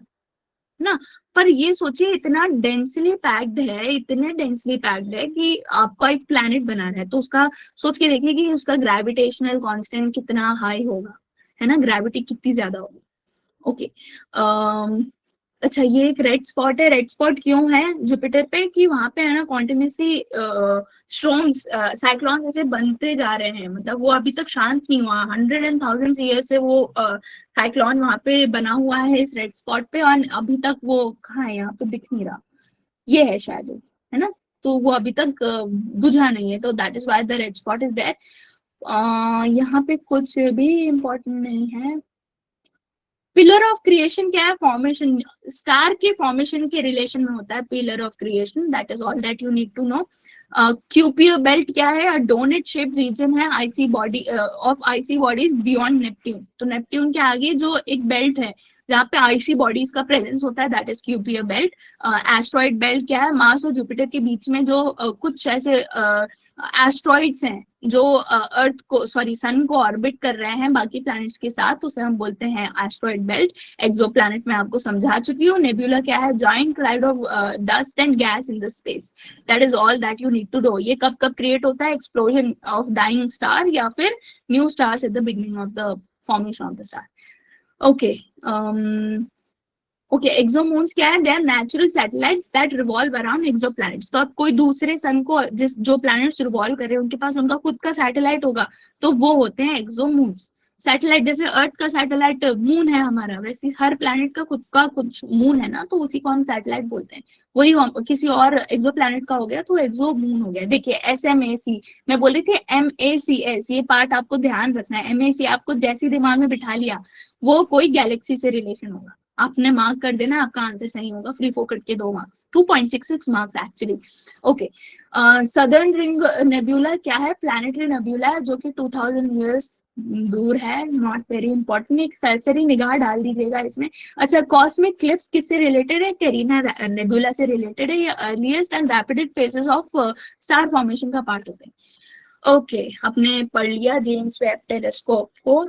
ना। पर ये सोचिए इतना डेंसली पैक्ड है, इतने डेंसली पैक्ड है कि आपका एक प्लैनेट बना रहा है, तो उसका सोच के देखिए कि उसका ग्रेविटेशनल कांस्टेंट कितना हाई होगा, है ना, ग्रेविटी कितनी ज्यादा होगी। ओके, अच्छा, ये एक रेड स्पॉट है। रेड स्पॉट क्यों है जुपिटर पे? कि वहां पे है ना कॉन्टिन्यूसली स्टॉर्म्स, साइक्लोन जैसे बनते जा रहे हैं, मतलब वो अभी तक शांत नहीं हुआ, 100 and 1000 ईयर से वो साइक्लोन वहां पे बना हुआ है इस रेड स्पॉट पे, और अभी तक वो कहाँ है? यहाँ तो दिख नहीं रहा, ये है शायद वो, है ना। तो वो अभी तक बुझा नहीं है, तो that is why the red spot is there. यहाँ पे कुछ भी इम्पोर्टेंट नहीं है। पिलर ऑफ क्रिएशन क्या है? फॉर्मेशन, स्टार के फॉर्मेशन के रिलेशन में होता है pillar of creation, that is all that you need to know. Kuiper belt क्या है? डोनेट शेप रीजन है icy body of icy bodies beyond Neptune. तो नेपट्ट्यून के आगे जो एक बेल्ट है जहाँ पे आईसी बॉडीज का प्रेजेंस होता है, that is Kuiper belt. Asteroid belt क्या है? मार्स और जुपिटर के बीच में जो कुछ ऐसे एस्ट्रॉइड्स हैं जो अर्थ को सॉरी सन को ऑर्बिट कर रहे हैं बाकी प्लैनेट्स के साथ, उसे हम बोलते हैं एस्ट्रॉइड बेल्ट। एक्सोप्लैनेट में आपको समझा चुकी हूँ। नेबुला क्या है? Giant cloud of dust and gas in the space, that is all that you need to know. ये कब कब क्रिएट होता है? एक्सप्लोजन ऑफ डाइंग स्टार या फिर new stars at the beginning of the formation of the star. Okay, okay, exomoons क्या है? They are natural satellites that revolve around exoplanets. तो अब कोई दूसरे सन को जिस जो प्लैनेट्स रिवॉल्व कर रहे हैं उनके पास उनका खुद का सैटेलाइट होगा, तो वो होते हैं एक्सोमून्स। सैटेलाइट जैसे अर्थ का सैटेलाइट मून है हमारा, वैसे हर प्लैनेट का खुद का कुछ मून है ना, तो उसी को हम सैटेलाइट बोलते हैं। वही किसी और एक्सो प्लैनेट का हो गया तो एक्सो मून हो गया। देखिए SMAC, मैं बोल रही थी MACS, ये पार्ट आपको ध्यान रखना है। MAC आपको जैसी दिमाग में बिठा लिया, वो कोई गैलेक्सी से रिलेशन होगा, आपने मार्क कर देना, आपका आंसर सही होगा। फ्री फोकट के 2 marks, 2.66 marks actually. Okay, southern ring nebula क्या है? प्लैनेटरी नेब्यूला जो कि 2000 ईयर्स दूर है, नॉट वेरी इंपॉर्टेंट, एक सरसरी निगाह डाल दीजिएगा इसमें। अच्छा, कॉस्मिक क्लिप्स किससे रिलेटेड है? कैरिना नेब्यूला से रिलेटेड है। ये earliest and rapid phases of star formation का पार्ट होते हैं। ओके, आपने पढ़ लिया जेम्स वेब टेलीस्कोप को।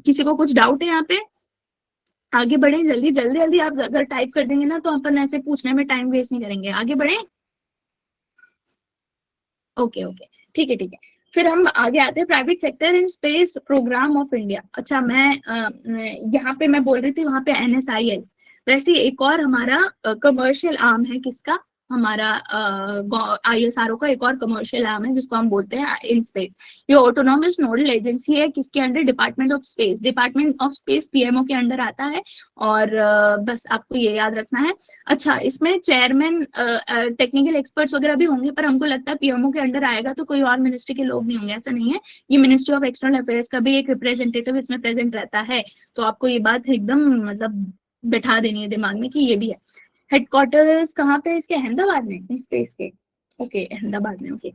किसी को कुछ डाउट है यहाँ पे? आगे बढ़े, जल्दी जल्दी जल्दी, आप अगर टाइप कर देंगे ना तो अपन ऐसे पूछने में टाइम वेस्ट नहीं करेंगे, आगे बढ़े। ओके ओके, ठीक है ठीक है। फिर हम आगे आते हैं, private sector in space program of India. अच्छा, मैं यहाँ पे मैं बोल रही थी वहां पे NSIL, वैसे एक और हमारा कमर्शियल आर्म है किसका? हमारा ISRO का एक और कमर्शियल आर्म है जिसको हम बोलते हैं इन स्पेस। ये ऑटोनॉमस नोडल एजेंसी है किसके under, department of space. Department of space PMO के अंडर आता है और बस आपको ये याद रखना है। अच्छा, इसमें चेयरमैन टेक्निकल एक्सपर्ट्स वगैरह भी होंगे, पर हमको लगता है PMO के अंडर आएगा तो कोई और मिनिस्ट्री के लोग नहीं होंगे, ऐसा नहीं है। ये मिनिस्ट्री ऑफ एक्सटर्नल अफेयर्स का भी एक रिप्रेजेंटेटिव इसमें प्रेजेंट रहता है। तो आपको ये बात एकदम मतलब बैठा देनी है दिमाग में कि ये भी है। हेडक्वार्टर्स कहाँ पे है इसके, अहमदाबाद में, स्पेस के। ओके, अहमदाबाद में। ओके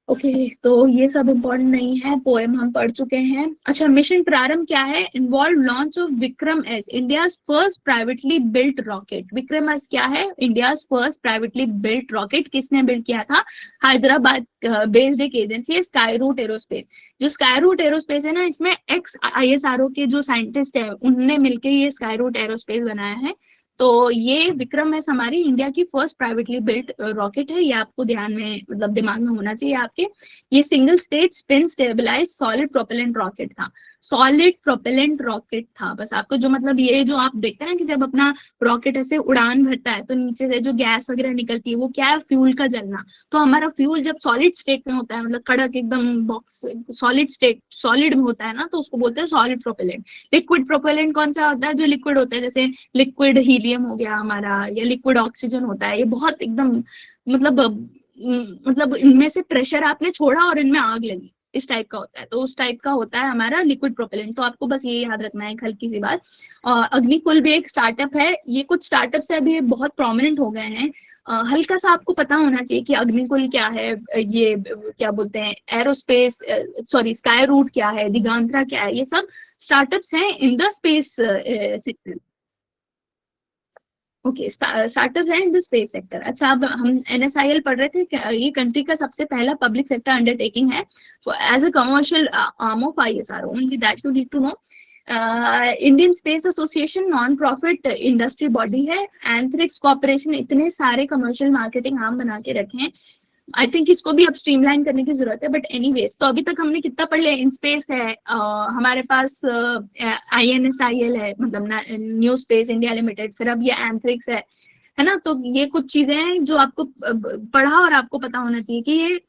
ओके, तो ये सब इम्पोर्टेंट नहीं है, पोएम हम पढ़ चुके हैं। अच्छा, मिशन प्रारंभ क्या है, involve launch of Vikram S, India first privately built rocket. Vikram S क्या है, India first privately built rocket. किसने बिल्ड किया था, हैदराबाद बेस्ड एक एजेंसी है स्काई रूट एरोस्पेस। जो स्काई रूट एरोस्पेस है ना, इसमें एक्स ISRO के जो साइंटिस्ट है उनने मिलकर ये स्काई रूट एरोस्पेस बनाया है। तो ये विक्रम एस हमारी इंडिया की फर्स्ट प्राइवेटली बिल्ट रॉकेट है, ये आपको ध्यान में मतलब दिमाग में होना चाहिए आपके। ये single stage spin stabilize solid propellant rocket था। सॉलिड प्रोपेलेंट रॉकेट था, बस आपको जो मतलब ये जो आप देखते हैं ना कि जब अपना रॉकेट ऐसे उड़ान भरता है तो नीचे से जो गैस वगैरह निकलती है वो क्या है, फ्यूल का जलना। तो हमारा फ्यूल जब सॉलिड स्टेट में होता है, मतलब कड़क एकदम बॉक्स सॉलिड स्टेट सॉलिड में होता है ना, तो उसको बोलते हैं सॉलिड प्रोपेलेंट। लिक्विड प्रोपेलेंट कौन सा होता है, जो लिक्विड होता है, जैसे लिक्विड हीलियम हो गया हमारा, या लिक्विड ऑक्सीजन होता है। ये बहुत एकदम मतलब मतलब इनमें से प्रेशर आपने छोड़ा और इनमें आग लगी, इस टाइप का होता है। तो उस टाइप का होता है हमारा लिक्विड प्रोपेलेंट। तो आपको बस ये याद रखना है, एक हल्की सी बात। अग्निकुल भी एक स्टार्टअप है, ये कुछ स्टार्टअप से अभी बहुत प्रोमिनेंट हो गए हैं। हल्का सा आपको पता होना चाहिए कि अग्निकुल क्या है, ये क्या बोलते हैं एरोस्पेस, सॉरी स्काई रूट क्या है, दिगांतरा क्या है, ये सब स्टार्टअप्स हैं इन the space sector. Okay, startup है इन द स्पेस सेक्टर। अच्छा, अब हम NSIL पढ़ रहे थे, ये कंट्री का सबसे पहला पब्लिक सेक्टर अंडरटेकिंग है as a commercial arm of ISRO, only that you need to know. Indian space association non profit industry body है। एंथ्रिक्स कॉर्पोरेशन, इतने सारे कमर्शियल मार्केटिंग आर्म बना के रखे हैं। आई थिंक इसको भी अब स्ट्रीमलाइन करने की जरूरत है, बट एनीवेज। तो अभी तक हमने कितना पढ़ लिया, इन स्पेस है, हमारे पास INSIL है, मतलब न्यू स्पेस इंडिया लिमिटेड, फिर अब ये एंथ्रिक्स है ना। तो ये कुछ चीजें हैं जो आपको पढ़ा और आपको पता होना चाहिए कि ये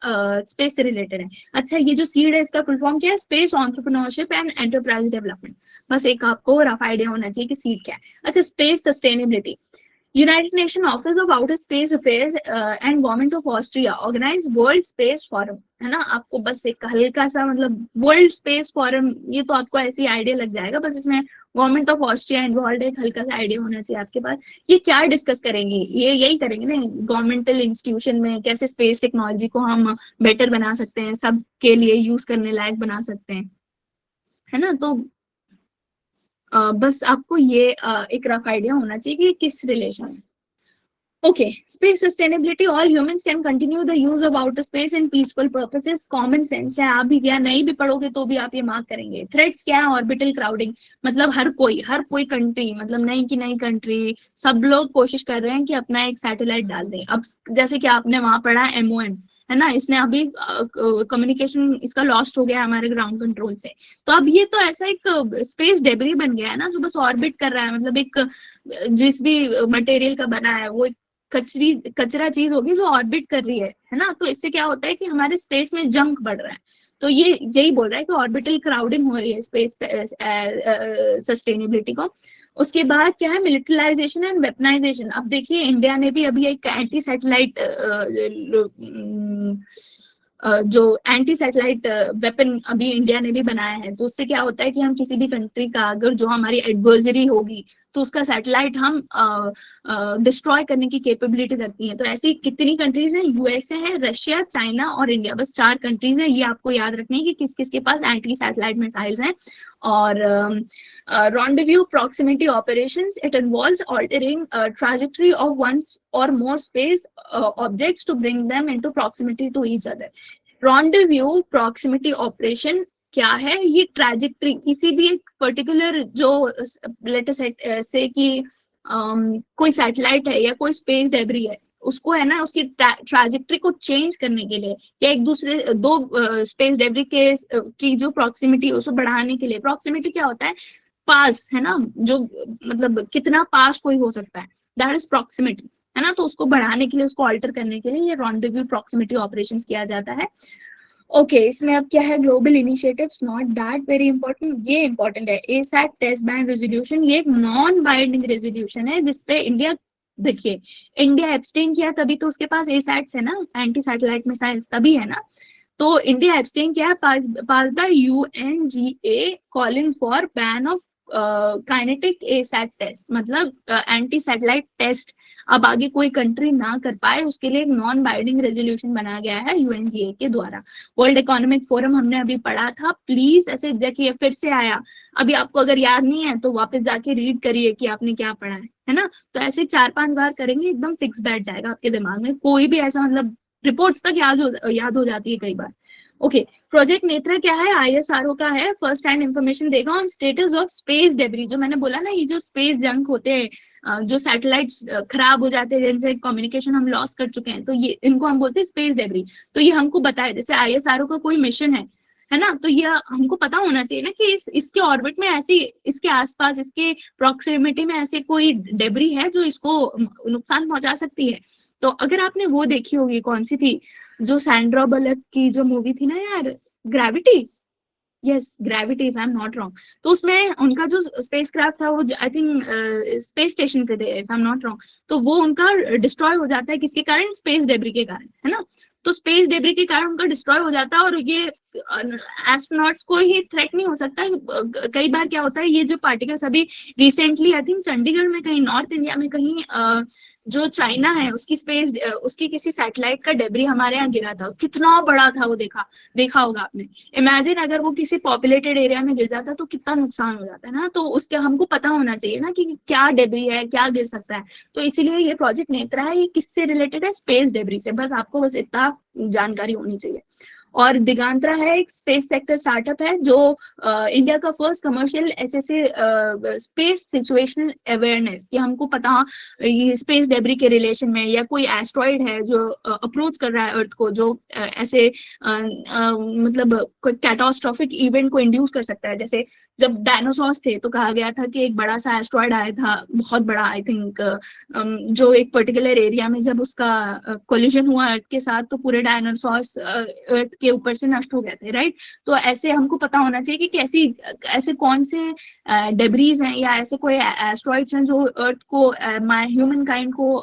स्पेस से रिलेटेड है। अच्छा, ये जो सीड है इसका फुल फॉर्म क्या है, space entrepreneurship and enterprise development. बस एक आपको रफ आइडिया होना चाहिए कि सीड क्या है। अच्छा, space sustainability. United Nations Office of Outer Space Affairs and Government of Austria organize World Space Forum, है ना। आपको बस एक हल्का सा मतलब वर्ल्ड स्पेस फॉरम, ये तो आपको ऐसी आइडिया लग जाएगा, बस इसमें गवर्नमेंट ऑफ ऑस्ट्रिया इन्वॉल्व, एक हल्का सा आइडिया होना चाहिए आपके पास। ये क्या डिस्कस करेंगे, ये यही करेंगे ना, गवर्नमेंटल इंस्टीट्यूशन में कैसे स्पेस टेक्नोलॉजी को हम बेटर बना सकते हैं, सबके लिए यूज करने लायक बना सकते हैं, है ना। तो बस आपको ये एक रफ आइडिया होना चाहिए कि किस रिलेशन में। Okay, space sustainability. All humans can continue the use of outer space in peaceful purposes. Common sense है, आप भी क्या नहीं भी पढ़ोगे तो भी आप ये मार्क करेंगे। Threats क्या है, ऑर्बिटल क्राउडिंग, मतलब हर कोई कंट्री, मतलब नई की नई कंट्री, सब लोग कोशिश कर रहे हैं कि अपना एक सैटेलाइट डाल दें। अब जैसे कि आपने वहां पढ़ा MON, है ना, इसने अभी कम्युनिकेशन इसका लॉस्ट हो गया हमारे ग्राउंड कंट्रोल से। तो अब ये तो ऐसा एक स्पेस डेबरी बन गया है ना, जो बस ऑर्बिट कर रहा है, मतलब एक जिस भी मटेरियल का बना है वो कचरा चीज होगी जो ऑर्बिट कर रही है ना। तो इससे क्या होता है कि हमारे स्पेस में जंक बढ़ रहा है। तो ये यही बोल रहा है कि ऑर्बिटल क्राउडिंग हो रही है स्पेस सस्टेनेबिलिटी को। उसके बाद क्या है, मिलिटराइजेशन एंड वेपनाइजेशन। अब देखिए, इंडिया ने भी अभी एक एंटी सैटेलाइट जो एंटी सैटेलाइट वेपन अभी इंडिया ने भी बनाया है। तो उससे क्या होता है कि हम किसी भी कंट्री का अगर जो हमारी एडवर्सरी होगी तो उसका सैटेलाइट हम डिस्ट्रॉय करने की कैपेबिलिटी रखती है। तो ऐसी कितनी कंट्रीज हैं, USA है, रशिया, चाइना और इंडिया, बस 4 कंट्रीज हैं। ये आपको याद रखनी है कि किस किस के पास एंटी सैटेलाइट मिसाइल्स हैं। और rendezvous proximity operations, it involves altering trajectory of one or more space objects to bring them into proximity to each other. Rendezvous proximity operation क्या है, ये ट्रैजेक्टरी किसी भी एक पर्टिकुलर जो लेटेस्ट से कि कोई सैटेलाइट है या कोई स्पेस डेब्री है, उसको है ना उसकी ट्रैजेक्टरी को चेंज करने के लिए, या एक दूसरे दो स्पेस डेब्री के की जो प्रॉक्सिमिटी है उसको बढ़ाने के लिए। प्रॉक्सिमिटी क्या होता है, पास, है ना, जो मतलब कितना पास कोई हो सकता है, दैट इज प्रॉक्सिमिटी। है ना, तो उसको बढ़ाने के लिए, उसको ऑल्टर करने के लिए ये रॉन्डेवू प्रॉक्सिमिटी ऑपरेशंस किया जाता है। ओके इसमें अब क्या है, global initiatives not that very important, ये इंपॉर्टेंट है। एसैट टेस्ट बैंड रेजोल्यूशन, ये एक नॉन बाइंडिंग रेजोल्यूशन है जिसपे इंडिया, देखिए इंडिया एब्सटेन किया तभी तो उसके पास एसैट्स है ना, एंटी सैटेलाइट मिसाइल्स, तभी है ना। तो इंडिया एब्सटेन किया, pass by UNGA calling for ban of kinetic ASAT test, मतलब एंटी सैटेलाइट टेस्ट अब आगे कोई कंट्री ना कर पाए, उसके लिए एक नॉन बाइंडिंग रेजोल्यूशन बनाया गया है यूएनजीए के द्वारा। वर्ल्ड इकोनॉमिक फोरम हमने अभी पढ़ा था, प्लीज ऐसे देखिए, फिर से आया, अभी आपको अगर याद नहीं है तो वापस जाके रीड करिए कि आपने क्या पढ़ा है ना। तो ऐसे 4-5 बार करेंगे, एकदम फिक्स बैठ जाएगा आपके दिमाग में, कोई भी ऐसा मतलब रिपोर्ट्स तक याद हो जाती है कई बार। ओके प्रोजेक्ट नेत्रा क्या है, आईएसआरओ का है, फर्स्ट हैंड इंफॉर्मेशन देगा on status of space debris, जो मैंने बोला ना ये जो स्पेस जंक होते हैं, जो सैटेलाइट्स खराब हो जाते हैं, जिनसे कम्युनिकेशन हम लॉस कर चुके हैं, तो ये इनको हम बोलते हैं स्पेस डेब्री। तो ये हमको बताए, जैसे आईएसआरओ का कोई मिशन है ना, तो ये हमको पता होना चाहिए ना कि इसके ऑर्बिट में ऐसी, इसके आसपास, इसके प्रॉक्सिमिटी में ऐसे कोई डेब्री है जो इसको नुकसान पहुंचा सकती है। तो अगर आपने वो देखी होगी, कौन सी थी, जो सैंड्रा बलक की जो मूवी थी ना यार, gravity, yes gravity if I am not wrong, तो उसमें उनका जो स्पेस क्राफ्ट था वो आई थिंक स्पेस स्टेशन पे थे if I am not wrong, तो वो उनका डिस्ट्रॉय हो जाता है, किसके कारण, स्पेस डेब्री के कारण, है ना। तो स्पेस डेब्री के कारण उनका डिस्ट्रॉय हो जाता है, और ये एस्ट्रोनॉट्स को ही थ्रेट नहीं हो सकता। कई बार क्या होता है, ये जो पार्टिकल्स अभी रिसेंटली आई थिंक चंडीगढ़ में कहीं, नॉर्थ इंडिया में कहीं, जो चाइना है उसकी स्पेस, उसकी किसी सैटेलाइट का डेब्री हमारे यहाँ गिरा था, कितना बड़ा था वो, देखा होगा आपने। इमेजिन अगर वो किसी पॉपुलेटेड एरिया में गिर जाता तो कितना नुकसान हो जाता है ना। तो उसके हमको पता होना चाहिए ना कि क्या डेब्री है, क्या गिर सकता है। तो इसीलिए ये प्रोजेक्ट नेत्रा है, ये किससे रिलेटेड है, स्पेस डेब्री से, बस आपको बस इतना जानकारी होनी चाहिए। और दिगांतरा है, एक स्पेस सेक्टर स्टार्टअप है जो इंडिया का first commercial SSA space situational awareness, कि हमको पता ये स्पेस डेब्री के रिलेशन में, या कोई एस्ट्रॉइड है जो अप्रोच कर रहा है अर्थ को, जो ऐसे मतलब कोई कैटास्ट्रॉफिक इवेंट को इंड्यूस कर सकता है। जैसे जब डायनासोर्स थे तो कहा गया था कि एक बड़ा सा एस्ट्रॉइड आया था, बहुत बड़ा, आई थिंक जो एक पर्टिकुलर एरिया में जब उसका कोलिजन हुआ अर्थ के साथ, तो पूरे डायनासोर्स अर्थ के ऊपर से नष्ट हो गए थे, राइट। तो ऐसे हमको पता होना चाहिए कि कैसी, ऐसे कौन से डेब्रीज हैं या ऐसे कोई एस्ट्रॉइड्स हैं जो अर्थ को, ह्यूमन काइंड को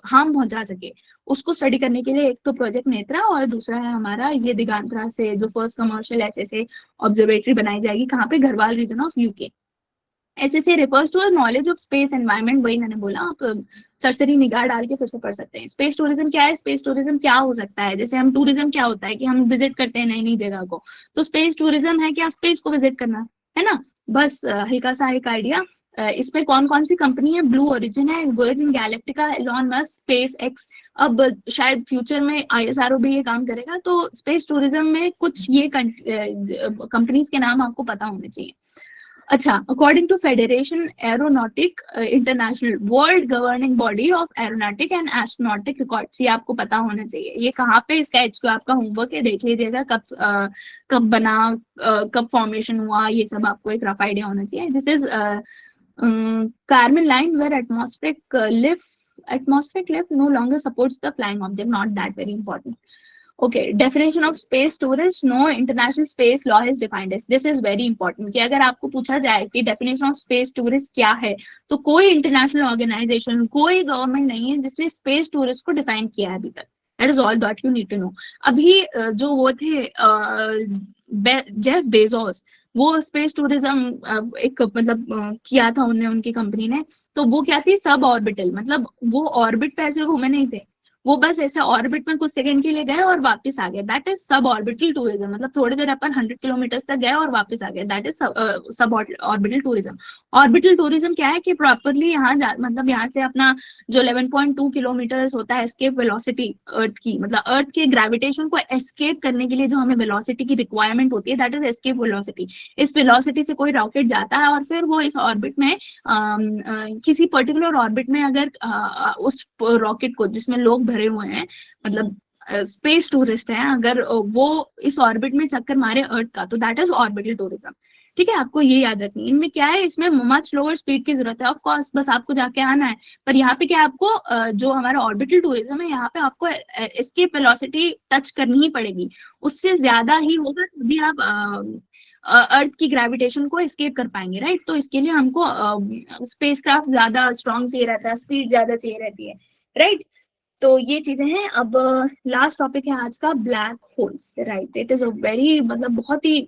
हार्म पहुंचा सके, उसको स्टडी करने के लिए एक तो प्रोजेक्ट नेत्रा, और दूसरा है हमारा ये दिगांतरा से जो फर्स्ट कमर्शियल एसएसए ऑब्जर्वेटरी बनाई जाएगी, कहाँ पे, Garhwal region of UK. SSA refers to knowledge of space environment, वही मैंने बोला, आप सरसरी निगाह डाल के फिर से पढ़ सकते हैं। स्पेस टूरिज्म क्या है, स्पेस टूरिज्म क्या हो सकता है, जैसे हम टूरिज्म क्या होता है कि हम विजिट करते हैं नई नई जगह को, तो स्पेस टूरिज्म है क्या, स्पेस को विजिट करना, है ना। बस हल्का सा एक आइडिया। इसमें कौन कौन सी कंपनी है, ब्लू ओरिजिन है, Virgin Galactica, Elon Musk, SpaceX, अब शायद फ्यूचर में आईएसआरओ भी ये काम करेगा। तो स्पेस टूरिज्म में कुछ ये कंपनीज के नाम आपको पता होने चाहिए। अच्छा, according to federation aeronautic international, world governing body of aeronautic and astronautic records, ये आपको पता होना चाहिए। ये कहाँ पे, इसका HQ आपका होमवर्क है, देख लीजिएगा कब बना, कब फॉर्मेशन हुआ, ये सब आपको एक रफ आइडिया होना चाहिए। This is Kármán line where atmospheric lift no longer supports the flying object, not that very important. Okay, definition of space tourist, no international space law is defined as, this is very important कि अगर आपको पूछा जाए कि definition of space tourist क्या है, तो कोई international organization, कोई government नहीं है जिसने space tourist को define किया है अभी तक। That is all that you need to know. अभी जो वो थे जेफ बेजोस, वो स्पेस टूरिज्म एक मतलब किया था उन्होंने, उनकी कंपनी ने। तो वो क्या थी, सब ऑर्बिटल, मतलब वो ऑर्बिट पे ऐसे घूमे नहीं थे, वो बस ऐसे ऑर्बिट में कुछ सेकंड के लिए गए और वापस आ गए, that is sub orbital tourism. मतलब थोड़ी देर अपन 100 किलोमीटर तक गए और वापस आ गए, that is sub orbital tourism. Orbital tourism क्या है कि प्रॉपरली यहाँ मतलब यहाँ से अपना जो 11.2 किलोमीटर होता है एस्केप वेलोसिटी अर्थ की, मतलब अर्थ के ग्रेविटेशन को एस्केप करने के लिए जो हमें वेलोसिटी की रिक्वायरमेंट होती है, दैट इज एस्केप वेलोसिटी। इस वेलोसिटी से कोई रॉकेट जाता है और फिर वो इस ऑर्बिट में किसी पर्टिकुलर ऑर्बिट में अगर उस रॉकेट को, जिसमें लोग भरे हुए हैं, मतलब स्पेस टूरिस्ट हैं, अगर वो इस ऑर्बिट में चक्कर मारे अर्थ का, तो दैट इज ऑर्बिटल टूरिज्म। ठीक है, आपको ये याद रखनी है। इनमें क्या है, इसमें मच लोअर स्पीड की जरूरत है, ऑफ कोर्स बस आपको जाके आना है। पर यहाँ पे क्या है, आपको जो हमारा ऑर्बिटल टूरिज्म है, यहाँ पे आपको एस्केप वेलोसिटी टच करनी ही पड़ेगी, उससे ज्यादा ही होगा तभी आप अर्थ की ग्रेविटेशन को एस्केप कर पाएंगे, राइट। तो इसके लिए हमको स्पेसक्राफ्ट ज्यादा स्ट्रॉन्ग चाहिए रहता है, स्पीड ज्यादा चाहिए रहती है, राइट। तो ये चीजें हैं। अब लास्ट टॉपिक है आज का, black holes, right. It is a very, मतलब बहुत ही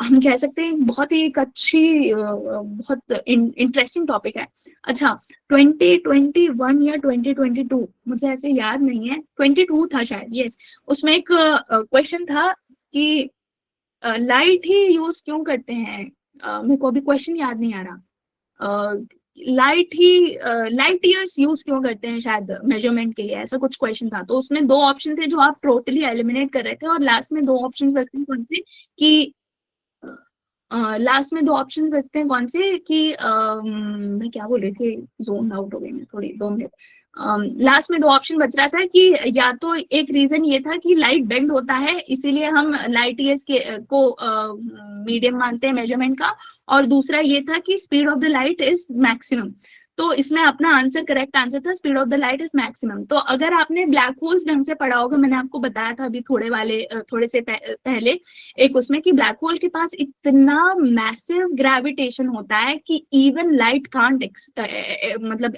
हम कह सकते हैं बहुत ही एक अच्छी बहुत इंटरेस्टिंग टॉपिक है। अच्छा, 2021 या 2022, मुझे ऐसे याद नहीं है, 22 था शायद, यस। उसमें एक क्वेश्चन था कि लाइट ही यूज क्यों करते हैं, मेरे को अभी क्वेश्चन याद नहीं आ रहा। लाइट ईयर्स यूज क्यों करते हैं शायद मेजरमेंट के लिए, ऐसा कुछ क्वेश्चन था। तो उसमें दो ऑप्शन थे जो आप टोटली एलिमिनेट कर रहे थे, और लास्ट में दो ऑप्शन बचते हैं कौन से, कि लास्ट में दो ऑप्शंस बचते हैं कौन से, कि मैं क्या बोल रही थी, जोन आउट हो गई मैं थोड़ी, 2 मिनट। लास्ट में दो ऑप्शन बच रहा था कि या तो एक रीजन ये था कि लाइट बेंड होता है, इसीलिए हम लाइट ईयर्स के को मीडियम मानते हैं मेजरमेंट का, और दूसरा ये था कि speed of the light is maximum. तो इसमें अपना आंसर, करेक्ट आंसर था speed of the light is maximum. तो अगर आपने ब्लैक होल्स ढंग से पढ़ा होगा, मैंने आपको बताया था अभी थोड़े से पहले एक उसमें, कि ब्लैक होल के पास इतना मैसिव ग्रेविटेशन होता है कि इवन लाइट कांट मतलब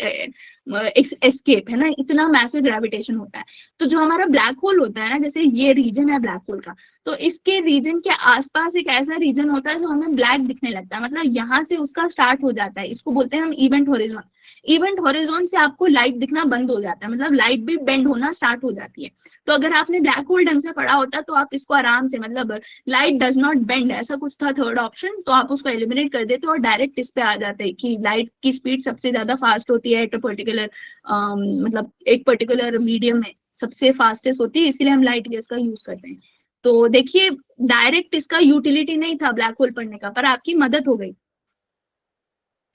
एस्केप, है ना, इतना मैसिव ग्रेविटेशन होता है। तो जो हमारा ब्लैक होल होता है ना, जैसे ये रीजन है ब्लैक होल का, तो इसके रीजन के आसपास एक ऐसा रीजन होता है जो हमें ब्लैक दिखने लगता है, मतलब यहाँ से उसका स्टार्ट हो जाता है, इसको बोलते हैं हम इवेंट होरिजोन। इवेंट होरिजोन से आपको लाइट दिखना बंद हो जाता है, मतलब लाइट भी बेंड होना स्टार्ट हो जाती है। तो अगर आपने ब्लैक होल ढंग से पढ़ा होता तो आप इसको आराम से, मतलब लाइट डज नॉट बेंड, ऐसा कुछ था थर्ड ऑप्शन, तो आप उसको एलिमिनेट कर देते और डायरेक्ट इस पे आ जाते कि लाइट की स्पीड सबसे ज्यादा फास्ट होती है एट अ पर्टिकुलर, मतलब एक पर्टिकुलर मीडियम में सबसे फास्टेस्ट होती है, इसीलिए हम लाइट ईयर्स का यूज करते हैं। तो देखिए, डायरेक्ट इसका यूटिलिटी नहीं था ब्लैक होल पढ़ने का, पर आपकी मदद हो गई,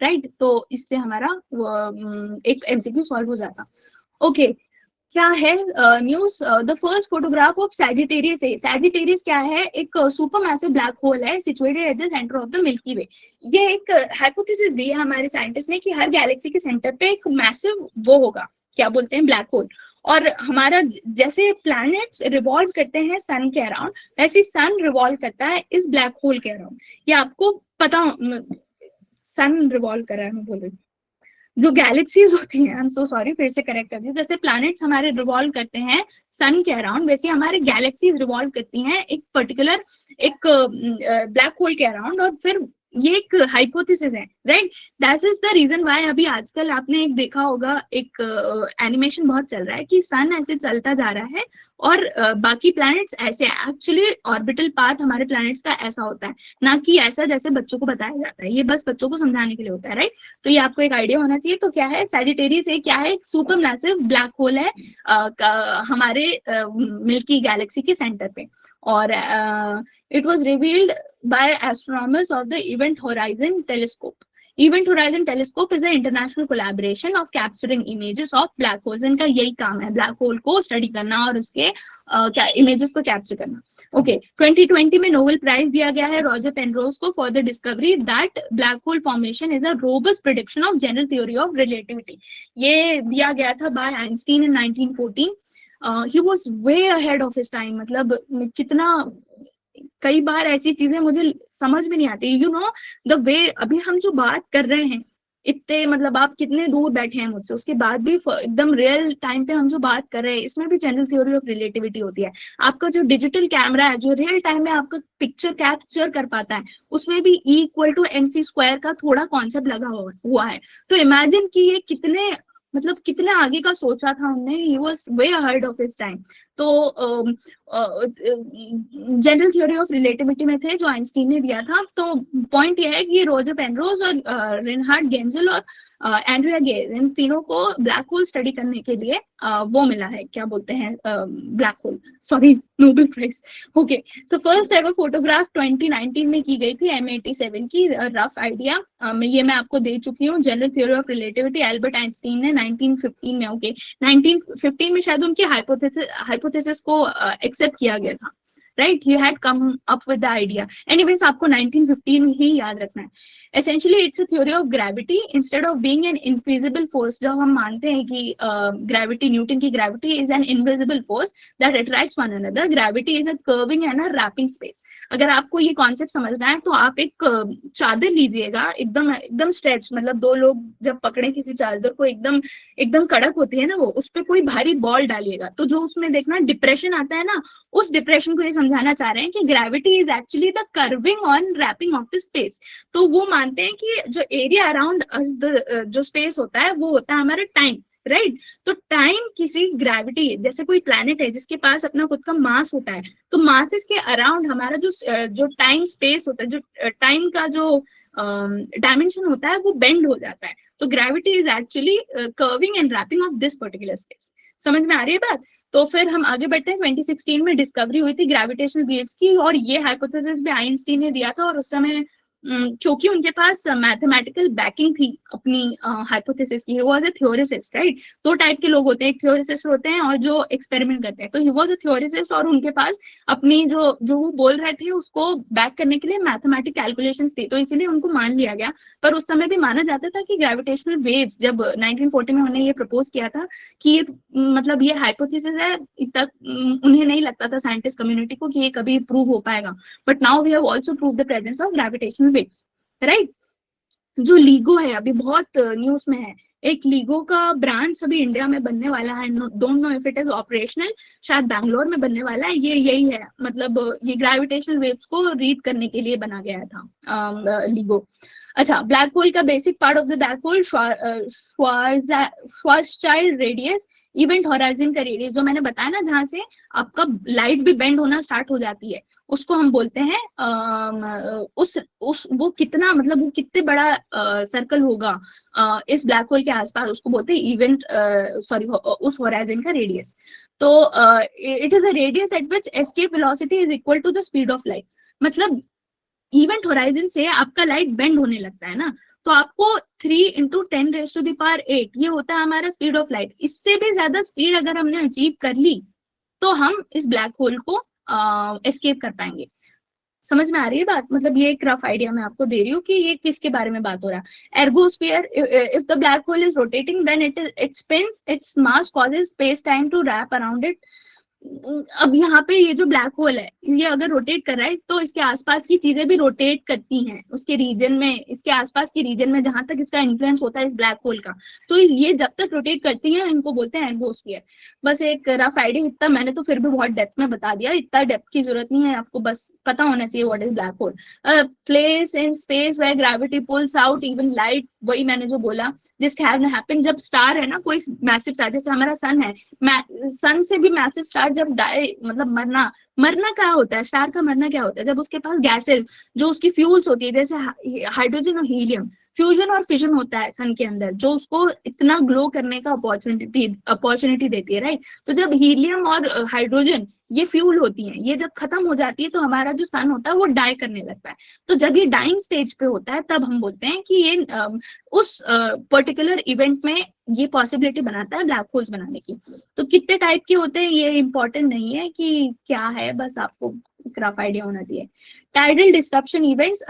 राइट। तो इससे हमारा एक एमसीक्यू सॉल्व हो जाता। ओके, क्या है news, the first photograph of Sagittarius है। सैजिटेरियस क्या है, एक सुपर मैसिव ब्लैक होल है situated at the centre of the Milky Way. ये एक हाइपोथेसिस दी है हमारे साइंटिस्ट ने कि हर गैलेक्सी के सेंटर पे एक मैसिव वो होगा, क्या बोलते हैं, ब्लैक होल। और हमारा जैसे प्लैनेट्स रिवॉल्व करते हैं सन के अराउंड, वैसे सन रिवॉल्व करता है इस ब्लैक होल के अराउंड। ये आपको पता, सन रिवॉल्व कर रहा है, मैं बोल रही हूँ। जो गैलेक्सीज होती हैं, आई एम सो सॉरी, फिर से करेक्ट कर दी, जैसे प्लैनेट्स हमारे रिवॉल्व करते हैं सन के अराउंड, वैसे हमारे गैलेक्सीज रिवॉल्व करती हैं एक पर्टिकुलर, एक ब्लैक होल के अराउंड। और फिर ये एक हाइपोथेसिस है, right. That is the reason why अभी आजकल आपने एक देखा होगा, एक एनिमेशन बहुत चल रहा है कि सन ऐसे चलता जा रहा है और बाकी प्लैनेट्स ऐसे। एक्चुअली ऑर्बिटल पाथ हमारे प्लैनेट्स का ऐसा होता है, ना कि ऐसा जैसे बच्चों को बताया जाता है, ये बस बच्चों को समझाने के लिए होता है, राइट। तो ये आपको एक आइडिया होना चाहिए। तो क्या है सैजिटेरियस, है क्या है, एक सुपर मैसिव ब्लैक होल है हमारे मिल्की गैलेक्सी के सेंटर पे। और it was revealed bye astronomers of the event horizon telescope. Event horizon telescope is a international collaboration of capturing images of black holes. इनका यही काम है, ब्लैक होल को स्टडी करना और उसके क्या इमेजेस को कैप्चर करना। ओके, 2020 में नोबेल प्राइज दिया गया है रॉजर पेनरोज को for the discovery that black hole formation is a robust prediction of general theory of relativity. ये दिया गया था by Einstein in 1914। He was way ahead of his time, मतलब कितना, कई बार ऐसी चीजें मुझे समझ में नहीं आती, यू नो, द वे अभी हम जो बात कर रहे हैं, इतने, मतलब आप कितने दूर बैठे हैं मुझसे, उसके बाद भी एकदम रियल टाइम पे हम जो बात कर रहे हैं, इसमें भी जनरल थ्योरी ऑफ रिलेटिविटी होती है। आपका जो डिजिटल कैमरा है, जो रियल टाइम में आपका पिक्चर कैप्चर कर पाता है, उसमें भी E=mc² का थोड़ा कॉन्सेप्ट लगा हुआ है। तो इमेजिन कि ये कितने, मतलब कितने आगे का सोचा था उन्होंने, ही was way ahead of his time. तो जनरल थ्योरी ऑफ रिलेटिविटी में थे जो आइंस्टीन ने दिया था। तो पॉइंट ये है कि रोजर पेनरोज और रेनहार्ड गेंजल और एंड्रिया गेज, इन तीनों को ब्लैक होल स्टडी करने के लिए वो मिला है, क्या बोलते हैं, black hole, sorry, Nobel prize. Okay, तो फर्स्ट एवर फोटोग्राफ 2019 में की गई थी M87 की, रफ आइडिया ये मैं आपको दे चुकी हूँ। General theory of relativity Albert Einstein ने 1915 में, ओके 1915 में शायद उनकी हाइपोथेसिस को एक्सेप्ट किया गया था, right, you had come up with the idea. Anyways आपको 1915 ही याद रखना है। Essentially it's a theory of gravity instead of being an invisible force. जब हम मानते हैं कि ग्रेविटी, न्यूटन की gravity is an invisible force that attracts one another, gravity is a curving and a wrapping space. अगर आपको ये कॉन्सेप्ट समझना है तो आप एक चादर लीजिएगा, एकदम एकदम स्ट्रेच, मतलब दो लोग जब पकड़े किसी चादर को, एकदम एकदम कड़क होती है ना वो, उस पर कोई भारी बॉल डालिएगा तो जो उसमें देखना डिप्रेशन आता है ना, उस डिप्रेशन को ये समझाना चाह रहे हैं कि gravity is actually the curving on wrapping of the space. तो वो मानते हैं कि जो एरिया अराउंड जो स्पेस होता है वो होता है हमारा टाइम, राइट। तो टाइम किसी ग्रेविटी, जैसे कोई प्लैनेट है जिसके पास अपना खुद का मास होता है, तो मासेस के अराउंड हमारा जो टाइम स्पेस होता है, जो टाइम का जो डायमेंशन होता है वो बेंड हो जाता है। तो gravity is actually curving and wrapping of this particular space. समझ में आ रही है बात? तो फिर हम आगे बढ़ते हैं। 2016 में डिस्कवरी हुई थी ग्रेविटेशनल वेव्स की, और ये हाइपोथेसिस भी आइंस्टीन ने दिया था, और उस समय क्योंकि उनके पास मैथमेटिकल बैकिंग थी अपनी हाइपोथेसिस की, ही वाज अ थ्योरिसिस्ट, राइट। दो टाइप के लोग होते हैं, एक थ्योरिसिस्ट होते हैं और जो एक्सपेरिमेंट करते हैं। तो ही वाज अ थ्योरिसिस्ट, और उनके पास अपनी जो जो वो बोल रहे थे उसको बैक करने के लिए मैथमेटिक कैलकुलेशंस थी, तो इसीलिए उनको मान लिया गया। पर उस समय भी माना जाता था कि ग्रेविटेशनल वेव्स, जब 1940 में उन्होंने ये प्रपोज किया था कि ये मतलब ये हाइपोथेसिस है, तक उन्हें नहीं लगता था साइंटिस्ट कम्युनिटी को कि ये कभी प्रूव हो पाएगा। But now we have also prove the presence of gravitational waves, right. जो लीगो है अभी बहुत न्यूज में है, एक लीगो का ब्रांच अभी इंडिया में बनने वाला है, don't know if it is operational, शायद बैंगलोर में बनने वाला है। ये यही है, मतलब ये ग्रेविटेशनल वेव्स को रीड करने के लिए बना गया था लीगो। अच्छा, ब्लैक होल का basic part of the black hole, Schwarzschild radius, event horizon का रेडियस, जो मैंने बताया ना जहां से आपका लाइट भी बेंड होना स्टार्ट हो जाती है, उसको हम बोलते हैं उस वो कितना, मतलब वो कितने बड़ा सर्कल होगा इस ब्लैक होल के आसपास, उसको बोलते हैं इवेंट, सॉरी, उस होराइजन का रेडियस। तो it is a radius at which escape velocity is equal to the speed of light. मतलब इवेंट होराइजन से आपका लाइट बेंड होने लगता है ना, तो आपको 3 × 10⁸ ये होता है हमारा स्पीड ऑफ लाइट। इससे भी ज्यादा स्पीड अगर हमने अचीव कर ली तो हम इस ब्लैक होल को एस्केप कर पाएंगे। समझ में आ रही है बात? मतलब ये एक रफ आइडिया मैं आपको दे रही हूँ कि ये किसके बारे में बात हो रहा है। Ergosphere, if the black hole is rotating then it spins, its mass causes space time to wrap around it. अब यहाँ पे ये जो ब्लैक होल है, ये अगर रोटेट कर रहा है तो इसके आसपास की चीजें भी रोटेट करती हैं उसके रीजन में, इसके आसपास के रीजन में जहां तक इसका इन्फ्लुएंस होता है इस ब्लैक होल का। तो ये जब तक रोटेट करती हैं इनको बोलते हैं एर्गोस्फीयर। बस एक रफ आइडिया, इतना मैंने तो फिर भी बहुत डेप्थ में बता दिया, इतना डेप्थ की जरूरत नहीं है आपको, बस पता होना चाहिए what is black hole. Place in space where gravity pulls out even light, वही मैंने जो बोला, दिस कैन हैपन जब स्टार है ना, कोई मैसिव स्टार, जैसे हमारा सन है, सन से भी मैसिव स्टार जब डाई, मतलब मरना, मरना क्या होता है, स्टार का मरना क्या होता है, जब उसके पास गैसेस जो उसकी फ्यूल्स होती है, जैसे हाइड्रोजन और हीलियम, फ्यूजन और फिजन होता है सन के अंदर, जो उसको इतना ग्लो करने का अपॉर्चुनिटी देती है, राइट। तो जब हीलियम और हाइड्रोजन ये फ्यूल होती हैं, ये जब खत्म हो जाती है तो हमारा जो सन होता है वो डाई करने लगता है। तो जब ये डाइंग स्टेज पे होता है तब हम बोलते हैं कि ये उस पर्टिकुलर इवेंट में ये पॉसिबिलिटी बनाता है ब्लैक होल्स बनाने की। तो कितने टाइप के होते हैं ये इंपॉर्टेंट नहीं है कि क्या है, बस आपको रफ आइडिया होना चाहिए। Tidal disruption events,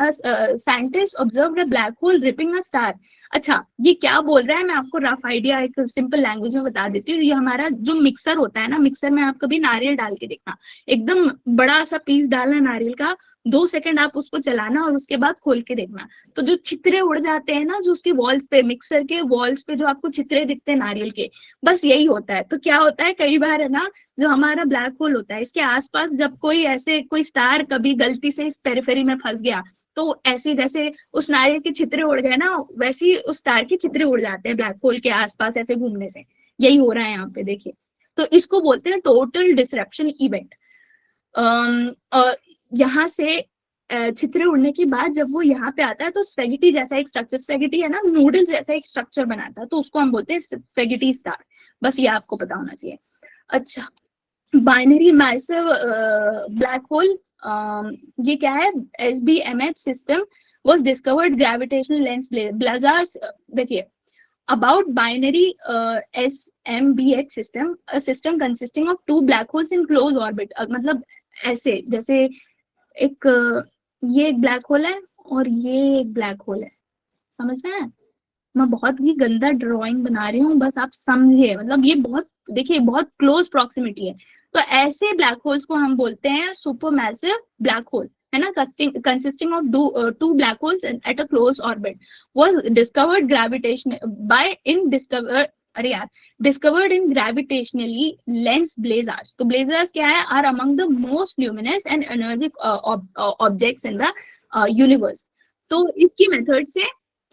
scientist observed a black hole ripping a star. अच्छा, ये क्या बोल रहा है मैं आपको रफ आइडिया एक सिंपल लैंग्वेज में बता देती हूँ। ये हमारा जो मिक्सर होता है ना, मिक्सर में आप कभी नारियल डाल के देखना, एकदम बड़ा सा पीस डालना नारियल का, 2 सेकंड आप उसको चलाना और उसके बाद खोल के देखना, तो जो छितरे उड़ जाते हैं ना, जो उसके वॉल्स पे, मिक्सर के वॉल्स पे जो आपको छितरे दिखते हैं नारियल के, बस यही होता है। तो क्या होता है, कई बार है ना, जो हमारा ब्लैक होल होता है इसके आसपास जब कोई ऐसे कोई स्टार कभी गलती से इस पेरिफेरी में फंस गया, तो ऐसे जैसे उस नारियल के छितरे उड़ गए ना, वैसे ही उस स्टार के छितरे उड़ जाते हैं ब्लैक होल के आसपास ऐसे घूमने से। यही हो रहा है यहाँ पे, देखिए। तो इसको बोलते हैं टोटल डिसरप्शन इवेंट। यहाँ से छितरे उड़ने के बाद जब वो यहाँ पे आता है तो स्पेगेटी जैसा एक स्ट्रक्चर, स्पेगेटी है ना, नूडल्स जैसा एक स्ट्रक्चर बनाता है, तो उसको हम बोलते हैं स्पेगेटी स्टार। बस ये आपको पता होना चाहिए। अच्छा, बाइनरी मैसिव ब्लैक होल, ये क्या है, SBMH system was discovered gravitational lens blazars। देखिए, about binary SMBH system, a system consisting of two black holes in close orbit। मतलब ऐसे जैसे एक ये एक ब्लैक होल है और ये एक ब्लैक होल है, समझ में है? मैं बहुत ही गंदा ड्राइंग बना रही हूँ, बस आप समझिए, मतलब ये बहुत, देखिए बहुत क्लोज प्रॉक्सिमिटी है। तो ऐसे ब्लैक होल्स को हम बोलते हैं सुपर मैसिव ब्लैक होल, है ना, consisting of two black holes at a close orbit, was discovered gravitation by in discover अरे यार discovered in gravitationally lens blazars. तो ब्लेजर्स क्या है, are among the most luminous and energetic objects in the universe. तो इसकी मेथड से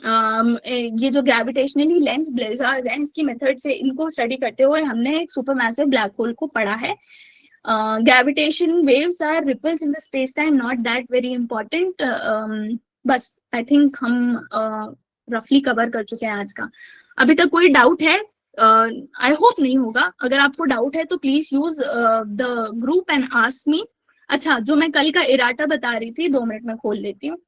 ये जो ग्रेविटेशनली लेंस ब्लेजर्स हैं, इसकी मेथड से इनको स्टडी करते हुए हमने एक सुपरमैसिव ब्लैक होल को पढ़ा है। Gravitation waves are ripples in the space time, not that very important. बस आई थिंक हम रफली कवर कर चुके हैं आज का। अभी तक कोई डाउट है? आई होप नहीं होगा। अगर आपको डाउट है तो please use the group and ask me. अच्छा, जो मैं कल का इराटा बता रही थी, 2 मिनट में खोल लेती हूँ।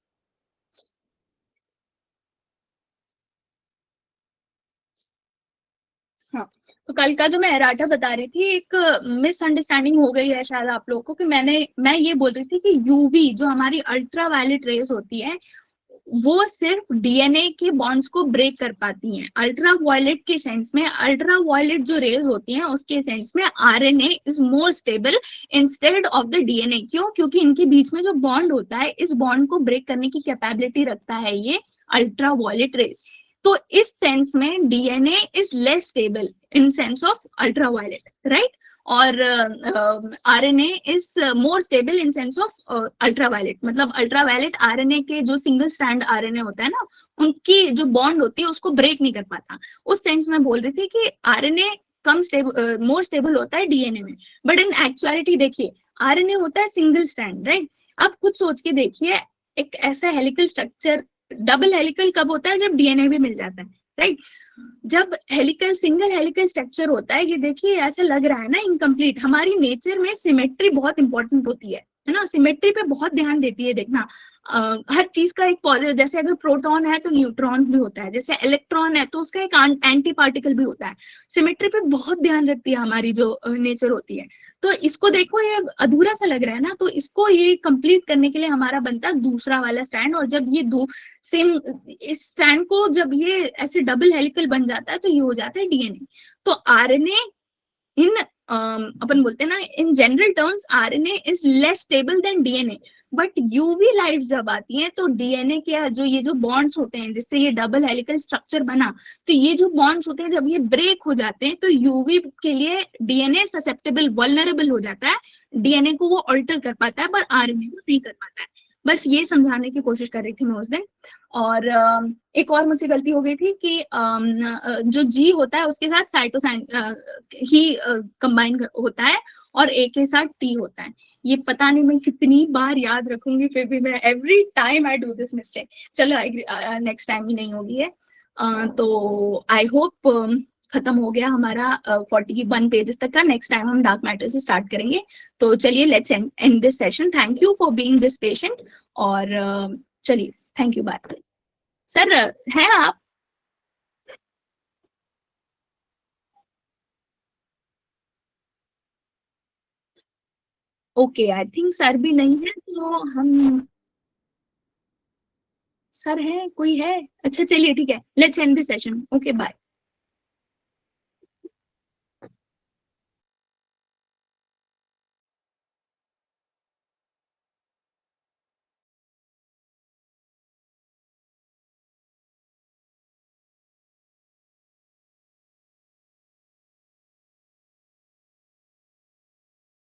हाँ, तो कल का जो मैं एराटा बता रही थी, एक मिसअंडरस्टैंडिंग हो गई है शायद आप लोगों को, कि मैं ये बोल रही थी कि यूवी जो हमारी अल्ट्रा वायलेट रेज होती है, वो सिर्फ डीएनए के बॉन्ड्स को ब्रेक कर पाती हैं। अल्ट्रा वायलेट के सेंस में, अल्ट्रा वायलेट जो रेज होती हैं उसके सेंस में RNA is more stable instead of the DNA. क्यों? क्योंकि इनके बीच में जो बॉन्ड होता है, इस बॉन्ड को ब्रेक करने की कैपेबिलिटी रखता है ये अल्ट्रा वायलेट रेज। तो इस सेंस में DNA is less stable in sense of ultra violet, right? और RNA is more stable in sense of ultra violet. मतलब अल्ट्रा वायलेट आरएनए के जो सिंगल स्ट्रैंड आरएनए होता है ना, उनकी जो बॉन्ड होती है उसको ब्रेक नहीं कर पाता। उस सेंस में बोल रही थी कि आरएनए कम स्टेबल, मोर स्टेबल होता है डीएनए में। बट इन एक्चुअलिटी देखिए, आरएनए होता है सिंगल स्ट्रैंड, राइट? आप खुद सोच के देखिए, एक ऐसा हेलिकल स्ट्रक्चर, डबल हेलिकल कब होता है? जब डीएनए भी मिल जाता है, राइट? जब हेलिकल, सिंगल हेलिकल स्ट्रक्चर होता है, ये देखिए ऐसे लग रहा है ना इनकम्प्लीट। हमारी नेचर में सिमेट्री बहुत इंपॉर्टेंट होती है ना? सिमेट्री पे बहुत ध्यान देती है। देखना, हर चीज का एक पॉजिटिव, जैसे अगर प्रोटॉन है तो न्यूट्रॉन भी होता है, जैसे इलेक्ट्रॉन है तो उसका एक एंटी पार्टिकल भी होता है। सिमेट्री पे बहुत ध्यान रखती है हमारी जो नेचर होती है। तो इसको देखो, ये अधूरा सा लग रहा है ना, तो इसको ये कंप्लीट करने के लिए हमारा बनता है दूसरा वाला स्टैंड। और जब ये दो सेम, इस स्ट्रैंड को जब ये ऐसे डबल हेलिकल बन जाता है तो ये हो जाता है डीएनए। तो आरएनए इन अपन बोलते हैं ना, in general terms RNA is less stable then DNA. But UV light जब आती है तो डीएनए के जो ये जो बॉन्ड्स होते हैं, जिससे ये डबल हेलिकल स्ट्रक्चर बना, तो ये जो बॉन्ड्स होते हैं जब ये ब्रेक हो जाते हैं तो यूवी के लिए डीएनए ससेप्टेबल, वल्नरेबल हो जाता है। डीएनए को वो ऑल्टर कर पाता है पर आरएनए को नहीं कर पाता है। बस ये समझाने की कोशिश कर रही थी मैं उस दिन। और एक और मुझसे गलती हो गई थी कि जो जी होता है उसके साथ साइटोसाइन ही कंबाइन होता है, और ए के साथ टी होता है। ये पता नहीं मैं कितनी बार याद रखूंगी, फिर भी मैं every time I do this mistake. चलो, नेक्स्ट टाइम ही नहीं होगी है। तो आई होप खत्म हो गया हमारा 41 पेजेस तक का। नेक्स्ट टाइम हम डार्क मैटर से स्टार्ट करेंगे। तो चलिए, let's end this session. Thank you for being this patient. और चलिए, थैंक यू, बाय। सर, हैं आप? ओके, आई थिंक सर भी नहीं है तो हम, सर है, कोई है? अच्छा चलिए, ठीक है, let's end this session. Okay, bye.